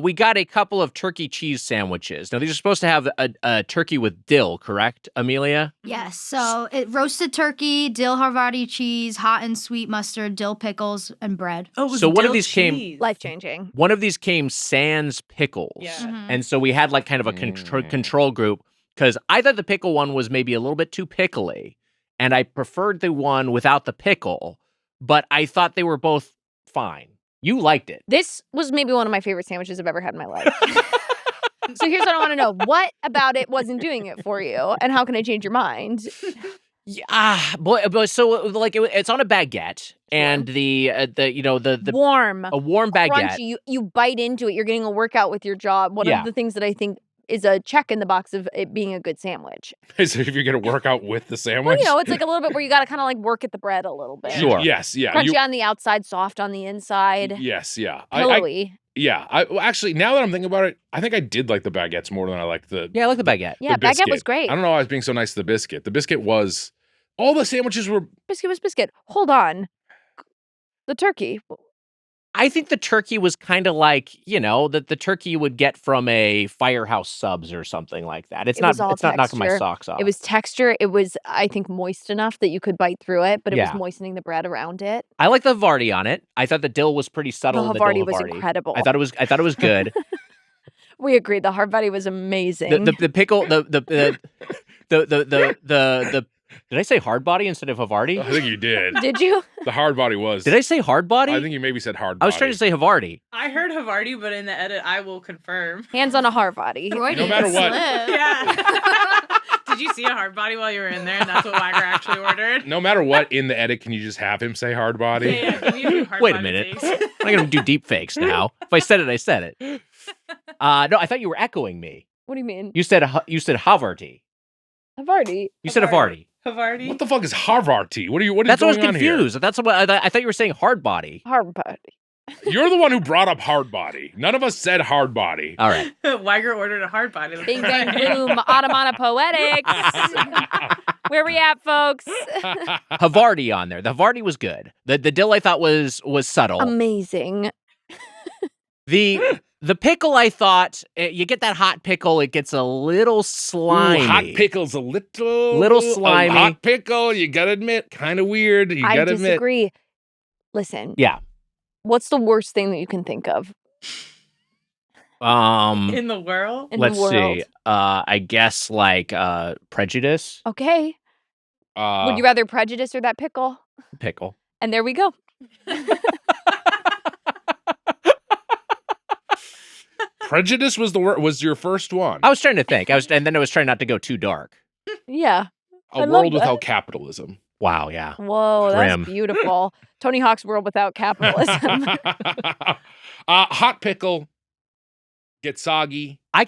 We got a couple of turkey cheese sandwiches. Now, these are supposed to have a turkey with dill, correct, Amelia? Yes. So roasted turkey, dill Havarti cheese, hot and sweet mustard, dill pickles, and bread. Oh, it was So one of dill these came- cheese. Life changing. One of these came sans pickles. Yeah. Mhm. And so we had kind of a control group because I thought the pickle one was maybe a little bit too pickly. And I preferred the one without the pickle, but I thought they were both fine. You liked it. This was maybe one of my favorite sandwiches I've ever had in my life. So here's what I want to know. What about it wasn't doing it for you? And how can I change your mind? Yeah, boy. So it's on a baguette, and the Warm. a warm baguette. Crunchy. You bite into it. You're getting a workout with your jaw. One Yeah. of the things that I think is a check in the box of it being a good sandwich. So if you're going to work out with the sandwich. Well, it's like a little bit where you got to kind of work at the bread a little bit. Sure. Yes, yeah. Crunchy on the outside, soft on the inside. Yes, yeah. Pillowy. Actually, now that I'm thinking about it, I think I did like the baguettes more than I liked the Yeah, I like the baguette. Yeah, the baguette biscuit. was great. I don't know why I was being so nice to the biscuit. The biscuit was all the sandwiches were Biscuit was biscuit. Hold on. The turkey. I think the turkey was kind of like, the turkey you would get from a Firehouse Subs or something like that. It's not knocking my texture. socks off. It was texture. It was, I think, moist enough that you could bite through it, but it was Yeah. moistening the bread around it. I like the Havarti on it. I thought the dill was pretty subtle. The in the dill Havarti was incredible. I thought it was good. We agreed. The Havarti was amazing. The pickle, the did I say hard body instead of Havarti? I think you did. Did you? The hard body was. Did I say hard body? I think you maybe said hard body. I was trying to say Havarti. I heard Havarti, but in the edit, I will confirm. Hands on a Havarti. No matter what. Yeah. Did you see a hard body while you were in there? And that's what Wiger actually ordered. No matter what, in the edit, can you just have him say hard body? Yeah, give me a few hard Wait a body minute. takes. I'm not going to do deep fakes now. If I said it, I said it. No, I thought you were echoing me. What do you mean? You said Havarti. Havarti. You said Havarti. Havarti. What the fuck is Harvarti? What is That's what I was going on here? confused. That's what I thought you were saying hard body. Havarti. You're the one who brought up hard body. None of us said hard body. All right. Wiger ordered a hard body. Bing bang boom. Automata poetics. Where we at, folks? Havarti on there. The Havarti was good. The dill I thought was subtle. Amazing. The pickle, I thought, you get that hot pickle, it gets a little slimy. Ooh, hot pickle's a little slimy. Hot pickle, you gotta admit, kind of weird. You I gotta admit. disagree. Listen. Yeah. What's the worst thing that you can think of In the world? in Let's the world? see. I guess like prejudice. Okay. Would you rather prejudice or that pickle? Pickle. And there we go. Prejudice was your first one. I was trying to think. And then I was trying not to go too dark. Yeah. A I love world that. without capitalism. Wow, yeah. Whoa, Grim. that's beautiful. Tony Hawk's World Without Capitalism. Hot pickle gets soggy. I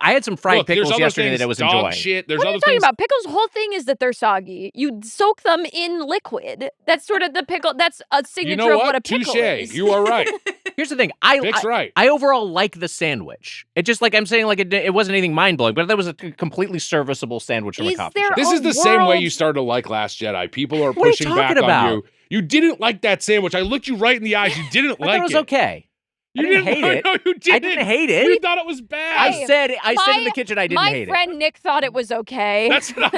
had some fried Look, there's pickles other yesterday things, that I was dog enjoying. shit. There's What are other you talking things. about? Pickles' whole thing is that they're soggy. You soak them in liquid. That's sort of the pickle. That's a signature You know of what? what a pickle Touche. is. You are right. Here's the thing. Vic's right. I overall like the sandwich. It just like I'm saying, like it wasn't anything mind blowing, but that was a completely serviceable sandwich from a Is coffee there shop. This a is the same way world- you started to like Last Jedi. People are What are you pushing back talking about? on you. You didn't like that sandwich. I looked you right in the eyes. You didn't I thought like it was it. okay. You I didn't hate it. No, you didn't. I didn't hate You it. thought it was bad. I said in the my- kitchen I didn't My hate friend Nick thought it was okay. That's not.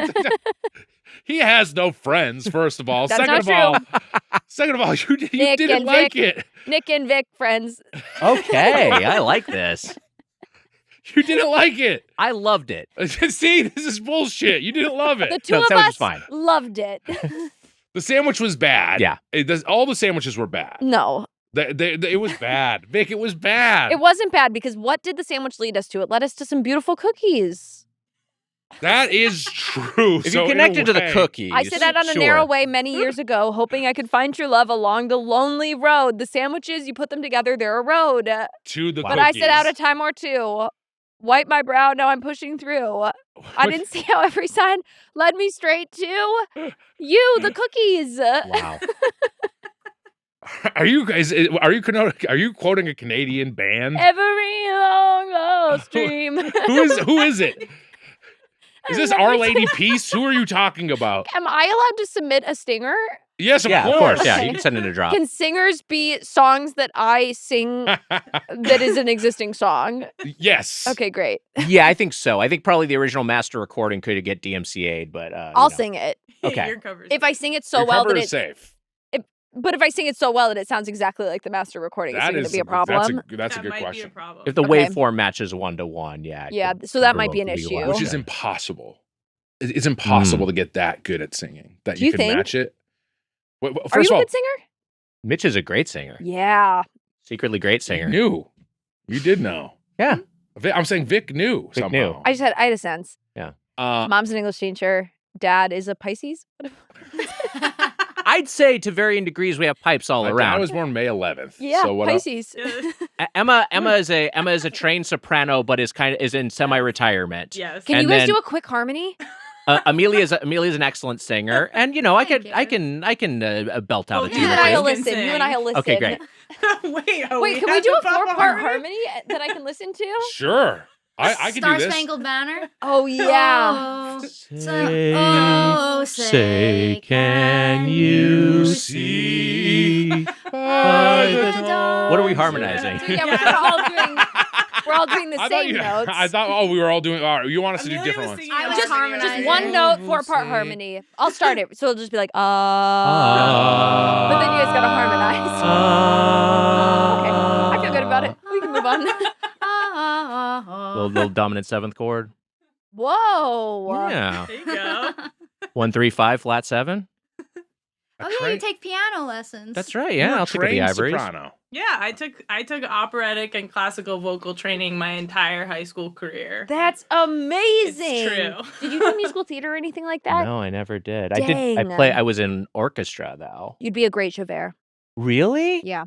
He has no friends. First of all, That's second not of all, you Nick didn't and like Vic. it. Nick and Vic friends. it. Okay, I like this. You didn't like it. I loved it. See, this is bullshit. You didn't love it. The two No, of sandwich is us fine. loved it. The sandwich was bad. Yeah. All the sandwiches were bad. No, It was bad. Vic, it was bad. it wasn't bad because what did the sandwich lead us to? It led us to some beautiful cookies. That is true. If So you in a connected to the way- cookies, I set out on a sure. narrow way many years ago, hoping I could find true love along the lonely road. The sandwiches, you put them together, they're a road. to the But I set out a cookies. time or two. Wipe my brow, now I'm pushing through. I didn't see how every sign led me straight to you, the cookies. Wow. Are you guys? Are you quoting a Canadian band? Every long lost stream. Who is it? Is this Every Our Lady time- Peace? Who are you talking about? Am I allowed to submit a stinger? Yes, of Yeah, course. of course. Yeah, Okay. you can send in a drop. Can singers be songs that I sing that is an existing song? Yes. Okay, great. Yeah, I think so. I think probably the original master recording could get DMCA'd, but I'll sing it. Okay. Your cover's If I sing it so Your well cover that is it safe. but if I sing it so well that it sounds exactly like the master recording, is it going to be a problem? That's a that good might question. Be a problem. If the Okay. waveform matches 1-to-1, yeah. it Yeah, could so that very might be well an issue. loud. Which is Okay. impossible. It's impossible to get that good at singing that Do you you can think? match it. Are First you of a all, good singer? Mitch is a great singer. Yeah. Secretly great singer. you knew. You did know. Yeah. I'm saying Vic knew Vic somehow. knew. I had a sense. Mom's an English teacher. Dad is a Pisces. I'd say to varying degrees we have pipes all I around. was born May 11th. Yeah, So what else? Pisces. Emma is a trained soprano, but is in semi-retirement. Yes. Can And you guys then- do a quick harmony? Amelia's an excellent singer, and I Thank can belt out Well, a you tune You or and I two. will listen. Sing. You and I will listen. Okay, great. Wait, Wait, can we have do to a pop 4-part harmony that I can listen to? Sure. I can do Star this. Spangled Banner. Oh yeah. Say, can you see by the dawn's What are we harmonizing? So yeah, we're all doing the I same thought notes. I thought we were all doing. All right, you want us to do Amelia different was ones? singing I was along. harmonizing. Just one note, 4-part harmony. I'll start it, so it'll just be like but then you guys gotta harmonize. Okay, I feel good about it. We can move on. Little dominant seventh chord. Whoa. Yeah. There you go. 1, 3, 5, flat 7. Oh yeah, you take piano lessons. That's right. Yeah, I'll take the ivories. Soprano. Yeah, I took operatic and classical vocal training my entire high school career. That's amazing. It's true. Did you do musical theater or anything like that? No, I never did. Dang. I was in orchestra though. You'd be a great Javert. Really? Yeah.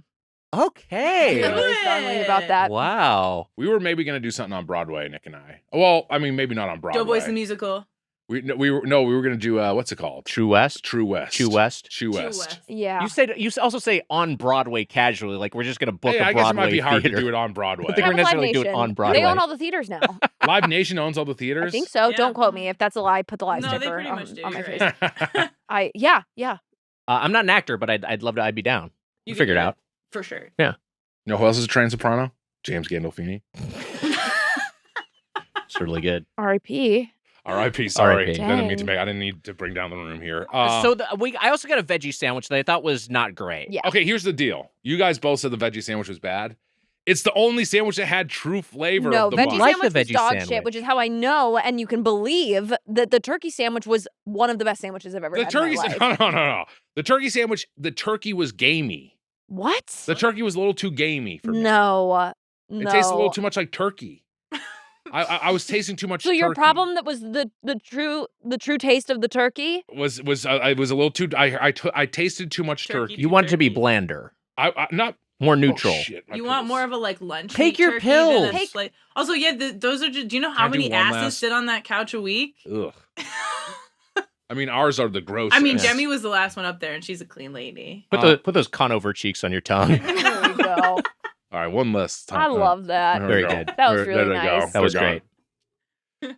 Okay. I feel really strongly about that. Wow. We were maybe going to do something on Broadway, Nick and I. Well, I mean, maybe not on Broadway. Doughboys the musical. We were going to do what's it called? True West. True West. True West. True True West. West. Yeah. You also say on Broadway casually, like we're just gonna book Hey, a I Broadway guess it might be hard theater. to do it on Broadway. I think we're Have Live necessarily do it Nation. on Broadway. They own all the theaters now. Live Nation owns all the theaters. I think so. Yeah. Don't quote me. If that's a lie, put the live No, they sticker pretty on, much do, on my you're face. right. Yeah. I'm not an actor, but I'd love to. I'd be down. You We'll can figure it do out. for sure. You know who else is a trained soprano? James Gandolfini. It's really good. R.I.P. R.I.P. Sorry, R.I.P. I didn't need to bring down the room here. So I also got a veggie sandwich that I thought was not great. Yeah. Okay, here's the deal. You guys both said the veggie sandwich was bad. It's the only sandwich that had true flavor No, of the veggie bunch. Like sandwich the was veggie dog sandwich. shit, which is how I know, and you can believe that the turkey sandwich was one of the best sandwiches I've ever The had turkey in my life. no. The turkey sandwich, the turkey was gamey. What? The turkey was a little too gamey for me. No. It tasted a little too much like turkey. I was tasting too much So turkey. your problem that was the true taste of the turkey? was I was a little too I tasted too much Turkey. turkey. You want it to be Turkey. blander, I not more neutral. Oh, shit, my You want pills. more of a like lunch. Take meat your turkey than a pills. slice- Also, yeah, those are just. Do you know how Can I do many one asses last? sit on that couch a week? Ugh. I mean, ours are the grossest. I mean, Yes. Demi was the last one up there, and she's a clean lady. Put those conover cheeks on your tongue. There we go. All right, one less time. I love that. There Very we go. good. That was There really we go. nice. That was We're great. All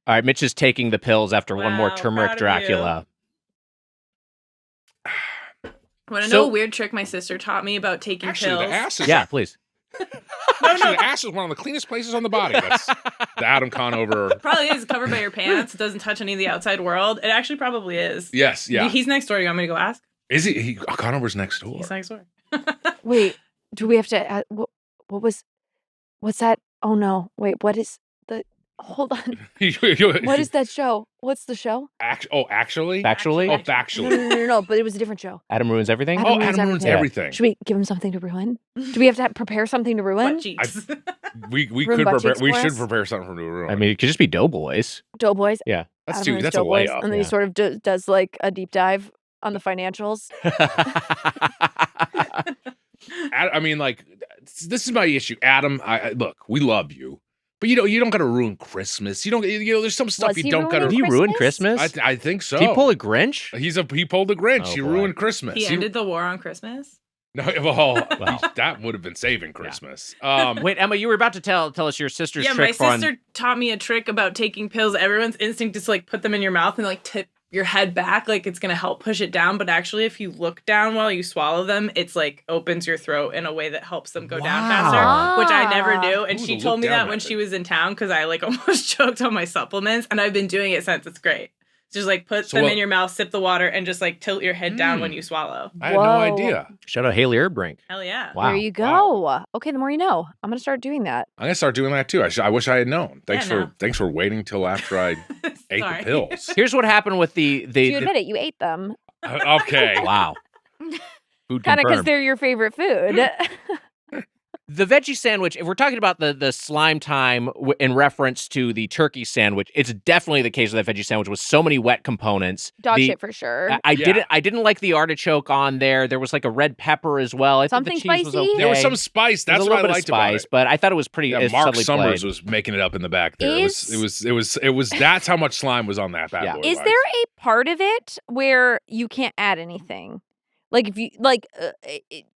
right, Mitch is taking the pills after one more Wow, turmeric proud of you. Dracula. Want to So- know a weird trick my sister taught me about taking Actually, pills? the ass is Yeah, please. actually the ass is one of the cleanest places on the body. That's the Adam Conover. Probably is covered by your pants. It doesn't touch any of the outside world. It actually probably is. Yes, yeah. He's next door. You want me to go ask? Is he Conover's next door? He's next door. Wait, do we have to? What's that? Oh no! Wait, what is the? Hold on. What is that show? What's the show? Actually? Factually, Oh, No, factually. no. But it was a different show. Adam ruins everything. Adam ruins Adam ruins everything. everything. Should we give him something to ruin? Do we have to prepare something to ruin? Butt cheeks. We Ruin could butt prepare. cheeks We for should us? prepare something from the room. I mean, it could just be Doughboys. Doughboys. Yeah. that's Adam too. ruins That's a Doughboys, layup. And then yeah. he sort of does like a deep dive on the financials. I mean, like, this is my issue, Adam. Look, we love you, but you don't got to ruin Christmas. You don't. There's some stuff Was you he don't got Did to. he ruining ruin Christmas? Christmas? I think so. Did he pull a Grinch? He pulled the Grinch. Oh, he boy. ruined Christmas. He ended the war on Christmas. No, well, Wow. that would have been saving Christmas. Wait, Emma, you were about to tell us your sister's Yeah, my trick for sister taught me a trick about taking pills. Everyone's instinct is to like put them in your mouth and like tip your head back, like it's gonna help push it down. But actually, if you look down while you swallow them, it's like opens your throat in a way that helps them go down faster, which I never knew. And Ooh, she the told me look down that when method. she was in town because I like almost choked on my supplements, and I've been doing it since. It's great. Just like put So them what- in your mouth, sip the water, and just like tilt your head down when you swallow. I had no Whoa. idea. Shout out Haley Erbrink. Hell yeah. Wow. There you go. Okay, the more you know. I'm gonna start doing that. I'm gonna start doing that too. I wish I had known. Thanks Yeah, no. thanks for waiting till after I ate Sorry. the pills. Here's what happened with the You admit it. You ate them. Okay. wow. Food Kind of because confirmed. they're your favorite food. The veggie sandwich, if we're talking about the slime time in reference to the turkey sandwich, it's definitely the case with that veggie sandwich with so many wet components. Dog The- shit for sure. I Yeah. didn't like the artichoke on there. There was like a red pepper as well. I Something thought the cheese was spicy? okay. There was some spice. There That's was a what I little bit of liked about spice, it. but I thought it was pretty. Yeah, it's Mark subtly Summers played. was making it up in the back there. It was that's how much slime was on that bad Yeah. boy. Is Lights. there a part of it where you can't add anything? Like if you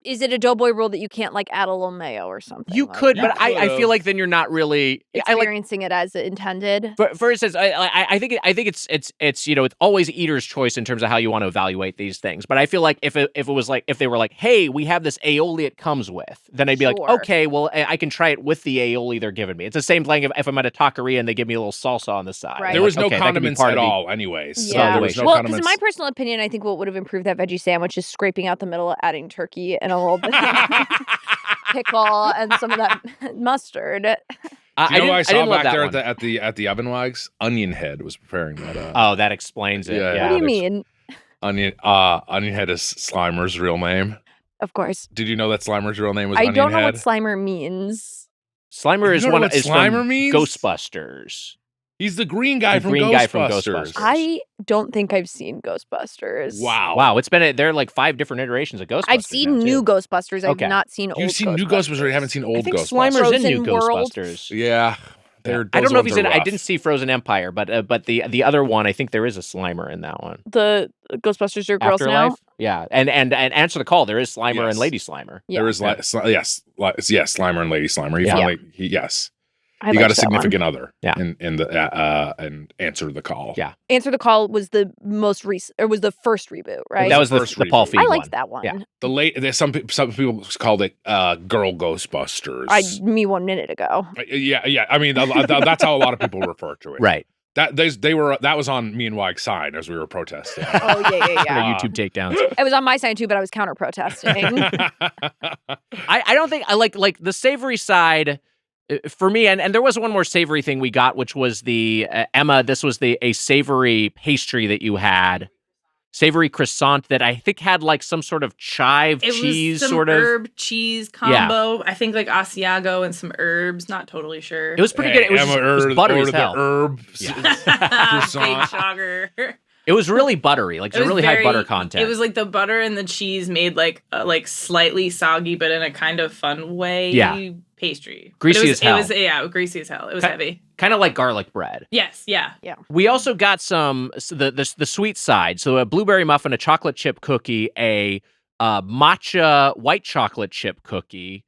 is it a Doughboy rule that you can't like add a little mayo or something? You like could, that? but I feel like then you're not really. I like. Experiencing it as intended. For instance, I think it's it's always eater's choice in terms of how you want to evaluate these things. But I feel like if it was like if they were like, hey, we have this aioli it comes with, then I'd be like, Sure. okay, well I can try it with the aioli they're giving me. It's the same thing if I'm at a taqueria and they give me a little salsa on the side. Right. There was Like, no okay, that could be condiments part at of the- all, anyways. Yeah. So there was no Well, because condiments. in my personal opinion, I think what would have improved that veggie sandwich is scraping out the middle, adding turkey and a little bit of pickle and some of that mustard. Do you know what I saw didn't love back that there one. at the oven wags? Onion Head was preparing that. Oh, that explains it. Yeah, Yeah. What do you there's- mean? Onion Head is Slimer's real name. Of course. Did you know that Slimer's real name was I Onion don't know Head? what Slimer means. Slimer You is don't know one what is Slimer from means? Ghostbusters. He's the green guy, The from, green Ghostbusters. guy from Ghostbusters. I don't think I've seen Ghostbusters. Wow, it's been there are like 5 different iterations of Ghostbusters. I've seen now, new too. Ghostbusters. I've Okay. not seen old You've seen new Ghostbusters, you haven't seen I old think Ghostbusters. Slimer's in Frozen new World. Ghostbusters. Yeah. I Those don't know if ones he's are in. I rough. didn't see Frozen Empire, but the other one, I think there is a Slimer in that one. The Ghostbusters are girls Afterlife, now. yeah, and Answer the Call. There is Slimer Yes. and Lady Slimer. Yeah. There is, yes, Slimer and Lady Slimer. He Yeah. finally, yes. I He got a liked that one. significant other Yeah. in the and Answer the Call. Yeah. Answer the Call was the most recent, or was the first reboot, right? That was the first Paul reboot. Feig I one. liked that one. Yeah. The late some people called it Girl Ghostbusters. Me 1 minute ago. Yeah. I mean, that's how a lot of people refer to it. Right. That was on me and Wyg's side as we were protesting. Oh yeah. YouTube takedowns. It was on my side too, but I was counter protesting. I don't think I like the savory side. For me, and there was one more savory thing we got, which was the Emma. This was a savory pastry that you had, savory croissant that I think had like some sort of chive It cheese was some sort of. herb cheese combo. I think like Asiago and some herbs. Not totally sure. It was pretty good. It was, Emma it was buttery as ordered hell. the herb Yeah. croissant. Big shocker. It was really buttery, like It was really high very- butter content. It was like the butter and the cheese made like slightly soggy, but in a kind of fun way. Yeah. Pastry. But Greasy it was, as hell. It was greasy as hell. It was heavy. kind of like garlic bread. Yes. Yeah. We also got the sweet side. So a blueberry muffin, a chocolate chip cookie, a matcha white chocolate chip cookie,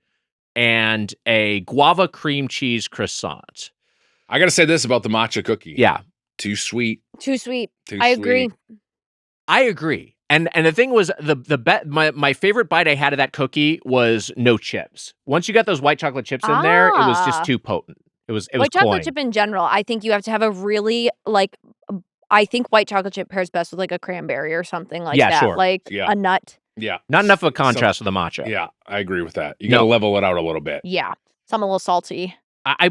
and a guava cream cheese croissant. I got to say this about the matcha cookie. Yeah, Too sweet. Too sweet. Too I sweet. agree. I agree. And the thing was my favorite bite I had of that cookie was no chips. Once you got those white chocolate chips in there, it was just too potent. It was White chocolate cloying. chip in general, I think you have to have a really I think white chocolate chip pairs best with like a cranberry or something like Yeah, that. sure. Like Yeah. a nut. Yeah. Not enough of a contrast with the matcha. Yeah. I agree with that. You No. got to level it out a little bit. Yeah. Some a little salty.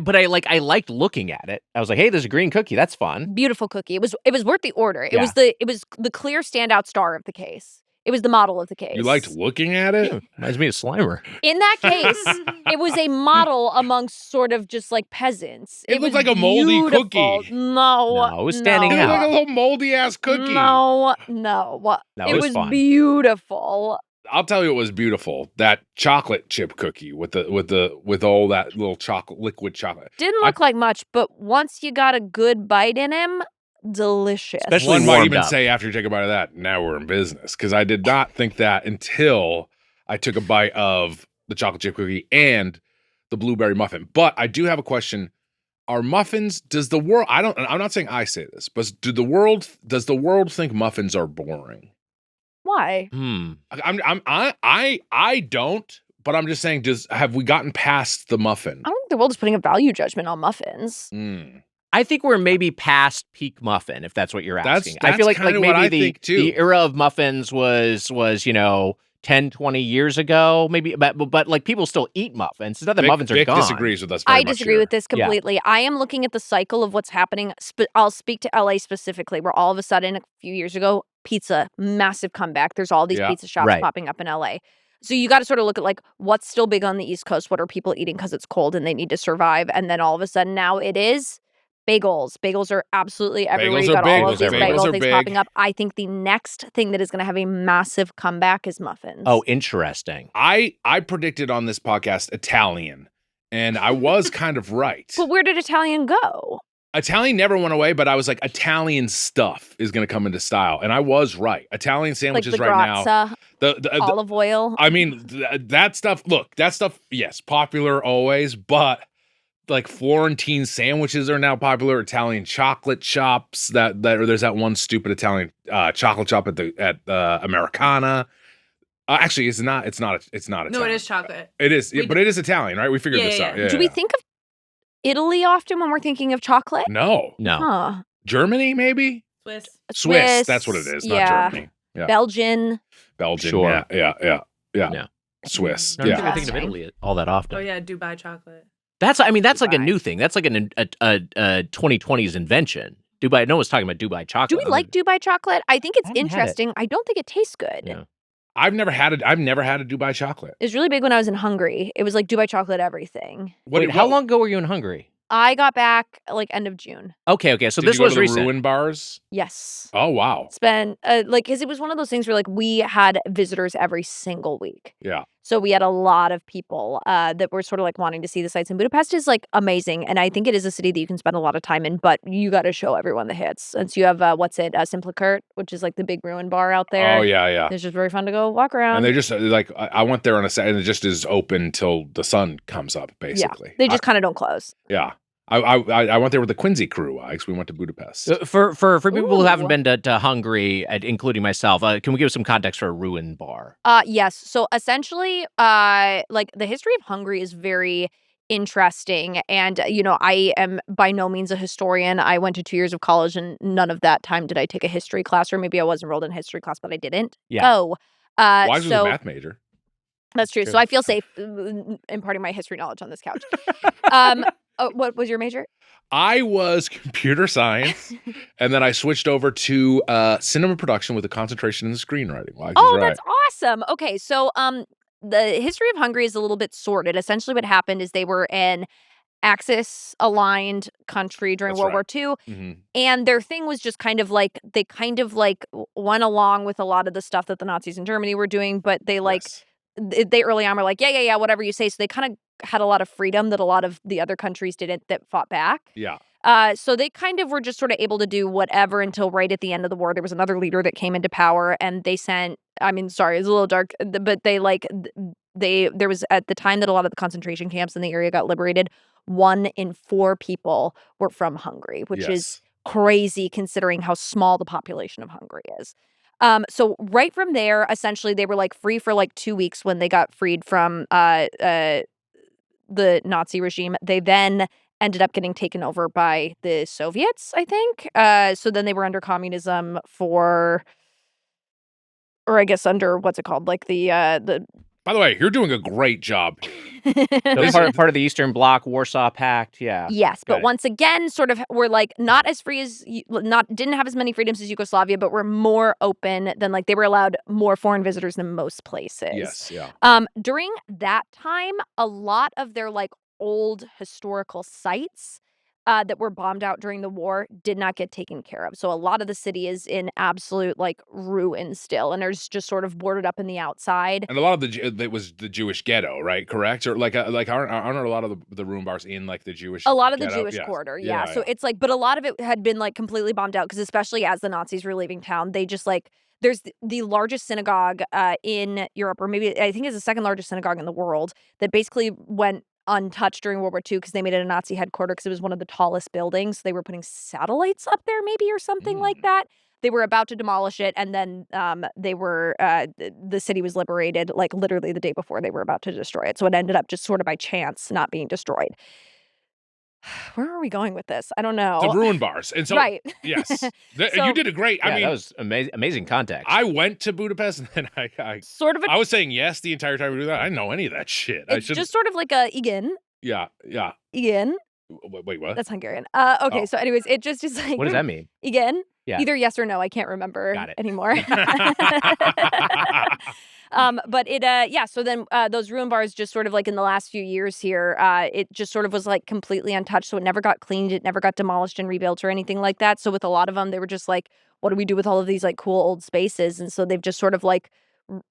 But I liked looking at it. I was like, hey, there's a green cookie. That's fun. Beautiful cookie. It was worth the order. It Yeah. was the clear standout star of the case. It was the model of the case. You liked looking at it? Yeah, reminds me of Slimer. In that case, it was a model amongst sort of just like peasants. It looked was like a moldy beautiful. cookie. No, No, it was standing It out. looked like a little moldy ass cookie. No. No, it it was was fun. beautiful. I'll tell you what was beautiful. That chocolate chip cookie with all that little chocolate, liquid chocolate. Didn't look like much, but once you got a good bite in him, delicious. Especially One might warmed even up. say after you take a bite of that, now we're in business. Because I did not think that until I took a bite of the chocolate chip cookie and the blueberry muffin. But I do have a question. Are muffins, does the world, I'm not saying I say this, but does the world think muffins are boring? Why? I don't, but I'm just saying, have we gotten past the muffin? I don't think the world is putting a value judgment on muffins. Mm. I think we're maybe past peak muffin, if that's what you're asking. I feel like kinda maybe what I the think, too. the era of muffins was 10, 20 years ago, maybe, but like people still eat muffins. It's not that muffins are Vic gone. disagrees with us very I much disagree here. with this completely. I am looking at the cycle of what's happening. I'll speak to LA specifically, where all of a sudden, a few years ago, pizza, massive comeback. There's all these Yeah. pizza shops Right. popping up in LA. So you got to sort of look at like what's still big on the East Coast. What are people eating because it's cold and they need to survive? And then all of a sudden now it is bagels. Bagels are absolutely everywhere. Bagels You are got big. all of these Bagels bagel are things big. popping up. I think the next thing that is going to have a massive comeback is muffins. Oh, interesting. I predicted on this podcast Italian, and I was kind of right. But where did Italian go? Italian never went away, but I was like, Italian stuff is going to come into style, and I was right. Italian Like sandwiches the right now. grazza, The olive oil. I mean, that stuff. Look, that stuff. Yes, popular always, but like Florentine sandwiches are now popular. Italian chocolate shops. Or there's that one stupid Italian chocolate shop at Americana. Actually, it's not. It's not Italian. No, it is chocolate. It is, but it is Italian, right? We figured this out. Yeah, Do we think of Italy often when we're thinking of chocolate? No. Huh. Germany, maybe. Swiss. That's what it is. yeah. Not Germany. Yeah. Belgian. Sure. Yeah. Yeah. Swiss. I don't think Yeah. we're thinking of Italy all that often. Oh yeah, Dubai chocolate. That's like a Dubai. new thing. That's like a 2020s invention. Dubai. No one's talking about Dubai chocolate. Do we like Dubai chocolate? I think it's I haven't had it. interesting. I don't think it tastes good. Yeah. I've never had a Dubai chocolate. It was really big when I was in Hungary. It was like Dubai chocolate everything. Wait, how long ago were you in Hungary? I got back like end of June. Okay. So Did this you go was to the recent. ruin bars? Yes. Oh wow. It's been because it was one of those things where like we had visitors every single week. Yeah. So we had a lot of people that were sort of like wanting to see the sights. And Budapest is like amazing. And I think it is a city that you can spend a lot of time in, but you got to show everyone the hits. And so you have, Simplicurt, which is like the big ruin bar out there. Oh yeah. It's just very fun to go walk around. And they just like I went there on a Saturday and it just is open till the sun comes up, basically. Yeah, they just kind of don't close. Yeah. I went there with the Quincy crew, because we went to Budapest. For people who haven't Ooh. been to Hungary, including myself, can we give some context for a ruin bar? Yes. So essentially, like the history of Hungary is very interesting. And, I am by no means a historian. I went to 2 years of college and none of that time did I take a history class, or maybe I was enrolled in a history class, but I didn't. Yeah. Oh, Wise was a so math major. that's true. True. So I feel safe imparting my history knowledge on this couch. What was your major? I was computer science, and then I switched over to cinema production with a concentration in screenwriting. Wise Oh, was right. that's awesome. Okay, so the history of Hungary is a little bit sordid. Essentially, what happened is they were an Axis-aligned country during That's World right. War II, Mhm. and their thing was just kind of like they went along with a lot of the stuff that the Nazis in Germany were doing, but they Yes. they early on were like, yeah, whatever you say. So they kind of had a lot of freedom that a lot of the other countries didn't that fought back. Yeah. So they kind of were just sort of able to do whatever until right at the end of the war. There was another leader that came into power, and they sent. I mean, sorry, it's a little dark, but there was at the time that a lot of the concentration camps in the area got liberated. 1 in 4 people were from Hungary, which is Yes. crazy considering how small the population of Hungary is. So right from there, essentially, they were like free for like 2 weeks when they got freed from the Nazi regime. They then ended up getting taken over by the Soviets, I think. So then they were under communism or I guess under what's it called, like the By the way, you're doing a great job. So part of the Eastern Bloc, Warsaw Pact. Yeah. Yes, Got but it. once again, sort of were like not as free as didn't have as many freedoms as Yugoslavia, but were more open than like they were allowed more foreign visitors than most places. Yes. Yeah. During that time, a lot of their like old historical sites that were bombed out during the war did not get taken care of. So a lot of the city is in absolute like ruin still, and there's just sort of boarded up in the outside. And a lot of it was the Jewish ghetto, right? Correct? Or like aren't a lot of the ruin bars in like the Jewish? A lot of the ghetto? Jewish Yes. quarter, yeah. So it's like, but a lot of it had been like completely bombed out because especially as the Nazis were leaving town, they just like there's the largest synagogue in Europe, or maybe I think it's the second largest synagogue in the world that basically went untouched during World War II because they made it a Nazi headquarters because it was one of the tallest buildings. They were putting satellites up there maybe or something like that. They were about to demolish it, and then the city was liberated like literally the day before they were about to destroy it. So it ended up just sort of by chance not being destroyed. Where are we going with this? I don't know. The ruin bars. And so Right. yes. So- You did a great. Yeah, I mean, that was amazing context. I went to Budapest and then I Sort of a was saying yes the entire time we do that. I didn't know any of that shit. it's just sort of like a igen. Yeah. Igen. Wait, what? That's Hungarian. Okay, Oh. so anyways, it just is like what does that mean? igen. Yeah. Either yes or no. I can't remember Got it. anymore. But so then those ruin bars just sort of like in the last few years here, it just sort of was like completely untouched. So it never got cleaned. It never got demolished and rebuilt or anything like that. So with a lot of them, they were just like, what do we do with all of these like cool old spaces? And so they've just sort of like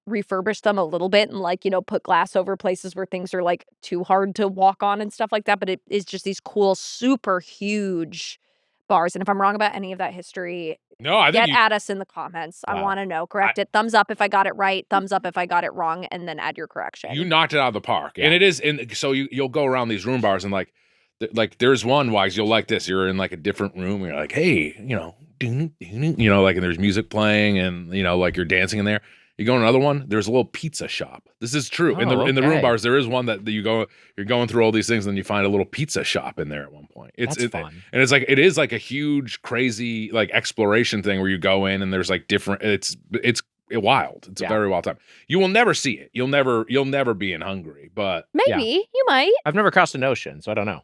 refurbished them a little bit and like, put glass over places where things are like too hard to walk on and stuff like that. But it is just these cool, super huge bars. And if I'm wrong about any of that history, No, I think get at us in the comments. I Wow. want to know. Correct it. Thumbs up if I got it right. Thumbs up if I got it wrong, and then add your correction. you knocked it out of the park. Yeah. And it is, and so you'll go around these room bars and like there's one, Wise, you'll like this. You're in like a different room. And you're like, hey, like, and there's music playing and, like you're dancing in there. You go to another one, there's a little pizza shop. This is true. In the room bars, there is one that you're going through all these things and then you find a little pizza shop in there at one point. That's fun. And it is like a huge, crazy like exploration thing where you go in and there's like different, it's wild. It's a very wild time. You will never see it. You'll never be in Hungary, but Maybe you might. I've never crossed an ocean, so I don't know.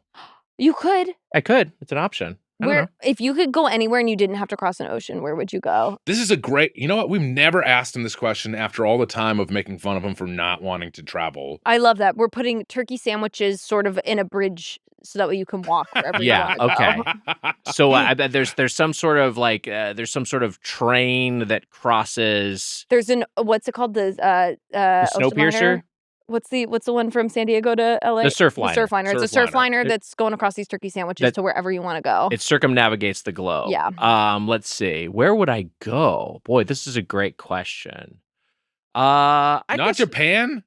You could. I could. It's an option. I don't know. If you could go anywhere and you didn't have to cross an ocean, where would you go? this is a great, you know what? We've never asked him this question after all the time of making fun of him for not wanting to travel. I love that. We're putting turkey sandwiches sort of in a bridge so that way you can walk wherever you Yeah, want to okay. go. So I bet there's some sort of like there's some sort of train that crosses There's what's it called? The the Snowpiercer. What's the one from San Diego to LA? The surf liner. The surf liner. It's a Surf surf liner. liner that's going across these turkey sandwiches That- to wherever you want to go. It circumnavigates the globe. Yeah. Let's see. Where would I go? Boy, this is a great question. I Not guess, Japan?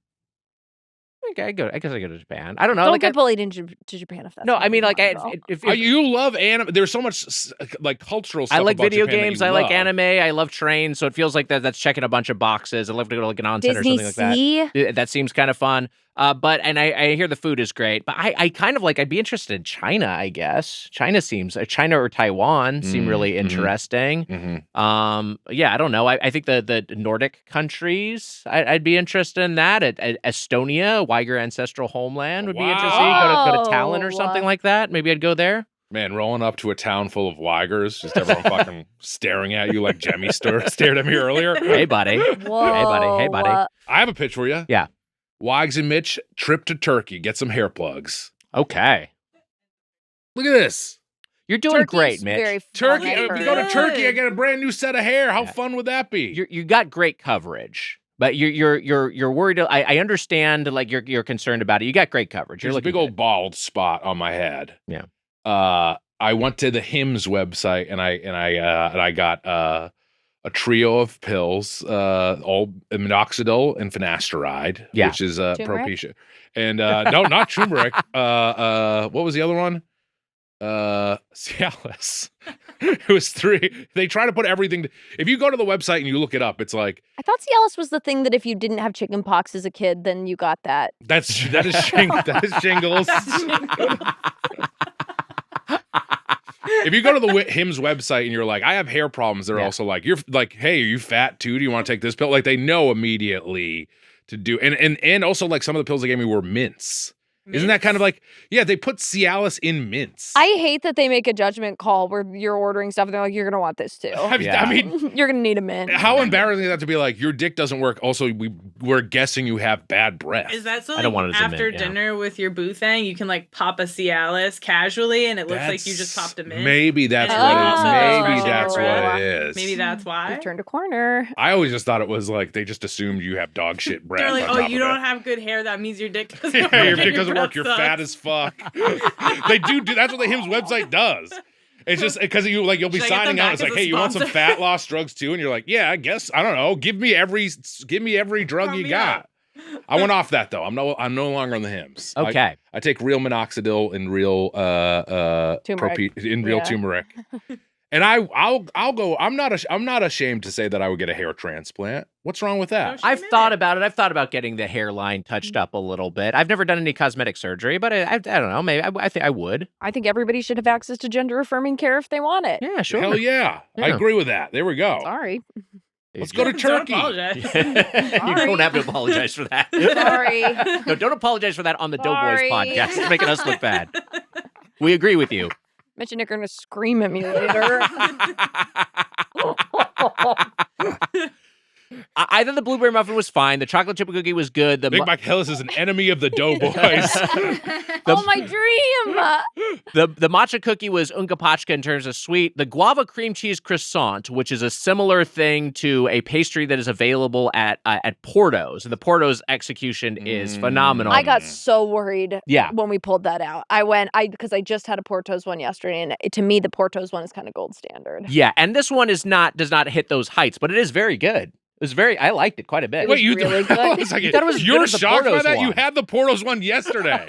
I guess I go to Japan. I don't know. Don't like get bullied into Japan if that's no, not I mean where like you wanna go. if You love anime. There's so much like cultural stuff I like about video Japan that games. you I like love. anime. I love trains. So it feels like that's checking a bunch of boxes. I'd love to go to like an onsen or Disney something like Sea. that. That seems kind of fun. But I hear the food is great. But I kind of like I'd be interested in China. I guess China or Taiwan seem really interesting. Yeah, I don't know. I think the Nordic countries I'd be interested in that. At Estonia, Wiger ancestral homeland would be interesting. Go to Tallinn or something like that. Maybe I'd go there. Man, rolling up to a town full of Wigers, just everyone fucking staring at you like Jemmy stared at me earlier. Hey, buddy. Whoa. Hey, buddy. I have a pitch for you. Yeah. Wags and Mitch, trip to Turkey, get some hair plugs. Okay. Look at this. You're doing Turkey's great, Mitch. very Turkey. fun, If I've you go to heard. Turkey, I get a brand new set of hair. How Yeah. fun would that be? You got great coverage, but you're worried. I understand, like you're concerned about it. You got great coverage. You're There's a looking big old good. bald spot on my head. Yeah. I went to the Hims website and I got a trio of pills, all minoxidil and finasteride, Yeah. which is Turmeric? Propecia. And no, not turmeric. What was the other one? Cialis. It was 3. They try to put everything. If you go to the website and you look it up, it's like I thought Cialis was the thing that if you didn't have chicken pox as a kid, then you got that. that is shingles. If you go to the Hims website and you're like, I have hair problems, they're Yeah. also like, you're like, hey, are you fat too? Do you want to take this pill? Like they know immediately to do. And also like some of the pills they gave me were mints. Isn't that kind of like, yeah, they put Cialis in mints. I hate that they make a judgment call where you're ordering stuff and they're like, you're going to want this too. Yeah. I mean, You're going to need a mint. how embarrassing is that to be like, your dick doesn't work. Also, we're guessing you have bad breath. Is that so I don't like, want it as a after mint, yeah. dinner with your boo thing, you can like pop a Cialis casually and it looks like you just popped a mint? Maybe that's And what it it is. also Maybe refreshes that's your what breath. it is. Maybe that's why. You turned a corner. I always just thought it was like they just assumed you have dog shit breath. They're like, on oh, top you of don't it. have good hair. That means your dick doesn't work. Yeah, your and dick doesn't breath work. You're fat sucks." as fuck. They do. That's what the Hims website does. It's just because you'll be Should I get them signing out. back It's as like, a hey, you want some sponsor? fat loss drugs too? And you're like, yeah, I guess. I don't know. Give me every drug Pump you me got. up. I went off that though. I'm no longer on the Hims. Okay. I take real minoxidil and real Turmeric. real Yeah. turmeric. And I'll go. I'm not ashamed to say that I would get a hair transplant. What's wrong with that? No I've thought about it. I've thought about getting the hairline touched up a little bit. I've never done any cosmetic surgery, but I don't know. Maybe I think I would. I think everybody should have access to gender affirming care if they want it. Yeah, sure. Hell yeah. I Yeah. agree with that. There we go. Sorry. Let's go to Don't Turkey. apologize. You don't have to apologize for that. Sorry. No, don't apologize for that on the Sorry. Doughboys podcast. It's making us look bad. We agree with you. Mitch and Nick are going to scream at me later. I thought the blueberry muffin was fine. The chocolate chip cookie was good. The Vic Michaelis is an enemy of the Doughboys. Oh, my dream. The matcha cookie was unka pachka in terms of sweet. The guava cream cheese croissant, which is a similar thing to a pastry that is available at Porto's. And the Porto's execution is phenomenal. I got so worried Yeah. when we pulled that out. Because I just had a Porto's one yesterday, and to me, the Porto's one is kind of gold standard. Yeah, and this one does not hit those heights, but it is very good. I liked it quite a bit. Wait, you really good. You thought it was You're good as the shocked by Porto's that? You one. had the Porto's one yesterday.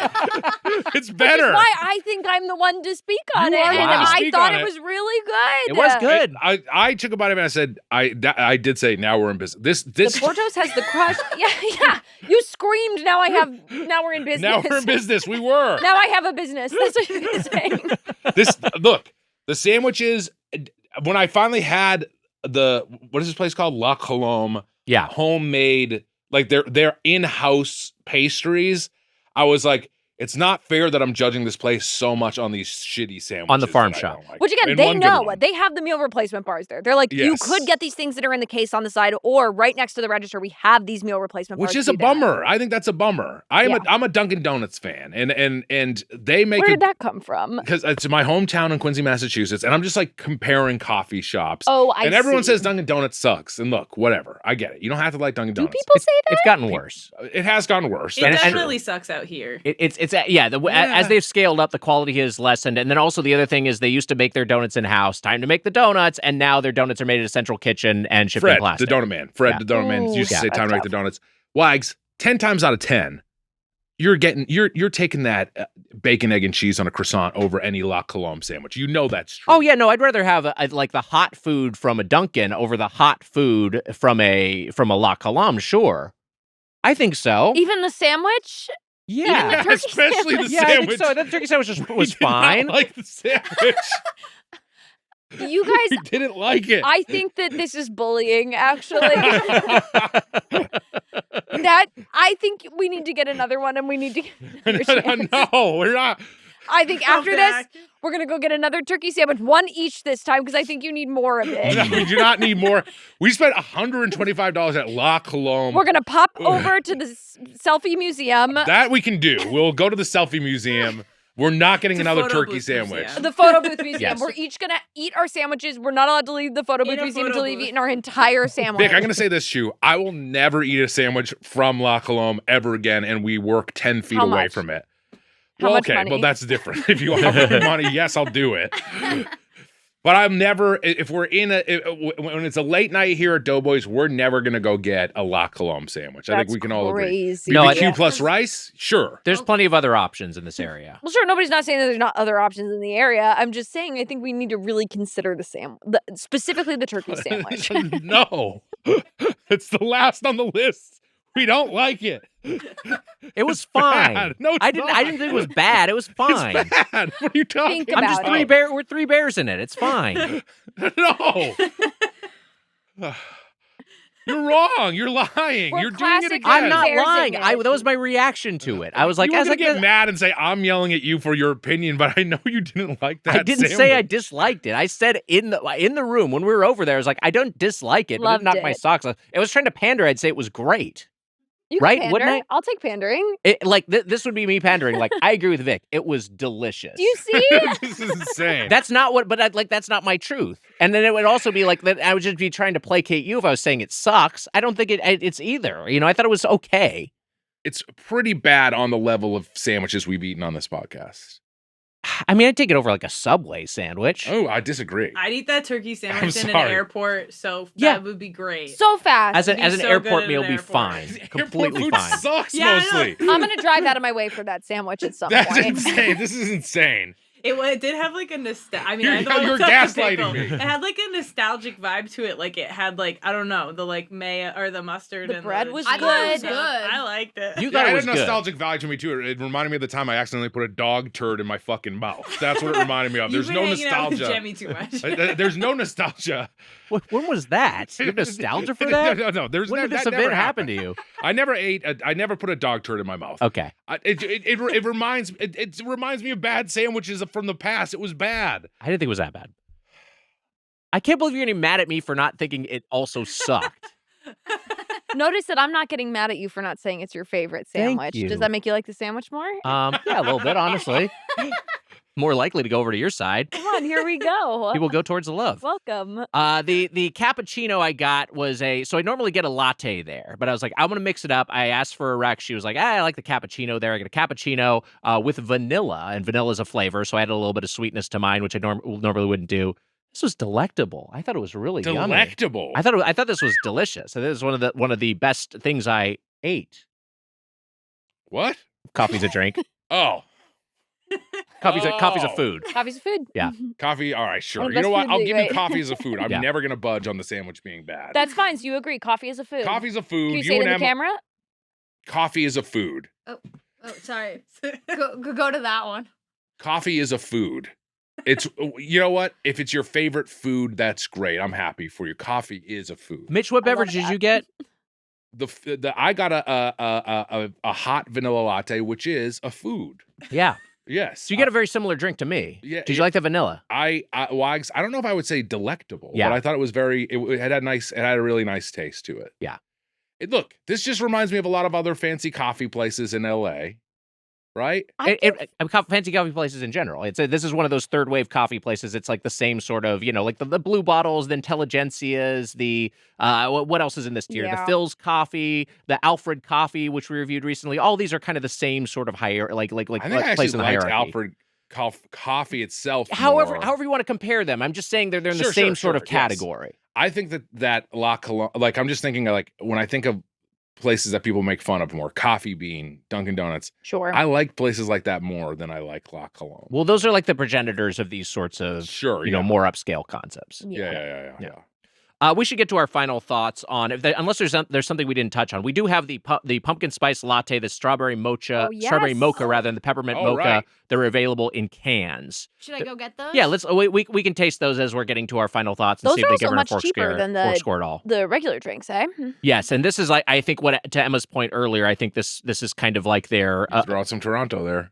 It's Which better. is why I think I'm the one to speak on You it. are And the one to I speak thought on it it. was really good. It was good. I took a bite of it and I said, I did say, now we're in business. The This Porto's has the crush. Yeah. You screamed. Now we're in business. now we're in business. We were. Now I have a business. That's what you're saying. Look, the sandwiches, when I finally had what is this place called? La Colombe. Yeah. Homemade, like they're in-house pastries. I was like, it's not fair that I'm judging this place so much on these shitty sandwiches. On the farm that I shop. don't like. Which again, And they one good know. one. They have the meal replacement bars there. They're like, you Yes. could get these things that are in the case on the side, or right next to the register, we have these meal replacement bars. Which is Do a that. bummer. I think that's a bummer. I'm Yeah. a Dunkin' Donuts fan, and they make Where it did that come from? because it's my hometown in Quincy, Massachusetts, and I'm just like comparing coffee shops. Oh, and everyone see. says Dunkin' Donuts sucks. And look, whatever, I get it. You don't have to like Dunkin' Do Donuts. people say that? It's gotten worse. It has gotten worse. It That's true. definitely sucks out here. As they've scaled up, the quality has lessened. And then also the other thing is they used to make their donuts in-house. Time to make the donuts. And now their donuts are made at a central kitchen and shipped in Fred, plastic. the donut man. Fred, Yeah. the donut man, used to Ooh, say yeah. time to make That's the donuts. Wags, 10 times out of 10, you're taking that bacon, egg, and cheese on a croissant over any La Colombe sandwich. You know that's true. Oh, yeah, no, I'd rather have like the hot food from a Dunkin' over the hot food from a La Colombe, sure. I think so. Even the sandwich? Yeah. the turkey especially the Yeah, I think sandwich. so. The turkey sandwich was We did not fine. like the sandwich. You guys, We didn't like it. I think that this is bullying, actually. I think we need to get another one, and we need to get another chance. No, we're not. I think Come after back. this, we're going to go get another turkey sandwich, one each this time, because I think you need more of it. No, we do not need more. We spent $125 at La Colombe. We're going to pop over to the selfie museum. That we can do. We'll go to the selfie museum. We're not getting It's a another photo turkey booth sandwich. museum. The photo booth museum. Yes. We're each going to eat our sandwiches. We're not allowed to leave the photo In booth a museum photo until we've booth. eaten our entire sandwich. Vic, I'm going to say this to you. I will never eat a sandwich from La Colombe ever again, and we work 10 feet How away much? from it. How Well, much okay, money? well, that's different. If you offer me money, yes, I'll do it. But I'm never, if we're when it's a late night here at Doughboys, we're never going to go get a La Colombe sandwich. I think That's we can all agree. crazy. No, BBQ I- plus rice? Sure. There's plenty of other options in this area. Well, sure, nobody's not saying that there's not other options in the area. I'm just saying I think we need to really consider specifically the turkey sandwich. No. It's the last on the list. We don't like it. It was fine. bad. No, it's I didn't not. think it was bad. It was fine. It's bad. What are you talking Think I'm just about it. we're three bears in it. It's fine. No. You're wrong. You're lying. We're You're doing it classic again. I'm not Bears in lying. it. That was my reaction to it. I was like, you were I was gonna like, get mad and say I'm yelling at you for your opinion, but I know you didn't like that. I didn't say I disliked it. I said in the room when we were over there, I was like, I don't dislike it, but Loved it knocked my it. socks off. It was trying to pander. I'd say it was great. You can Right? pander. Wouldn't I? I'll take pandering. This would be me pandering. Like, I agree with Vic. It was delicious. Do you see? This is insane. That's not what, but that's not my truth. And then it would also be like that. I would just be trying to placate you if I was saying it sucks. I don't think it's either. You know, I thought it was okay. It's pretty bad on the level of sandwiches we've eaten on this podcast. I mean, I'd take it over like a Subway sandwich. Oh, I disagree. I'd eat that turkey sandwich in an sorry. airport, so Yeah. that would be great. So fast. As be an so airport good at meal, an be airport. fine, Airport completely food fine. sucks Yeah, I know. mostly. I'm going to drive out of my way for that sandwich at some That's point. insane. This is insane. It did have like a nostalgic. I mean, You're- I know you're it's not gaslighting typical. me. It had like a nostalgic vibe to it. Like it had like I don't know the like mayo or the mustard. The and bread was I thought it was good. good. I liked it. You Yeah, thought it it had was a good. nostalgic value to me too. It reminded me of the time I accidentally put a dog turd in my fucking mouth. That's what it reminded me of. You've There's been no hanging out with nostalgia. Jemmy too much. There's no nostalgia. When was that? You have nostalgia for that? No. There's When no, did this that event never happen to happened. you? I never put a dog turd in my mouth. Okay. It reminds me of bad sandwiches from the past. It was bad. I didn't think it was that bad. I can't believe you're getting mad at me for not thinking it also sucked. Notice that I'm not getting mad at you for not saying it's your favorite Thank sandwich. you. Does that make you like the sandwich more? Yeah, a little bit, honestly. More likely to go over to your side. Come on, here we go. People go towards the love. Welcome. The cappuccino I got was so I normally get a latte there, but I was like, I'm gonna mix it up. I asked for a Rex. She was like, I like the cappuccino there. I got a cappuccino with vanilla, and vanilla is a flavor, so I added a little bit of sweetness to mine, which I normally wouldn't do. This was delectable. I thought it was really yummy. Delectable. I thought this was delicious. So this is one of the best things I ate. What? Coffee's a drink. Oh. Coffee's a food. Coffee's a food. Yeah. Coffee, all right, sure. Oh, You best know what? food I'll that give you you ate. coffee as a food. I'm Yeah. never going to budge on the sandwich being bad. That's fine. So you agree. Coffee is a food. Coffee's a food. Can you You say it and in the Emma, camera? coffee is a food. Oh, sorry. Go to that one. Coffee is a food. It's you know what? If it's your favorite food, that's great. I'm happy for you. Coffee is a food. Mitch, what I love beverage did that. you get? I got a hot vanilla latte, which is a food. Yeah. Yes. So you get a very similar drink to me. Yeah, Did you like the vanilla? Wags, I don't know if I would say delectable, Yeah. but I thought it was it had a really nice taste to it. Yeah. Look, this just reminds me of a lot of other fancy coffee places in LA, right? Fancy coffee places in general. This is one of those third wave coffee places. It's like the same sort of, like the Blue Bottles, the Intelligentsias, the what else is in this tier? Yeah. The Phil's Coffee, the Alfred Coffee, which we reviewed recently. All these are kind of the same sort of higher, like I think I place actually in the liked hierarchy. Alfred coffee itself. However more. you want to compare them, I'm just saying they're in the Sure, same sure, sort of sure, yes. category. I think that La Colombe, like I'm just thinking like when I think of places that people make fun of more, Coffee Bean, Dunkin' Donuts. Sure. I like places like that more than I like La Colombe. Well, those are like the progenitors of these sorts of, Sure, more upscale concepts. Yeah. We should get to our final thoughts on unless there's something we didn't touch on. We do have the pumpkin spice latte, the strawberry mocha, Oh, yes. strawberry mocha rather than the peppermint Oh, mocha. right. They're available in cans. Should I go get those? Yeah, we can taste those as we're getting to our final thoughts and Those see if are they also give her a much fork cheaper scare, than fork score at all. the regular drinks, eh? Yes, and this is like I think to Emma's point earlier. I think this is kind of like their Throw out some Toronto there.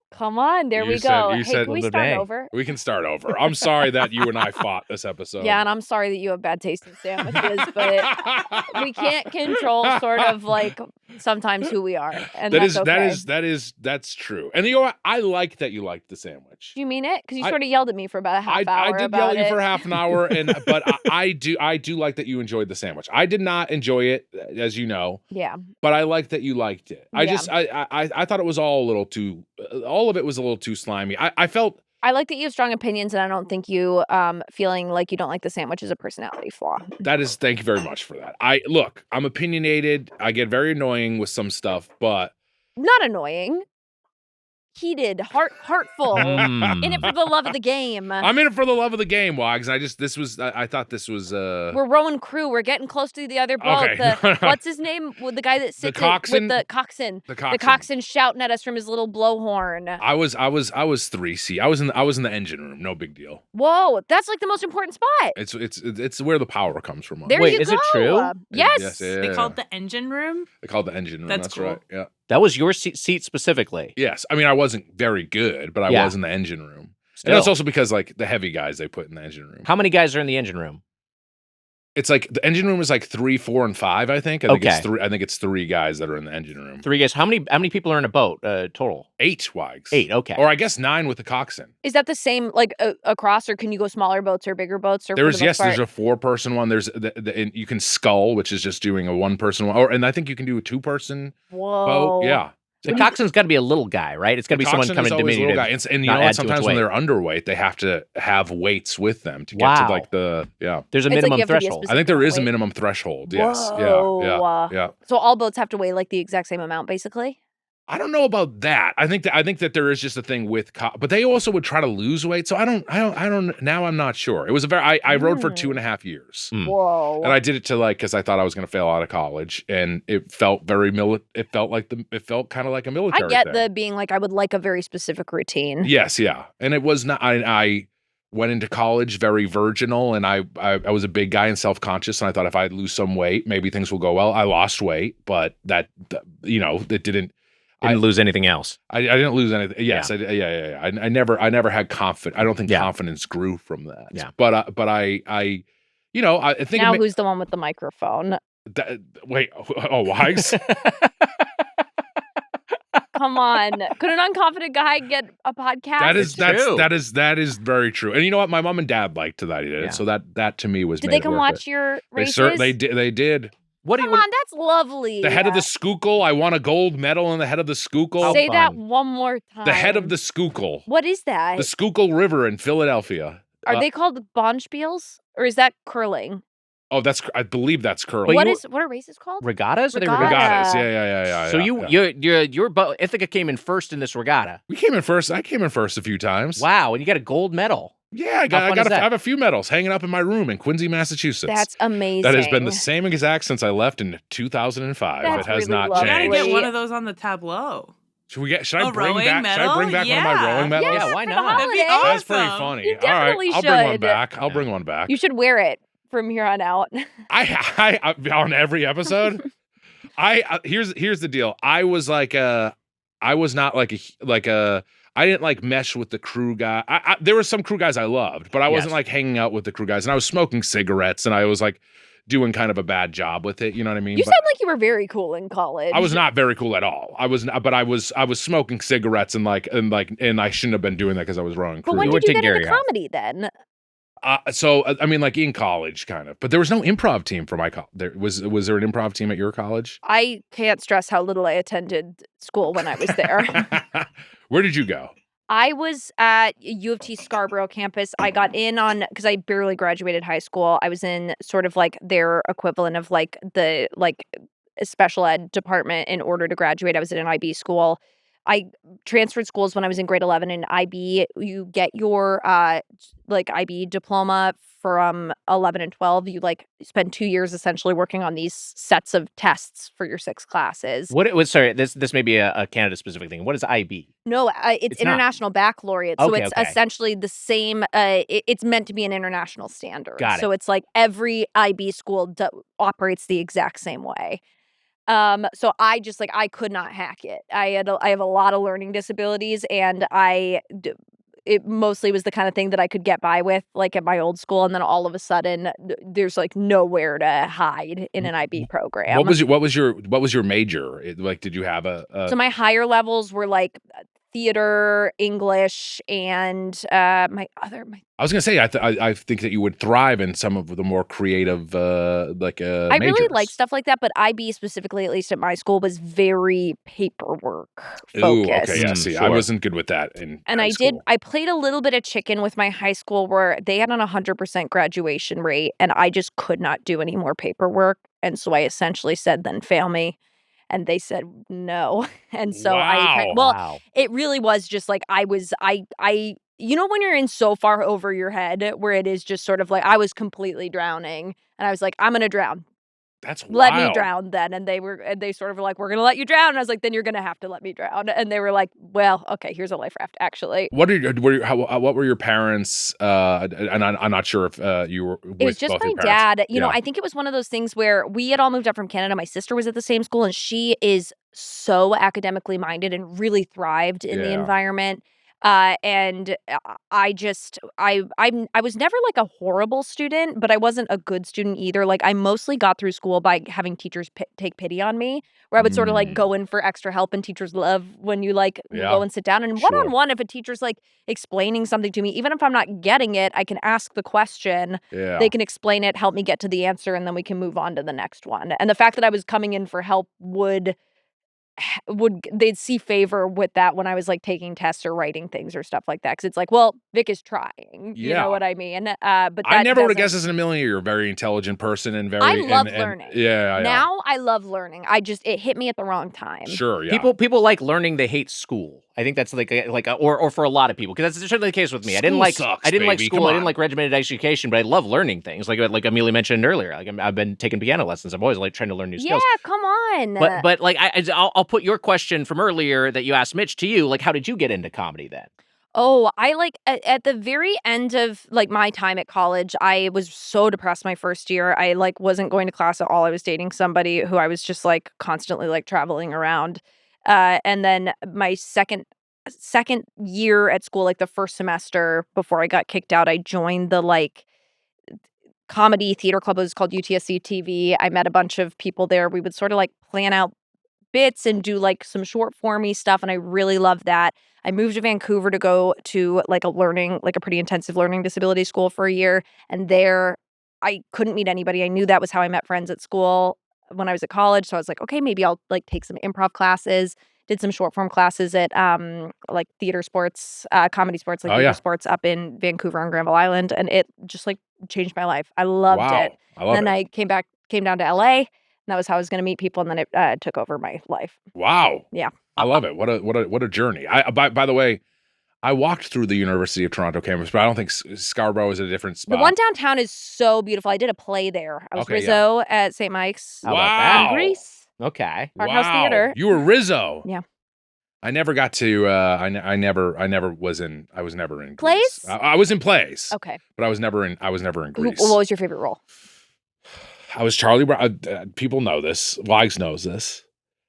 Come on, there You we said- go. you Hey, said can we the start day. over? We can start over. I'm sorry that you and I fought this episode. Yeah, and I'm sorry that you have bad taste in sandwiches, but we can't control sort of like sometimes who we are, and that's okay. That's true. And you know what? I like that you liked the sandwich. Do you mean it? Because you I- sort of yelled at me for about a half hour. I did about yell at you it. for half an hour, but I do like that you enjoyed the sandwich. I did not enjoy it, as you know, Yeah. but I like that you liked it. I Yeah. just I thought it was all of it was a little too slimy. I felt I like that you have strong opinions, and I don't think you feeling like you don't like the sandwich is a personality flaw. thank you very much for that. I'm opinionated. I get very annoying with some stuff, but Not annoying. Heated, heartful, in it for the love of the game. I'm in it for the love of the game, Wags. I thought this was We're rowing crew. We're getting close to the other boat. Okay. What's his name? With the guy that sits coxswain? with the coxswain. the The coxswain shouting at us from his little blowhorn. I was 3C. I was in the engine room. No big deal. Whoa, that's like the most important spot. It's where the power comes from. There Wait, you is go. it true? Yes. They call it the engine room. They call it the engine room. That's That's cool. right. Yeah. That was your seat specifically. Yes. I mean, I wasn't very good, but I Yeah. was in the engine room. Still. And that's also because like the heavy guys they put in the engine room. How many guys are in the engine room? It's like the engine room is like 3, 4, and 5. I think. I think it's 3 guys that are in the engine room. 3 guys. How many people are in a boat total? 8 Wags. 8. Okay. Or I guess 9 with the coxswain. Is that the same like across, or can you go smaller boats or bigger boats? Or for There's the most part? there's a 4-person one. There's and you can scull, which is just doing a 1-person one, and I think you can do a 2-person Whoa. boat. Yeah. The coxswain's got to be a little guy, right? It's got to be someone Coxswain is coming always a little guy. diminutive. And you not know add what? to its Sometimes when weight. they're underweight, they have to have weights with them to get to like the There's a It's like minimum you have to be a threshold. I think there is a Weight. minimum threshold. Yes. Whoa. Yeah. So all boats have to weigh like the exact same amount, basically. I don't know about that. I think that there is just a thing with but they also would try to lose weight. So I don't now I'm not sure. It was I rode for 2.5 years. Whoa. And I did it to because I thought I was going to fail out of college, and it felt very it felt kind of like a military I get thing. the being like I would like a very specific routine. Yes, yeah. And it was not I went into college very virginal, and I was a big guy and self-conscious, and I thought if I lose some weight, maybe things will go well. I lost weight, but it didn't Didn't lose anything else. I didn't lose anything. Yes, Yeah. I never had confidence. I don't think confidence grew from that. Yeah. But I think Now who's the one with the microphone? Wait, Wags? Come on. Could an unconfident guy get a podcast? That is very true. And you know what? My mom and dad liked that he did it, so that to me was. Did made they it come worth watch it. your races? They did. What do Come you? on, that's lovely. The head of the Schuylkill. I won a gold medal in the head of the Schuylkill. Say that fun. one more time. The head of the Schuylkill. What is that? The Schuylkill River in Philadelphia. Are they called bonspiels or is that curling? Oh, I believe that's curling. What are races called? Regattas? Are they Regatta. Regattas. Yeah. So yeah. Ithaca came in first in this regatta. We came in first. I came in first a few times. Wow, and you got a gold medal. Yeah, I have a few medals hanging up in my room in Quincy, Massachusetts. That's amazing. That has been the same exact since I left in 2005. That's it has really not lovely. You changed. gotta get one of those on the tableau. Should I bring rowing back one of my medal? rowing medals? Yeah, why for the not? That'd be holidays. That's pretty awesome. funny. You All definitely right, I'll bring one should. back. I'll bring one back. You should wear it from here on out. I on every episode. Here's the deal. I was like I was not like a I didn't like mesh with the crew guy. There were some crew guys I loved, but I wasn't like hanging out with the crew guys. And I was smoking cigarettes, and I was like doing kind of a bad job with it. You know what I mean? You sound like you were very cool in college. I was not very cool at all. I was smoking cigarettes and I shouldn't have been doing that because I was rowing crew. But when You did you would get take into Gary comedy then? So I mean, like in college, kind of. But there was no improv team for my college. Was there an improv team at your college? I can't stress how little I attended school when I was there. Where did you go? I was at U of T Scarborough campus. I got in on because I barely graduated high school. I was in sort of like their equivalent of like the special ed department in order to graduate. I was at an IB school. I transferred schools when I was in grade 11. In IB, you get your IB diploma from 11 and 12. You spend 2 years essentially working on these sets of tests for your 6 classes. What it was? Sorry, this may be a Canada specific thing. What is IB? No, it's International Baccalaureate. So it's essentially the same. It's meant to be an international standard. Got it. So it's like every IB school operates the exact same way. So I just I could not hack it. I have a lot of learning disabilities, and it mostly was the kind of thing that I could get by with at my old school, and then all of a sudden there's nowhere to hide in an IB program. What was your major? Did you have So my higher levels were theater, English, and my I was gonna say I think that you would thrive in some of the more creative I majors. really like stuff like that, but IB specifically, at least at my school, was very paperwork focused. Ooh, okay, yeah. See, Sure. I wasn't good with that in And high school. I played a little bit of chicken with my high school where they had an 100% graduation rate, and I just could not do any more paperwork. And so I essentially said, then fail me. And they said no. And so Wow. it really was just I when you're in so far over your head where it is just sort of I was completely drowning, and I was like, I'm going to drown. That's Let wild. me drown then. And they sort of were like, we're going to let you drown. And I was like, then you're going to have to let me drown. And they were like, well, okay, here's a life raft, actually. What were your parents? And I'm not sure if you were. It was just both my your parents. dad. You know, I think it was one of those things where we had all moved up from Canada. My sister was at the same school, and she is so academically minded and really thrived in the environment. And I was never a horrible student, but I wasn't a good student either. I mostly got through school by having teachers take pity on me, where I would sort of go in for extra help, and teachers love when you go and sit down and one-on-one. If a teacher's explaining something to me, even if I'm not getting it, I can ask the question. Yeah. They can explain it, help me get to the answer, and then we can move on to the next one. And the fact that I was coming in for help they'd see favor with that when I was taking tests or writing things or stuff like that, because it's well, Vic is trying. You know what I mean? But I never would have guessed this in a million year. You're a very intelligent person and very. I love learning. Yeah. Now I love learning. It hit me at the wrong time. Sure. Yeah. People like learning. They hate school. I think that's or for a lot of people, because that's certainly the case with me. I didn't like school. I didn't like regimented education, but I love learning things. Like Amelia mentioned earlier. I've been taking piano lessons. I'm always trying to learn new skills. Yeah, come on. But I'll put your question from earlier that you asked Mitch to you. How did you get into comedy then? Oh, I at the very end of my time at college, I was so depressed my first year. I wasn't going to class at all. I was dating somebody who I was just constantly traveling around. And then my second year at school, the first semester before I got kicked out, I joined the comedy theater club. It was called UTSC TV. I met a bunch of people there. We would sort of like plan out bits and do like some short formy stuff, and I really loved that. I moved to Vancouver to go to like a pretty intensive learning disability school for a year, and there I couldn't meet anybody. I knew that was how I met friends at school when I was at college, so I was like, okay, maybe I'll like take some improv classes. Did some short form classes at like theater sports, comedy sports, like theater sports up in Vancouver on Granville Island, and it just like changed my life. I loved it. I love then it. I came down to LA. And that was how I was going to meet people, and then it took over my life. Wow. Yeah. I love it. What a journey. By the way, I walked through the University of Toronto campus, but I don't think Scarborough is a different spot. The one downtown is so beautiful. I did a play there. I was Rizzo at St. Mike's. How about that? In Greece. Okay. Art House Theater. You were Rizzo. Yeah. I never got to. I never was in. I was never in Plays? Greece. I was in plays. Okay. But I was never in Greece. What was your favorite role? I was Charlie Brown. People know this. Wags knows this.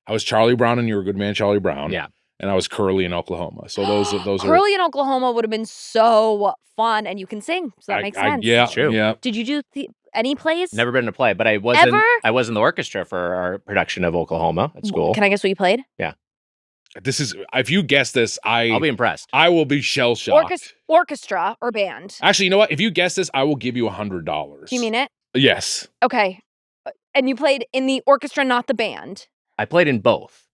I was Charlie Brown, and You Were a Good Man, Charlie Brown. Yeah. And I was Curly in Oklahoma. So those are Curly in Oklahoma would have been so fun, and you can sing, so that makes sense. Yeah, True. Yeah. Did you do any plays? Never been in a play, but I was in the orchestra for our production of Oklahoma at school. Can I guess what you played? Yeah. This is, if you guess this, I'll be impressed. I will be shell shocked. Orchestra or band? Actually, you know what? If you guess this, I will give you $100. Do you mean it? Yes. Okay. And you played in the orchestra, not the band. I played in both.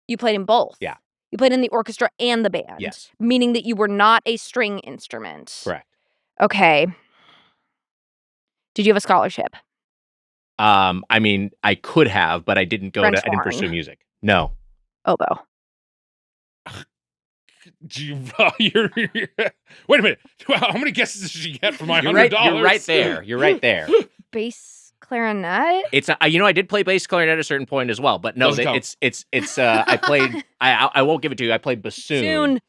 You played in both? Yeah. You played in the orchestra and the band? Yes. Meaning that you were not a string instrument? Correct. Okay. Did you have a scholarship? I mean, I could have, but I didn't I didn't pursue music. No. Oboe. Wait a minute. How many guesses did she get for my $100? You're right there. You're right there. Bass clarinet? It's I did play bass clarinet at a certain point as well, but no, it's I played I won't give it to you. I played bassoon.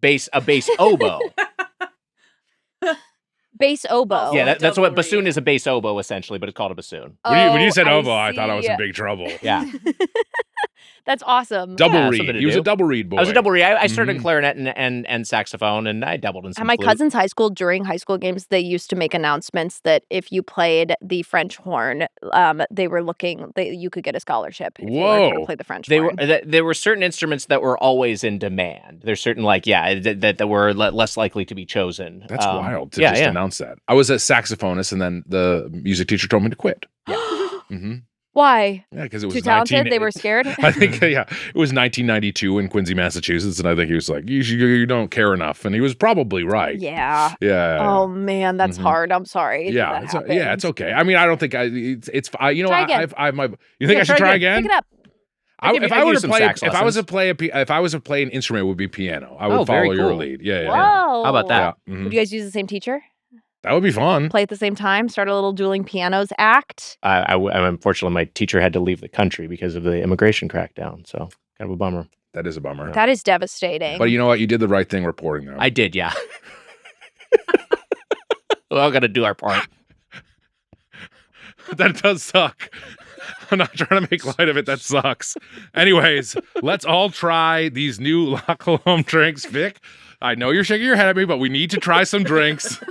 A bass oboe. Bass oboe. Yeah, that's what bassoon is, a bass oboe essentially, but it's called a bassoon. When you said oboe, I thought I was in big trouble. Yeah. That's awesome. Double reed. He was a double reed boy. I was a double reed. I started in clarinet and saxophone, and I dabbled in some At my flute. cousin's high school, during high school games, they used to make announcements that if you played the French horn, they were you could get a scholarship if you were to play the French horn. There were certain instruments that were always in demand. There's certain that were less likely to be chosen. That's wild to announce that. I was a saxophonist, and then the music teacher told me to quit. Yeah. Mm-hmm. Why? Yeah, because it was too talented. They were scared. I think it was 1992 in Quincy, Massachusetts, and I think he was like, "You don't care enough," and he was probably right. Yeah. Yeah. Oh man, that's hard. I'm sorry. Yeah. It's okay. I mean, I don't think it's. You know, try again. You think I should try again? Pick it up. If I was to play an instrument, it would be piano. I would follow your lead. Yeah. Whoa. How about that? Yeah. Mm-hmm. Would you guys use the same teacher? That would be fun. Play at the same time? Start a little dueling pianos act? Unfortunately, my teacher had to leave the country because of the immigration crackdown. So kind of a bummer. That is a bummer. That is devastating. But you know what? You did the right thing reporting them. I did, yeah. We all got to do our part. That does suck. I'm not trying to make light of it. That sucks. Anyways, let's all try these new La Colombe drinks. Vic, I know you're shaking your head at me, but we need to try some drinks.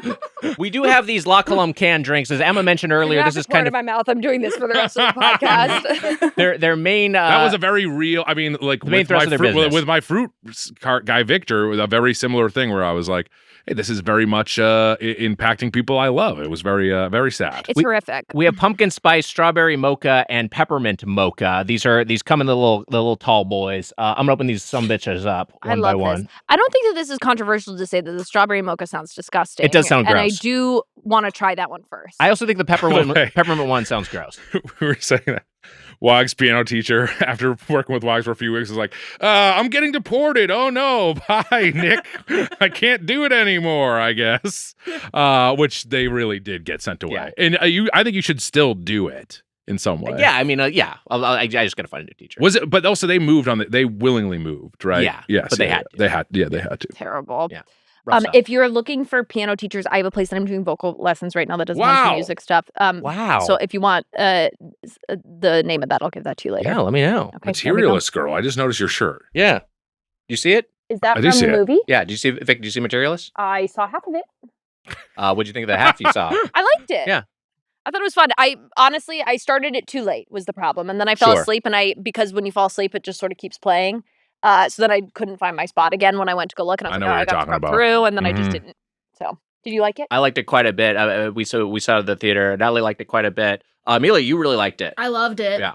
We do have these La Colombe canned drinks. As Emma mentioned earlier, this is kind of my mouth. I'm doing this for the rest of the podcast. their main. That was a very real. I mean, like with my fruit cart guy Victor, with a very similar thing where I was like, "Hey, this is very much impacting people I love." It was very very sad. It's horrific. We have pumpkin spice, strawberry mocha, and peppermint mocha. These come in the little tall boys. I'm gonna open these some bitches up one by one. I don't think that this is controversial to say that the strawberry mocha sounds disgusting. It does sound gross. And I do want to try that one first. I also think the peppermint one sounds gross. We were saying that. Wag's piano teacher, after working with Wags for a few weeks, was like, I'm getting deported. Oh, no. Bye, Nick. I can't do it anymore, I guess. Which they really did get sent away. Yeah. And I think you should still do it in some way. Yeah, I mean, I just got to find a new teacher. Was it? But also they moved they willingly moved, right? Yeah. Yes. But they had to. They had to. Terrible. Yeah. If you're looking for piano teachers, I have a place that I'm doing vocal lessons right now that does a bunch of music stuff. Wow. So if you want the name of that, I'll give that to you later. Yeah, let me know. Okay, Materialist girl. I just noticed your shirt. Yeah. You see it? Is that from the movie? Yeah. Did you see Materialist? I saw half of it. What'd you think of the half you saw? I liked it. Yeah. I thought it was fun. I honestly started it too late was the problem, and then I fell Sure. asleep. And because when you fall asleep, it just sort of keeps playing. So then I couldn't find my spot again when I went to go look, and I was I know like, what I you're got to talking scrub about. through, and then I just Mhm. didn't. So, did you like it? I liked it quite a bit. We saw it at the theater. Natalie liked it quite a bit. Amelia, you really liked it. I loved it. Yeah.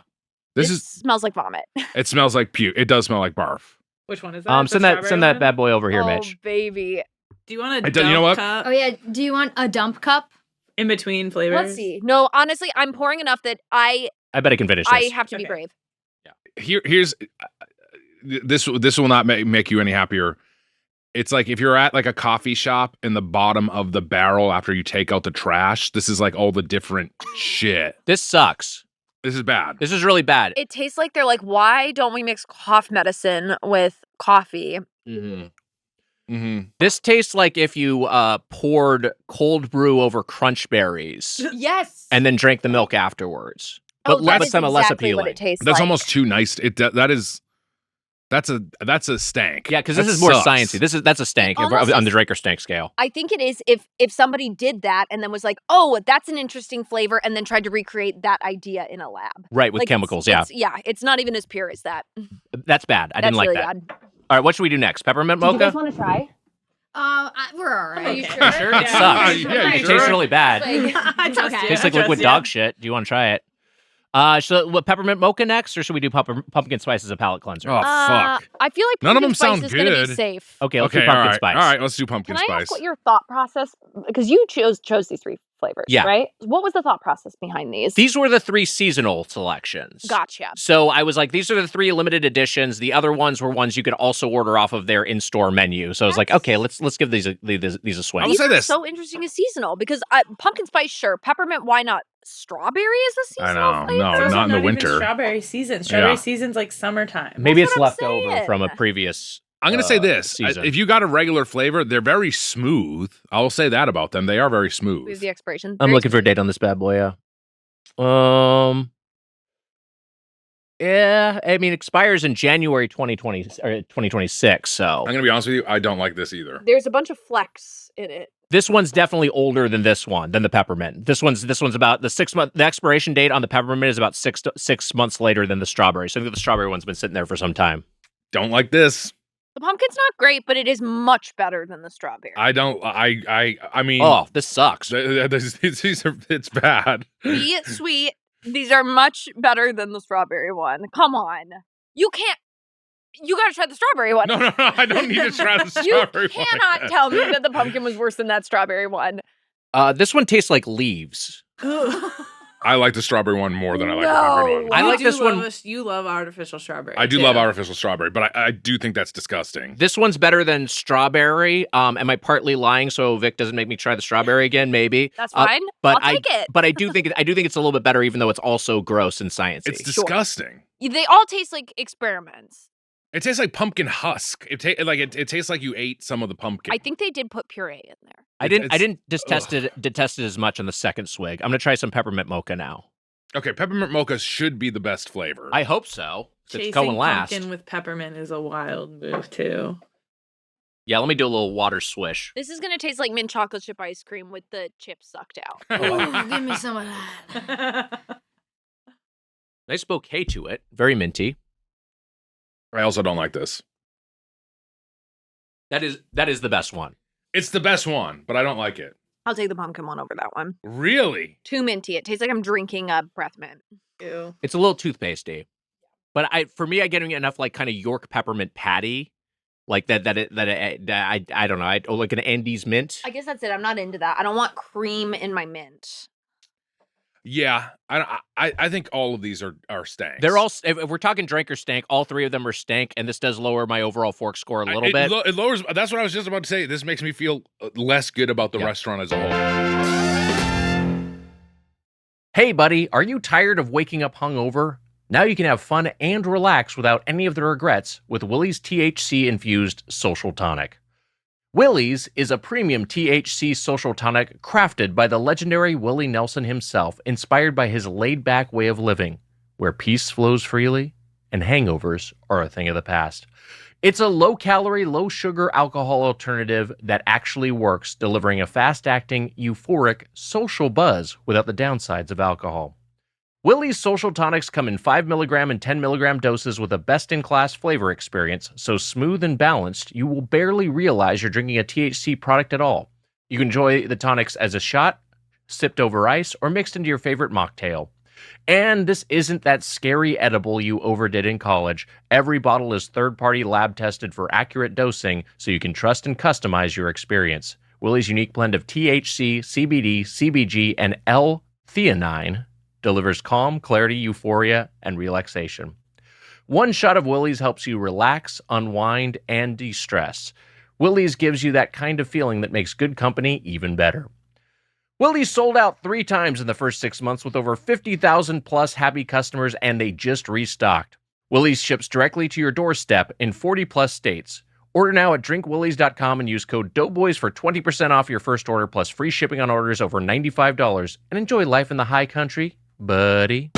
This It is. smells like vomit. It smells like puke. It does smell like barf. Which one is that? The Send strawberry that one? bad boy over here, oh, Mitch. baby. Do you want a I do- you know dump what? cup Oh yeah. Do you want a dump cup? in between flavors? Let's see. No, honestly, I'm pouring enough that I I bet I can finish this. have to be Okay. brave. Here's this will not make you any happier. It's like if you're at like a coffee shop in the bottom of the barrel after you take out the trash. This is like all the different shit. This sucks. This is bad. This is really bad. It tastes like they're like, why don't we mix cough medicine with coffee? Mm-hmm. This tastes like if you poured cold brew over crunch berries Yes. and then drank the milk afterwards. But that but is some less exactly what appealing. it tastes That's like. almost too nice. That's a stank. Yeah, because That this is more sucks. sciencey. That's a stank Almost on the Draker stank scale. I think it is if somebody did that and then was like, oh, that's an interesting flavor, and then tried to recreate that idea in a lab. Right, with Like, chemicals, it's not even as pure as that. That's bad. I didn't That's like really that. bad. All right, what should we do next? Peppermint Do you guys mocha? want to try? We're all right. Okay. You Sure, Yeah. it sucks. Yeah, It you tastes sure? really bad. I trust Okay. you. Tastes I like trust liquid you. dog shit. Do you want to try it? So what, peppermint mocha next, or should we do pumpkin spice as a palate cleanser? Oh fuck. I feel like None of pumpkin them spice sound is going to be good. safe. Okay, let's Okay, do all pumpkin right. spice. All right, let's do pumpkin Can I spice. ask what your thought process? Because you chose these three flavors, Yeah. right? What was the thought process behind these? These were the 3 seasonal selections. Gotcha. So I was like, these are the 3 limited editions. The other ones were ones you could also order off of their in-store menu. So I was like, That's- okay, let's give these a swing. I will These say are this. so interesting as seasonal because pumpkin spice, sure. Peppermint, why not? Strawberry is a I seasonal know, flavor? no, It's also not in the even winter. Strawberry season. Strawberry Yeah. season's like summertime. Maybe That's it's what I'm left over saying. from a previous. I'm going to say this. season. If you got a regular flavor, they're very smooth. I will say that about them. They are very With smooth. the expiration. I'm Very looking for a date on this bad boy. Yeah, I mean, expires in January 2020 or 2026. So I'm going to be honest with you. I don't like this either. There's a bunch of flecks in it. this one's definitely older than this one, than the peppermint. This one's about the 6 month. The expiration date on the peppermint is about 6 months later than the strawberry. So I think the strawberry one's been sitting there for some time. Don't like this. The pumpkin's not great, but it is much better than the strawberry. I don't. I mean. Oh, this sucks. It's bad. Sweet. These are much better than the strawberry one. Come on. You gotta try the strawberry one. No. I don't need to try the You strawberry one. cannot tell me that the pumpkin was worse than that strawberry one. This one tastes like leaves. I like the strawberry one more than I like the pumpkin one. I like this one. You love artificial strawberry. I do too. love artificial strawberry, but I do think that's disgusting. This one's better than strawberry. Am I partly lying so Vic doesn't make me try the strawberry again? Maybe. That's fine. But I'll take it. But I do think it's a little bit better, even though it's also gross and sciencey. It's disgusting. They all taste like experiments. It tastes like pumpkin husk. It tastes like you ate some of the pumpkin. I think they did put puree in there. I didn't detest it as much on the second swig. I'm gonna try some peppermint mocha now. Okay, peppermint mocha should be the best flavor. I hope so. Chasing It's going last. pumpkin with peppermint is a wild move too. Yeah, let me do a little water swish. This is gonna taste like mint chocolate chip ice cream with the chips sucked out. Ooh, give me some of that. Nice bouquet to it. Very minty. I also don't like this. That is the best one. It's the best one, but I don't like it. I'll take the pumpkin one over that one. Really? Too minty. It tastes like I'm drinking a breath mint. Ew. It's a little toothpastey. But for me, I getting enough like kind of York peppermint patty, like that I don't know, like an Andes mint. I guess that's it. I'm not into that. I don't want cream in my mint. Yeah, I think all of these are stanks. They're all, if we're talking drink or stank, all 3 of them are stank, and this does lower my overall fork score a little bit. It lowers. That's what I was just about to say. This makes me feel less good about the restaurant as a whole. Hey, buddy, are you tired of waking up hungover? Now you can have fun and relax without any of the regrets with Willie's THC-infused social tonic. Willie's is a premium THC social tonic crafted by the legendary Willie Nelson himself, inspired by his laid-back way of living, where peace flows freely and hangovers are a thing of the past. It's a low-calorie, low-sugar alcohol alternative that actually works, delivering a fast-acting, euphoric, social buzz without the downsides of alcohol. Willie's social tonics come in 5 milligram and 10 milligram doses with a best-in-class flavor experience, so smooth and balanced, you will barely realize you're drinking a THC product at all. You can enjoy the tonics as a shot, sipped over ice, or mixed into your favorite mocktail. And this isn't that scary edible you overdid in college. Every bottle is third-party lab tested for accurate dosing, so you can trust and customize your experience. Willie's unique blend of THC, CBD, CBG, and L-theanine delivers calm, clarity, euphoria, and relaxation. One shot of Willie's helps you relax, unwind, and de-stress. Willie's gives you that kind of feeling that makes good company even better. Willie's sold out 3 times in the first 6 months with over 50,000 plus happy customers, and they just restocked. Willie's ships directly to your doorstep in 40 plus states. Order now at drinkwillies.com and use code Doughboys for 20% off your first order plus free shipping on orders over $95, and enjoy life in the high country, buddy.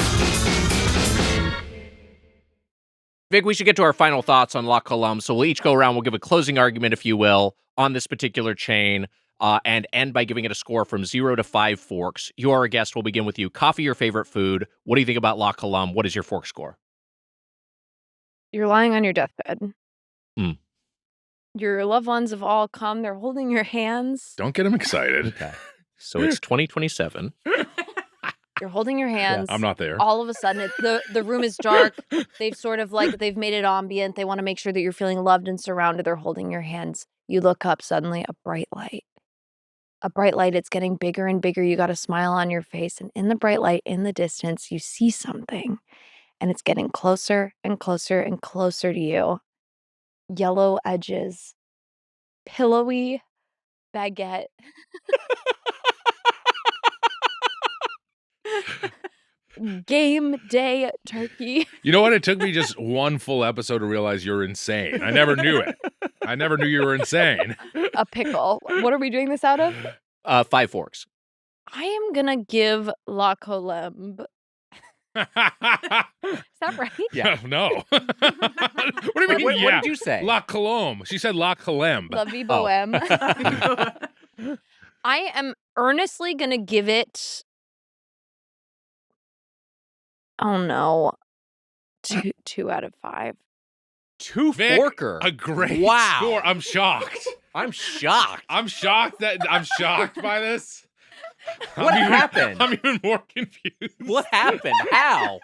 Vic, we should get to our final thoughts on La Colombe, so we'll each go around, we'll give a closing argument, if you will, on this particular chain. And end by giving it a score from 0 to 5 forks. You are a guest. We'll begin with you. Coffee, your favorite food. What do you think about La Colombe? What is your fork score? You're lying on your deathbed. Mm. Your loved ones have all come. They're holding your hands. Don't get him excited. Okay. So it's 2027. You're holding your hands. I'm not there. All of a sudden, the room is dark. They've sort of they've made it ambient. They want to make sure that you're feeling loved and surrounded. They're holding your hands. You look up, suddenly a bright light. A bright light, it's getting bigger and bigger. You got a smile on your face. And in the bright light, in the distance, you see something. And it's getting closer and closer and closer to you. Yellow edges. Pillowy baguette. Game day turkey. You know what? It took me just one full episode to realize you're insane. I never knew it. I never knew you were insane. A pickle. What are we doing this out of? 5 forks. I am going to give La Colombe. Is that right? Yeah. No. What do you mean? What Yeah. did you say? La Colombe. She said La Colombe. La Vie Bohème. I am earnestly going to give it... Oh, no. 2 out of 5. 2 Vic, forker. A great Wow. score. I'm shocked. I'm shocked. I'm shocked by this. What happened? I'm even more confused. What happened? How?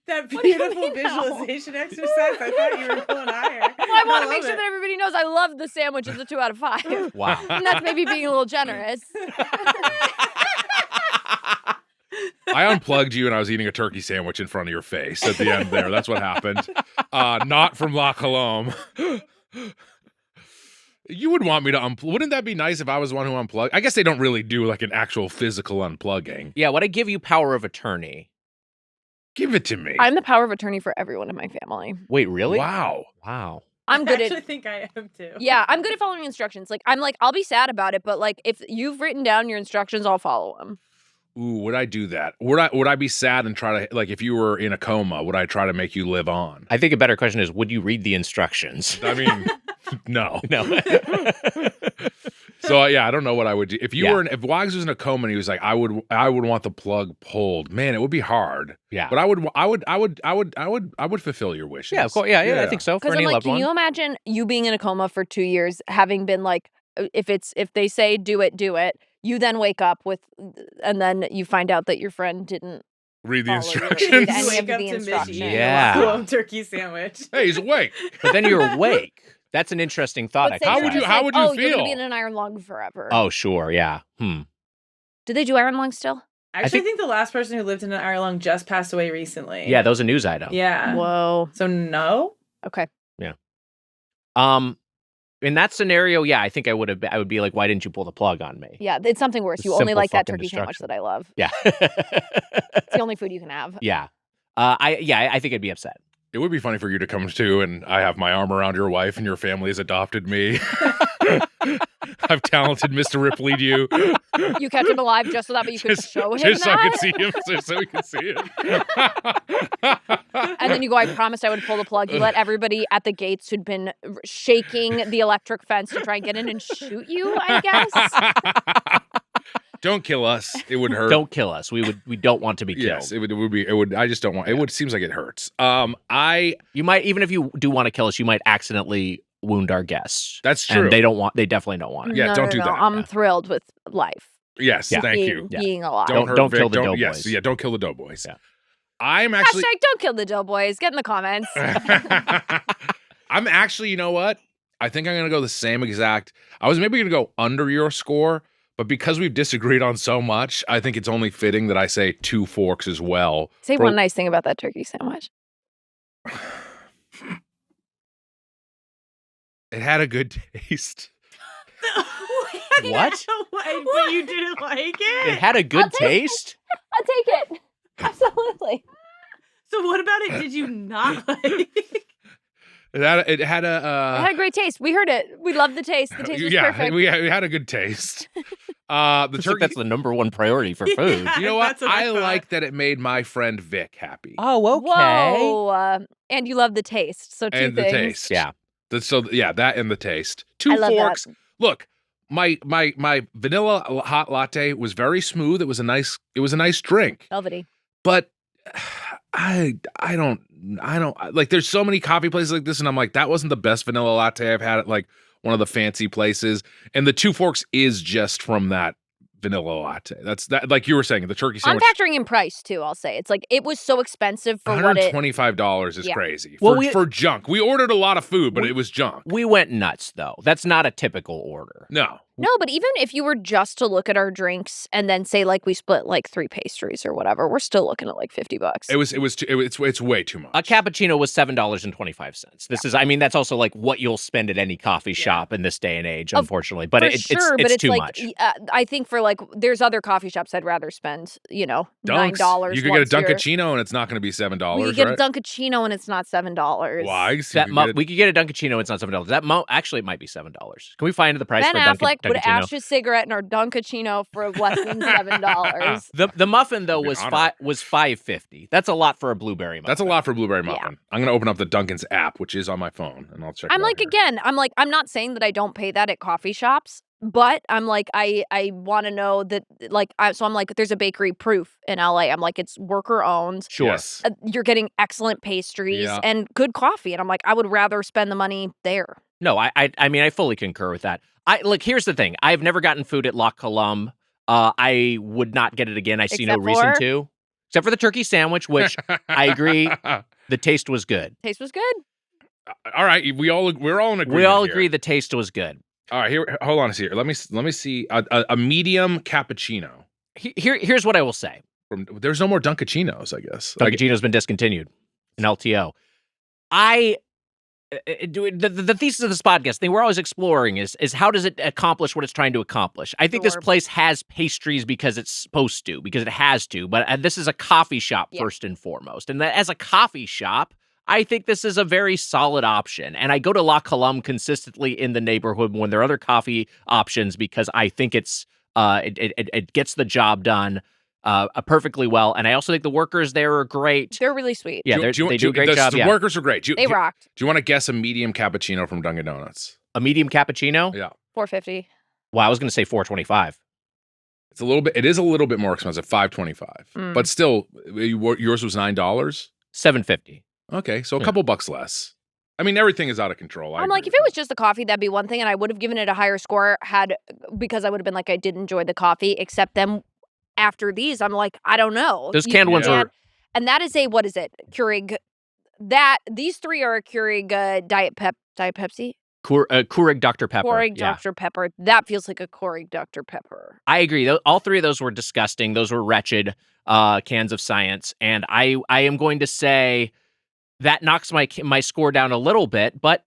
That What do you beautiful mean now? visualization exercise. I thought you were going higher. Well, I want to love make sure it. that everybody knows I love the sandwich. It's a 2 out of 5. Wow. And that's maybe being a little generous. I unplugged you and I was eating a turkey sandwich in front of your face at the end there. That's what happened. Not from La Colombe. You would want me to unplug. Wouldn't that be nice if I was the one who unplugged? I guess they don't really do like an actual physical unplugging. Yeah, would I give you power of attorney? Give it to me. I'm the power of attorney for everyone in my family. Wait, really? Wow. Wow. I'm good I at... actually think I am too. Yeah, I'm good at following instructions. I'll be sad about it, but if you've written down your instructions, I'll follow them. Ooh, would I do that? Would I be sad and try to, if you were in a coma, would I try to make you live on? I think a better question is, would you read the instructions? I mean, no. No. So yeah, I don't know what I would do. If if Wags was in a coma and he was like, I would want the plug pulled. Man, it would be hard. Yeah. But I would fulfill your wishes. Yeah, of course. Yeah, I think so. For Because any I'm loved can one. you imagine you being in a coma for 2 years, having been if they say do it, you then wake up and then you find out that your friend didn't Read the follow your- instructions. read any You of wake up the to instructions. Michigan Yeah. and walk turkey sandwich. Hey, he's awake. But then you're awake. That's an interesting thought. But I say How you're would you- just how would you You're gonna feel? be in an iron lung forever. Oh, sure. Yeah. Do they do iron lungs still? Actually, I think the last person who lived in an iron lung just passed away recently. Yeah, that was a news item. Yeah. Whoa. So no. Okay. In that scenario, yeah, I think I would be like, why didn't you pull the plug on me? Yeah, it's something worse. You Simple only like that fucking turkey sandwich destruction. that I love. Yeah. It's the only food you can have. Yeah. I think I'd be upset. It would be funny for you to come too, and I have my arm around your wife, and your family has adopted me. I've talented Mr. Ripley'd you. You kept him alive just so that you could show him just so I that? could see him, just so we could see him. And then you go, I promised I would pull the plug. You let everybody at the gates who'd been shaking the electric fence to try and get in and shoot you, I guess. Don't kill us. It would hurt. Don't kill us. We don't want to be killed. Yes, it would. I just don't want. It would. Seems like it hurts. You might, even if you do want to kill us, you might accidentally wound our guests. That's true. And they definitely don't want it. Yeah, don't do that. I'm thrilled with life. Yes, Yeah. thank you. Being alive. Don't hurt Don't Vic. kill the Doughboys. Yes, yeah, don't kill the Doughboys. Yeah. I'm actually. Hashtag don't kill the Doughboys. Get in the comments. I'm actually. You know what? I think I'm gonna go the same exact. I was maybe gonna go under your score, but because we've disagreed on so much, I think it's only fitting that I say 2 forks as well. Say one nice thing about that turkey sandwich. It had a good taste. What? But you didn't like it? It had a good taste? I'll take it. Absolutely. So what about it did you not like? It had It had a great taste. We heard it. We loved the taste. The taste was perfect. we had a good taste. The I think turkey. that's the number one priority for food. Yeah. You know what? That's what I I thought. like that it made my friend Vic happy. Oh, Whoa. And you love the taste. So two and the things. taste. Yeah. That and the taste. I 2 love forks. Look, my vanilla hot latte was very smooth. It was a nice drink. Velvety. But I don't like, there's so many coffee places like this, and I'm like, that wasn't the best vanilla latte I've had at like one of the fancy places. And the 2 forks is just from that vanilla latte. That's that, like you were saying, the turkey I'm sandwich. factoring in price too, I'll say. It's like it was so expensive for what it $125 is Yeah. crazy. Well, For junk. We ordered a lot of food, but it was junk. We went nuts, though. That's not a typical order. No. No, but even if you were just to look at our drinks and then say like we split like 3 pastries or whatever, we're still looking at like $50. It's way too much. A cappuccino was $7.25. This is, I mean, that's also like what you'll spend at any coffee shop in this day and age, unfortunately. But For it's sure, but it's too like much. I think for like there's other coffee shops I'd rather spend, Dunks. $9. You could get a Dunkachino and it's not going to be $7, We could get right? a Dunkachino and it's not $7. Why? We could get a Dunkachino. It's not $7. Actually, it might be $7. Can we find the price Ben for a Affleck would Dunkachino? ash his cigarette in our Dunkachino for less than $7. The muffin though Be was honored. $5.50. That's a lot for a blueberry muffin. That's a lot for blueberry muffin. I'm going to open up the Dunkin's app, which is on my phone, and I'll check. I'm it out like, here. again, I'm not saying that I don't pay that at coffee shops, but I'm like, I want to know that, like, so I'm like, there's a bakery proof in LA. I'm like, it's worker owned. Sure. Yes. You're getting excellent pastries Yeah. and good coffee. And I'm like, I would rather spend the money there. No, I mean, I fully concur with that. Look, here's the thing. I've never gotten food at La Colombe. I would not get it again. I see no Except reason for? to. Except for the turkey sandwich, which I agree, the taste was good. Taste was good. All right, we're all in agreement. We all here. agree the taste was good. All right, here. Hold on a second. Let me see a medium cappuccino. Here's what I will say. There's no more Dunkachinos, I guess. Dunkachino's been discontinued in LTO. The thesis of this podcast thing we're always exploring is how does it accomplish what it's trying to accomplish? I think this Sure. place has pastries because it's supposed to, because it has to, but this is a coffee shop Yeah. first and foremost. And that as a coffee shop, I think this is a very solid option. And I go to La Colombe consistently in the neighborhood when there are other coffee options because I think it's it gets the job done perfectly well. And I also think the workers there are great. They're really sweet. Yeah, they do a great job. The Yeah. workers are great. They rocked. Do you want to guess a medium cappuccino from Dunkin' Donuts? A medium cappuccino? Yeah. $4.50. Well, I was going to say $4.25. It is a little bit more expensive, $5.25. But still, yours was $9. $7.50. Okay, so a Yeah. couple bucks less. I mean, everything is out of control. I'm like, if it was just the coffee, that'd be one thing, and I would have given it a higher score because I would have been like, I did enjoy the coffee, except then after these, I'm like, I don't know. Those canned ones Yeah. are And that is what is it? Keurig. These 3 are a Keurig Diet Pepsi? Keurig Dr. Pepper. Keurig Yeah. Dr. Pepper. That feels like a Keurig Dr. Pepper. I agree. All 3 of those were disgusting. Those were wretched cans of science. And I am going to say that knocks my score down a little bit, but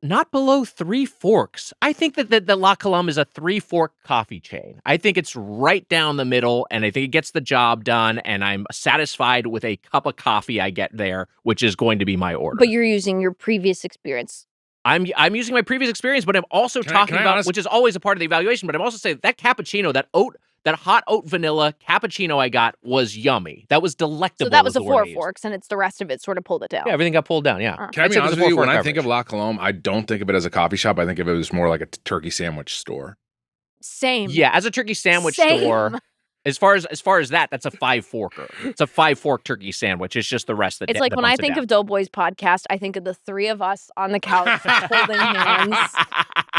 not below 3 forks. I think that the La Colombe is a 3-fork coffee chain. I think it's right down the middle, and I think it gets the job done, and I'm satisfied with a cup of coffee I get there, which is going to be my order. But you're using your previous experience I'm using my previous experience, but I'm also talking about, which is always a part of the evaluation, but I'm also saying that cappuccino, that hot oat vanilla cappuccino I got was yummy. That was delectable. So that was the 4 forks, and it's the rest of it sort of pulled it down. Yeah, everything got pulled down, yeah. Can I be honest with you? When I think of La Colombe, I don't think of it as a coffee shop. I think of it as more like a turkey sandwich store. Same. Yeah, as a turkey sandwich store, as far as that's a 5-forker. It's a 5-fork turkey sandwich. It's just the rest that it's like when I think of Doughboys podcast, I think of the 3 of us on the couch holding hands.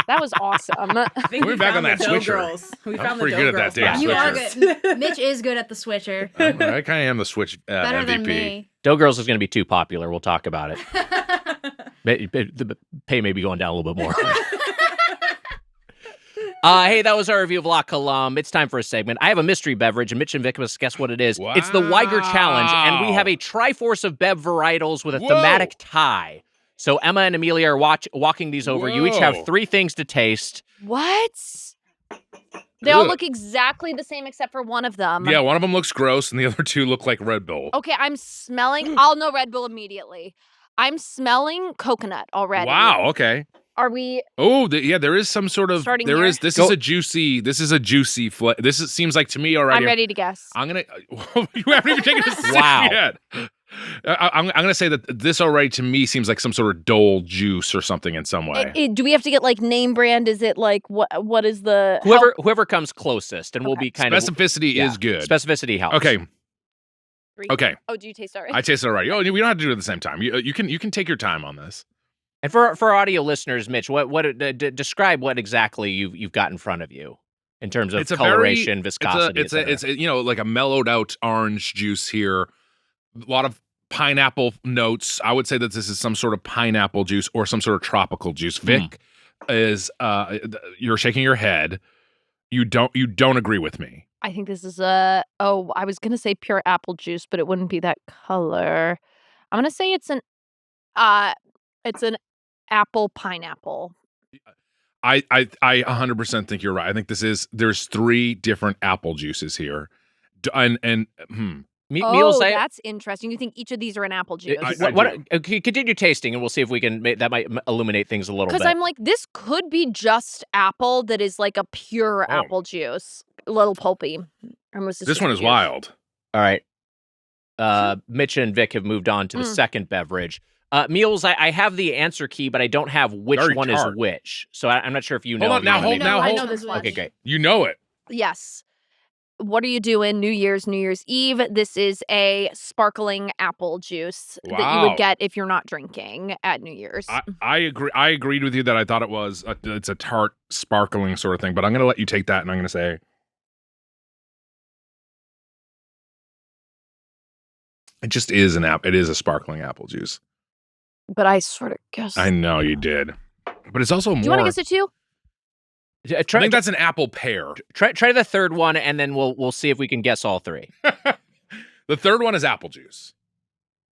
That was awesome. I think we're back on that switcher. Girls. We found pretty good at that damn You switcher. are good. Mitch is good at the switcher. I kind of am the switch Better MVP. than me. Dough Girls is going to be too popular. We'll talk about it. The pay may be going down a little bit more. Hey, that was our review of La Colombe. It's time for a segment. I have a mystery beverage, and Mitch and Vic must guess what it is. Wow. It's the Wiger Challenge, and we have a Triforce of Bev varietals with a thematic tie. So Emma and Amelia are walking these over. You each have 3 things to taste. What? They all look exactly the same except for one of them. Yeah, one of them looks gross, and the other 2 look like Red Bull. Okay, I'm smelling. I'll know Red Bull immediately. I'm smelling coconut already. Wow. Okay. Are we? Oh, there is some sort of. Starting There here? is. This is a juicy. Seems like to me already. I'm ready to guess. I'm gonna. You haven't even taken a sip Wow. yet. I'm gonna say that this already to me seems like some sort of Dole juice or something in some way. Do we have to get like name brand? Is it like what is the Whoever comes closest, and we'll be kind Specificity is good. Specificity helps. Okay. 3? Okay. Oh, do you taste already? I tasted already. Oh, we don't have to do it at the same time. You can take your time on this. And for audio listeners, Mitch, describe what exactly you've got in front of you in terms of coloration, viscosity. It's like a mellowed out orange juice here. A lot of pineapple notes. I would say that this is some sort of pineapple juice or some sort of tropical juice. Vic is you're shaking your head. You don't agree with me. I think this is I was gonna say pure apple juice, but it wouldn't be that color. I'm gonna say it's an apple pineapple. I 100% think you're right. I think there's 3 different apple juices here, That's interesting. You think each of these are an apple juice? Continue tasting, and we'll see if we can. That might illuminate things a little bit. Because I'm like, this could be just apple that is like a pure apple juice, a little pulpy. This one is wild. All right, Mitch and Vic have moved on to the second beverage. Meals, I have the answer key, but I don't have which one is which. So I'm not sure if you know. Hold on, hold. I know this one. Okay, great. You know it. Yes. What are you doing New Year's Eve? This is a sparkling apple juice that you would get if you're not drinking at New Year's. I agree. I agreed with you that I thought it's a tart, sparkling sort of thing, but I'm going to let you take that, and I'm going to say it just is it is a sparkling apple juice. But I sort of guessed. I know you did. But it's also more. Do you want to guess it too? I think that's an apple pear. Try the third one, and then we'll see if we can guess all 3. The third one is apple juice.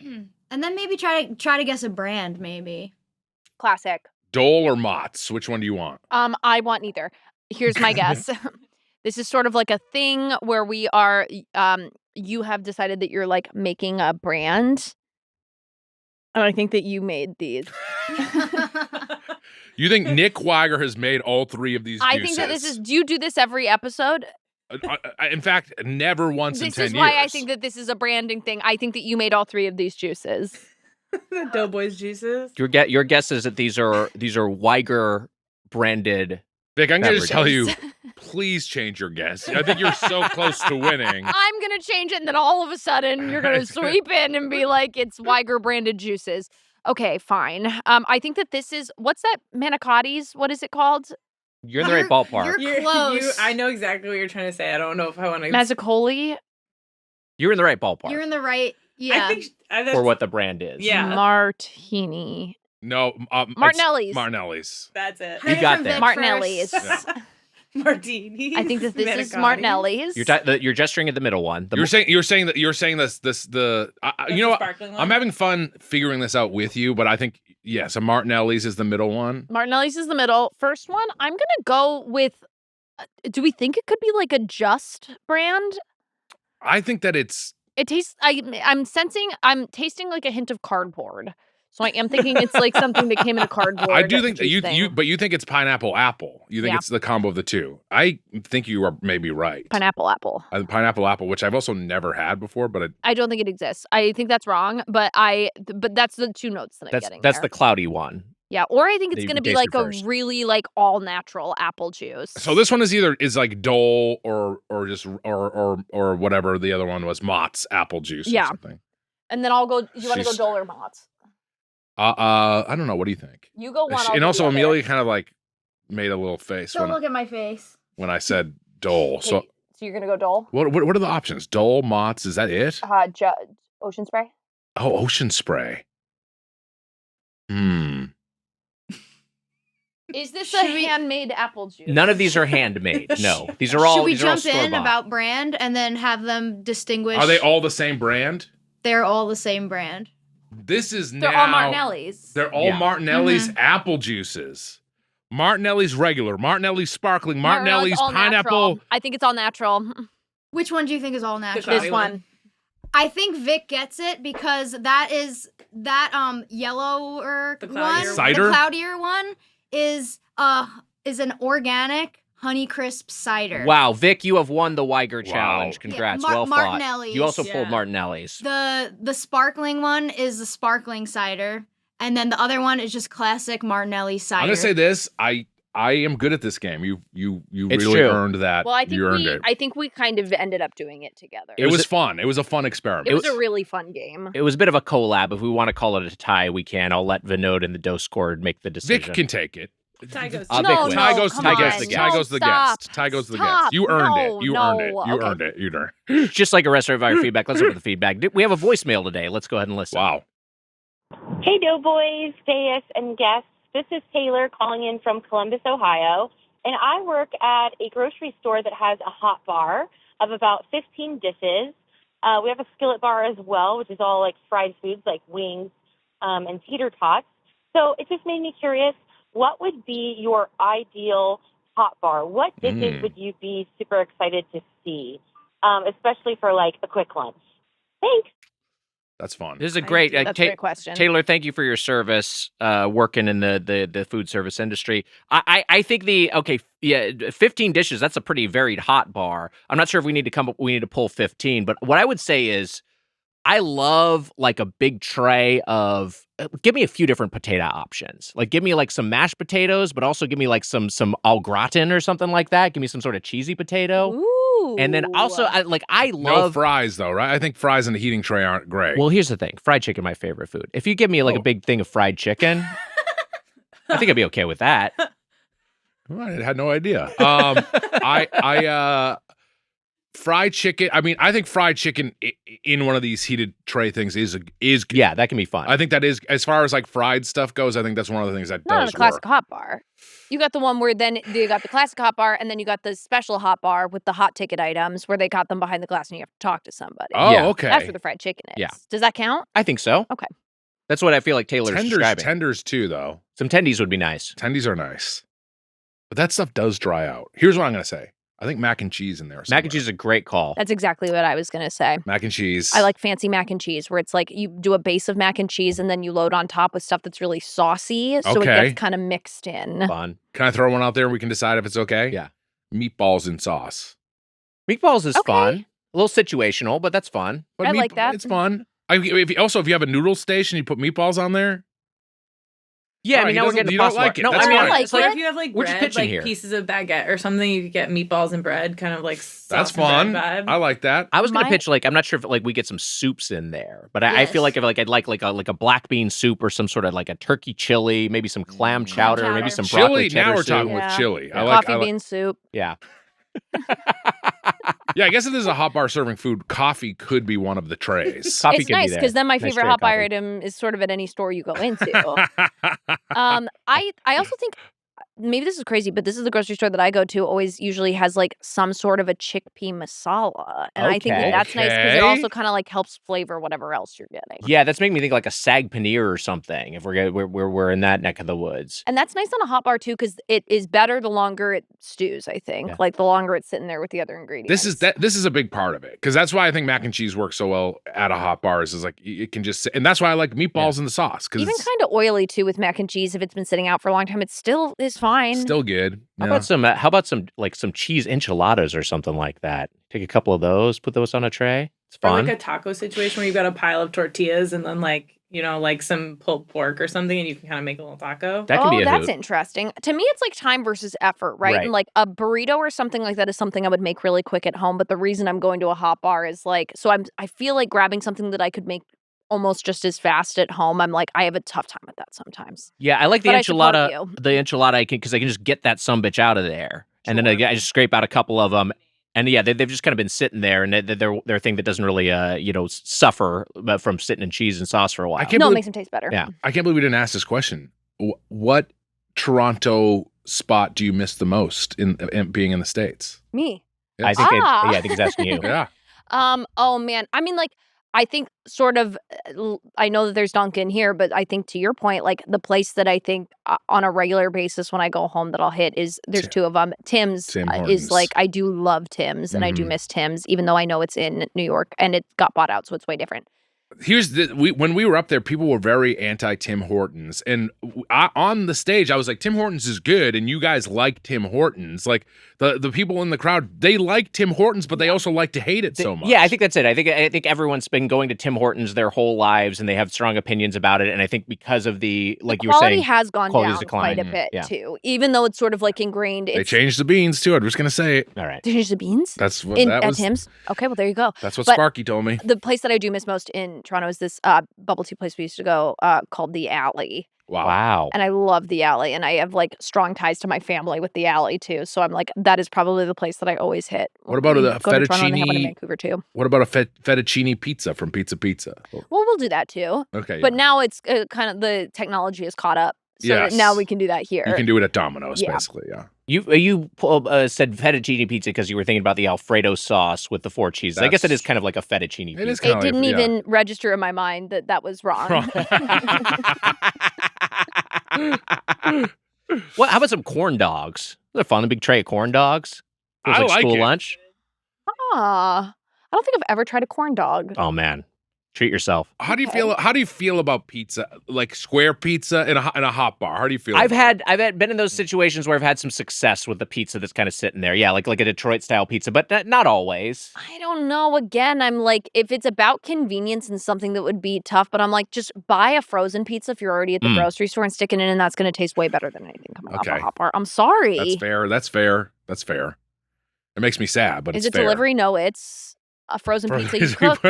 And then maybe try to guess a brand, maybe. Classic. Dole or Mott's? Which one do you want? I want neither. Here's my guess. This is sort of like a thing where we are. You have decided that you're like making a brand. And I think that you made these. You think Nick Wiger has made all 3 of these juices? I think that this is. Do you do this every episode? In fact, never once in 10 years. This is why I think that this is a branding thing. I think that you made all 3 of these juices. The Doughboys juices. Your guess is that these are Wiger branded. Vic, I'm going to tell you, please change your guess. I think you're so close to winning. I'm going to change it, and then all of a sudden you're going to sweep in and be like, it's Wiger branded juices. Okay, fine. I think that this is, what's that, Manicotti's? What is it called? You're in the right ballpark. You're close. I know exactly what you're trying to say. I don't know if I want to. Mazzicoli? You're in the right ballpark. You're in the right, yeah. I think for what the brand is. Yeah. Martini. No. Martinelli's. Martinelli's. That's it. You got that. Martinelli's. Yeah. Martini. I think that this is Martinelli's. You're gesturing at the middle one. You're saying this you know what? I'm having fun figuring this out with you, but I think yes, a Martinelli's is the middle one. Martinelli's is the middle. First one, I'm gonna go with. Do we think it could be like a Just brand? I think that it's. It tastes. I'm tasting like a hint of cardboard. So I am thinking it's like something that came in a cardboard. I do think that juice you thing. but you think it's pineapple apple. You think Yeah. it's the combo of the two. I think you are maybe right. Pineapple apple. Pineapple apple, which I've also never had before, but I don't think it exists. I think that's wrong, but that's the two notes that I'm getting That's there. the cloudy one. Yeah, or I think it's That you going to can be taste like it a first. really like all natural apple juice. so this one is like Dole or just or whatever the other one was, Mott's apple juice Yeah. or something. And then I'll go. You want to go She's- Dole or Mott's? I don't know. What do you think? You go one. I'll And do also the other. Amelia kind of like made a little face Don't look at my face. when I said Dole. Okay, So so you're gonna go Dole? what are the options? Dole, Mott's, is that it? Ocean Spray. Oh, Ocean Spray. Is this Should a we- handmade apple juice? None of these are handmade. No, these are all. Should we these are all jump in store-bought. about brand and then have them distinguish? Are they all the same brand? They're all the same brand. This is They're now. all Martinelli's. They're all Yeah. Martinelli's apple juices. Martinelli's regular, Martinelli's sparkling, Martinelli's all pineapple. natural. I think it's all natural. Which one do you think is all natural? cloudy This one. one. I think Vic gets it because that yellower The one, cloudier Cider? the cloudier one is an organic Honeycrisp cider. Wow, Vic, you have won the Wiger Wow. challenge. Yeah, Congrats, Mar- well fought. Martinelli's. You also Yeah. pulled Martinelli's. The sparkling one is the sparkling cider, and then the other one is just classic Martinelli cider. I'm gonna say this. I am good at this game. You It's really true. earned that. Well, you earned it. I think we kind of ended up doing it together. It was fun. It was a fun experiment. It was a really fun game. It was a bit of a collab. If we want to call it a tie, we can. I'll let Vinod and the Dough Squad make the decision. Vic can take it. Ty goes. I'll no, Vic no, wins. Ty goes to come the on. guest. the Ty guest. goes to the Stop. guest. Ty goes to the Stop. guest. You earned No, it. You earned no. it. You Okay. earned it. You earned it. Just like a rest of our feedback, let's look at the feedback. We have a voicemail today. Let's go ahead and listen. Wow. Hey, Doughboys, Deus, and guests. This is Taylor calling in from Columbus, Ohio, and I work at a grocery store that has a hot bar of about 15 dishes. We have a skillet bar as well, which is all like fried foods like wings and tater tots. So it just made me curious, what would be your ideal hot bar? What dishes would you be super excited to see, especially for like a quick lunch? Thanks. That's fun. This is a great, That's a great question. Taylor, thank you for your service working in the food service industry. I think 15 dishes, that's a pretty varied hot bar. I'm not sure if we need to pull 15, but what I would say is I love like a big tray of give me a few different potato options. Like give me like some mashed potatoes, but also give me like some au gratin or something like that. Give me some sort of cheesy potato. Ooh. And then also I No love fries though, right? I think fries in a heating tray aren't great. Well, here's the thing. Fried chicken, my favorite food. If you give me like a big thing of fried chicken, I think I'd be okay with that. I had no idea. Fried chicken. I mean, I think fried chicken in one of these heated tray things is good. Yeah, that can be fun. I think that is, as far as like fried stuff goes, I think that's one of the things that Not on does a classic work. hot bar. You got the one where then you got the classic hot bar, and then you got the special hot bar with the hot ticket items where they got them behind the glass and you have to talk to somebody. Oh, Yeah. okay. That's where the fried chicken is. Yeah. Does that count? I think so. Okay. That's what I feel like Taylor's describing. Tenders too, though. Some tendies would be nice. Tendies are nice, but that stuff does dry out. Here's what I'm gonna say. I think mac and cheese in there. Mac and cheese is a great call. That's exactly what I was going to say. Mac and cheese. I like fancy mac and cheese where it's like you do a base of mac and cheese and then you load on top with stuff that's really saucy. So it Okay. gets kind of mixed in. Fun. Can I throw one out there and we can decide if it's okay? Yeah. Meatballs in sauce. Meatballs is Okay. fun. A little situational, but that's fun. But I like that. It's fun. If you have a noodle station, you put meatballs on there. Yeah, All I right, mean, he now we're doesn't- getting you to don't possible. like it. No, That's I mean, fine. like it's like it. If you have like We're just bread, pitching like here. pieces of baguette or something, you could get meatballs and bread, kind of like That's sauce and fun. bread vibe. I like that. I was gonna My- pitch like I'm not sure if like we get some soups in there, but I feel Yes. like if like I'd like a black bean soup or some sort of like a turkey chili, maybe some clam chowder, maybe chowder. some broccoli Chili. cheddar Now we're soup. talking Yeah. with chili. I Coffee like. bean soup. Yeah, Yeah, I guess if there's a hot bar serving food, coffee could be one of the trays. coffee It's could nice be there. because then my Nice favorite tray of hot bar coffee. item is sort of at any store you go into. I also think maybe this is crazy, but this is the grocery store that I go to always usually has like some sort of a chickpea masala. And I think Okay. that's nice because it also kind of like helps flavor whatever else you're getting. Yeah, that's making me think like a sag paneer or something if we're in that neck of the woods. And that's nice on a hot bar too because it is better the longer it stews, I think. Yeah. Like the longer it's sitting there with the other ingredients. This is a big part of it because that's why I think mac and cheese works so well at a hot bar is like it can just sit, and that's why I like meatballs in the sauce because even kind of oily too with mac and cheese. If it's been sitting out for a long time, it still is fine. still good. How about some like some cheese enchiladas or something like that? Take a couple of those, put those on a tray. It's Or fun. like a taco situation where you've got a pile of tortillas and then like, you know, like some pulled pork or something and you can kind of make a little taco. That can be a that's hoot. interesting. To me, it's like time versus effort, right? Right. And like a burrito or something like that is something I would make really quick at home. But the reason I'm going to a hot bar is like, I feel like grabbing something that I could make almost just as fast at home. I'm like, I have a tough time with that sometimes. Yeah, I like the But I support enchilada. you. The enchilada because I can just get that sumbitch out of there, and then I just scrape out a couple of them. And yeah, they've just kind of been sitting there, and they're a thing that doesn't really, suffer from sitting in cheese and sauce for a while. I can't No, it believe, makes them taste better. Yeah. I can't believe we didn't ask this question. What Toronto spot do you miss the most in being in the States? Me. I think Ah. I think it's asking you. Yeah. Oh man. I mean, like, I think sort of, I know that there's Dunkin' here, but I think to your point, like the place that I think on a regular basis when I go home that I'll hit is there's two of them. Tim's Tim is Hortons. like, I do love Tim's and I do Mhm. miss Tim's, even though I know it's in New York and it got bought out, so it's way different. When we were up there, people were very anti Tim Hortons, and on the stage, I was like, Tim Hortons is good, and you guys like Tim Hortons. Like the people in the crowd, they like Tim Hortons, but they also like to hate it so much. Yeah, I think that's it. I think everyone's been going to Tim Hortons their whole lives, and they have strong opinions about it. And I think because of the like you were Quality saying, has gone quality's down quite a declined. bit Yeah. too, even though it's sort of like ingrained. they changed the beans too. I'm just gonna say it. all right. Did you change the beans? That's what At Tim's? Okay, well there you go. That's what But- Sparky told me. The place that I do miss most in Toronto is this bubble tea place we used to go called The Alley. Wow. And I love The Alley. And I have like strong ties to my family with The Alley too. So I'm like, that is probably the place that I always hit. What about when a we go to Toronto and they have one in fettuccine? Vancouver too. What about a fettuccine pizza from Pizza Pizza? Well, we'll do that too. Okay, But now it's kind of the technology is caught up. So Yes. now we can do that here. you can do it at Domino's, Yeah. basically. Yeah. You said fettuccine pizza because you were thinking about the Alfredo sauce with the 4 cheeses. I guess it is kind of like a fettuccine pizza. It is It kind of didn't like, even register in my mind that was wrong. What? How about some corn dogs? They're fun. A big tray of corn dogs. Feels I like like school it. lunch. I don't think I've ever tried a corn dog. Oh man, treat yourself. How do you feel? How do you feel about pizza, like square pizza in a hot bar? How do you feel? I've about it? been in those situations where I've had some success with the pizza that's kind of sitting there. Yeah, like a Detroit style pizza, but not always. I don't know. Again, I'm like, if it's about convenience and something that would be tough, but I'm like, just buy a frozen pizza if you're already at the grocery store and stick it in, and that's going to taste way better than anything coming off a hot bar. I'm sorry. That's fair. That's fair. That's fair. It makes me sad, but Is it's it fair. delivery? No, it's a frozen pizza you cooked.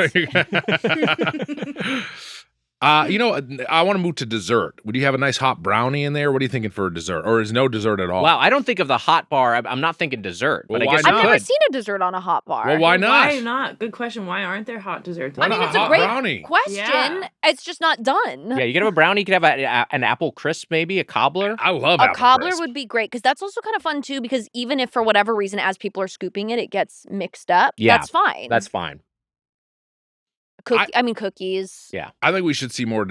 I want to move to dessert. Would you have a nice hot brownie in there? What are you thinking for a dessert? Or is no dessert at all? Wow, I don't think of the hot bar. I'm not thinking dessert, Well, but I why guess not? you I've never could. seen a dessert on a hot bar. Well, why not? Why not? Good question. Why aren't there hot desserts? Why I mean, not it's a a hot great brownie? question. Yeah. It's just not done. Yeah, you could have a brownie. You could have an apple crisp, maybe a cobbler. I love A apple cobbler crisp. would be great because that's also kind of fun too. Because even if for whatever reason, as people are scooping it, it gets mixed up. Yeah, that's fine. That's fine. Cookies. Yeah. I think we should see more.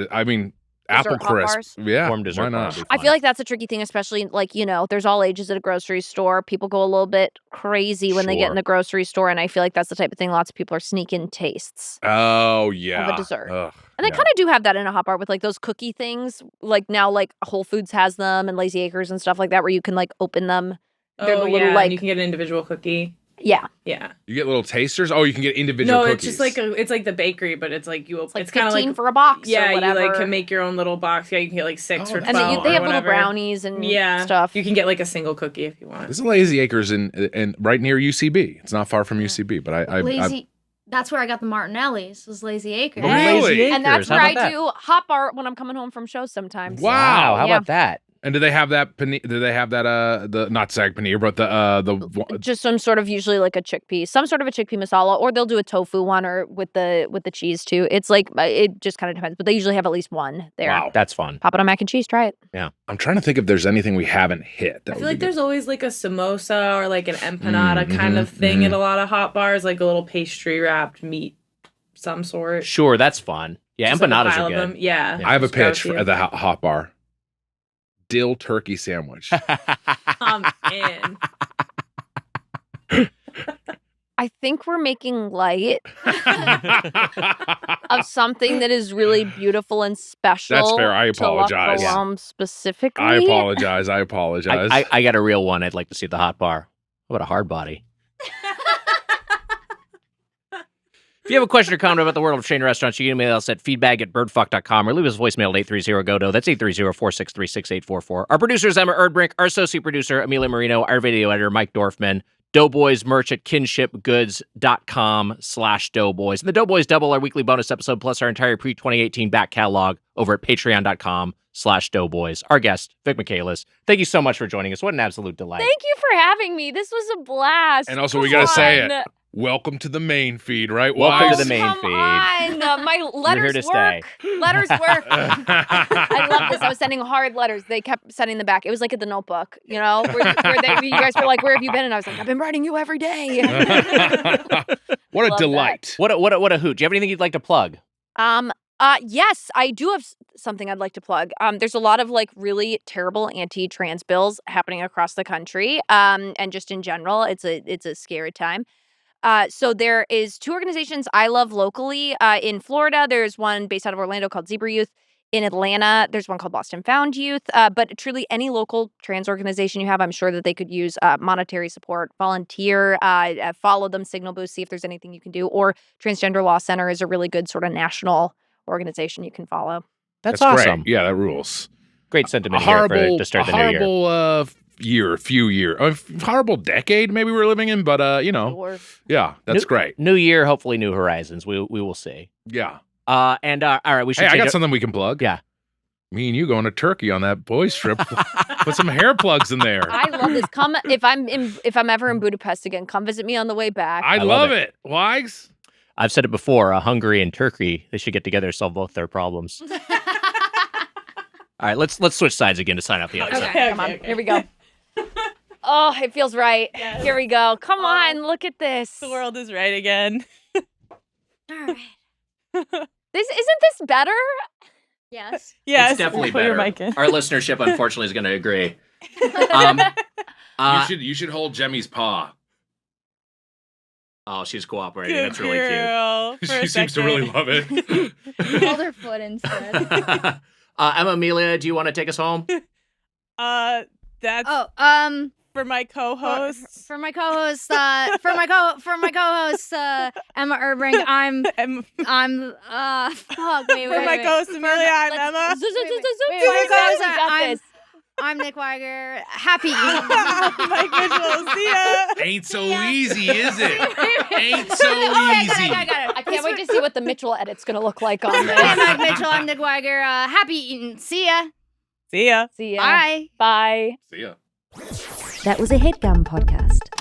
Apple hot crisp. bars? Yeah. Warm dessert Why bar not? would be I fun. feel like that's a tricky thing, especially like, there's all ages at a grocery store. People go a little bit crazy when they get Sure. in the grocery store. And I feel like that's the type of thing lots of people are sneaking tastes. Oh, yeah. dessert. Ugh, And they yeah. kind of do have that in a hot bar with like those cookie things. Like now, like Whole Foods has them and Lazy Acres and stuff like that where you can like open them. They're Oh, the yeah. little and like, you can get an individual cookie. yeah. Yeah. You get little tasters? Oh, you can get individual No, cookies. it's just like it's like the bakery, but it's like you. It's like it's kind of 15 like for a box or yeah, you whatever. like can make your own little box. Yeah, you can get like 6 Oh, or that's 12 and cool. they or have little whatever. brownies and Yeah, stuff. You can get like a single cookie if you want. There's a Lazy Acres in right near UCB. It's not far from UCB, but I Lazy. That's where I got the Martinelli's. Was Lazy Acres. Really? Lazy And that's Acres. How where I about that? do hot bar when I'm coming home from shows sometimes. Wow. How Yeah. about that? And do they have that paneer? Do they have that the not sag paneer, but the Just some sort of usually like a chickpea, some sort of a chickpea masala, or they'll do a tofu one or with the cheese too. It's like it just kind of depends, but they usually have at least one there. Wow. That's fun. Pop it on mac and cheese. Try it. Yeah. I'm trying to think if there's anything we haven't hit. I feel like there's always like a samosa or like an empanada kind of thing at a lot of hot bars, like a little pastry wrapped meat, some sort. Sure, that's fun. Yeah, Just like a empanadas pile are of good. them. Yeah. I have a Just grab pitch few. at the hot bar. Dill turkey sandwich. I'm in. I think we're making light of something that is really beautiful and special. That's fair. I to La apologize. Colombe specifically. I apologize. I apologize. I got a real one I'd like to see at the hot bar. How about a hard body? If you have a question or comment about the world of chain restaurants, you can email us at feedback@birdfuck.com or leave us a voicemail at 830-GODO. That's 830-463-6844. Our producer is Emma Erdbrink. Our associate producer, Amelia Marino. Our video editor, Mike Dorfman. Doughboys merch at kinshipgoods.com/Doughboys. And the Doughboys double our weekly bonus episode plus our entire pre-2018 back catalog over at patreon.com/Doughboys. Our guest, Vic Michaelis. Thank you so much for joining us. What an absolute delight. Thank you for having me. This was a blast. And also, we got to say Fun. it. Welcome to the main feed, right? Welcome Wise? to the main Come feed. on. My letters here to work. Letters work. I love this. I was sending hard letters. They kept sending them back. It was like at the Notebook, you know, where you guys were like, "Where have you been?" And I was like, "I've been writing you every day." What a Love delight. What a hoot. Do you have anything you'd like to plug? Yes, I do have something I'd like to plug. There's a lot of like really terrible anti-trans bills happening across the country, and just in general, it's a scary time. So there is two organizations I love locally. In Florida, there's one based out of Orlando called Zebra Youth. In Atlanta, there's one called Boston Found Youth. But truly, any local trans organization you have, I'm sure that they could use monetary support, volunteer, follow them, signal boost, see if there's anything you can do. Or Transgender Law Center is a really good sort of national organization you can follow. That's Great. awesome. Yeah, that rules. Great sentiment here to start the new year. Horrible decade maybe we're living in, but Or yeah, that's great. New year, hopefully new horizons. We will see. Yeah. All right, we should. Hey, I change got up- something we can plug. Yeah. Me and you going to Turkey on that boys trip. Put some hair plugs in there. I love this. Come if I'm ever in Budapest again, come visit me on the way back. I love it. Wags? I've said it before. Hungary and Turkey, they should get together to solve both their problems. All right, let's switch sides again to sign out the episode. Okay, come on. Here we go. Oh, it feels right. Yes. Here we go. Come on, look at this. The world is right again. All right. Isn't this better? Yes. Yes. It's definitely Put your better. mic in. Our listenership, unfortunately, is going to agree. You should hold Jemmy's paw. Oh, she's cooperating. Good That's really cute. girl. For a She seems to really second. love it. Hold her foot instead. Emma, Amelia, do you want to take us home? That's Oh, for my co-hosts. for my co-host, Emma Erdbrink, fuck, wait, For my co-host Amelia, I'm Emma. I'm Nick Wiger. Happy Mike Mitchell, see ya. Ain't so easy, is it? Ain't so I easy. got it. I can't wait to see what the Mitchell edit's gonna look like on Hey, this. Mike Mitchell, I'm Nick Wiger. Happy eating. See ya. See ya. See ya. Bye. Bye. See ya. That was a HeadGum podcast.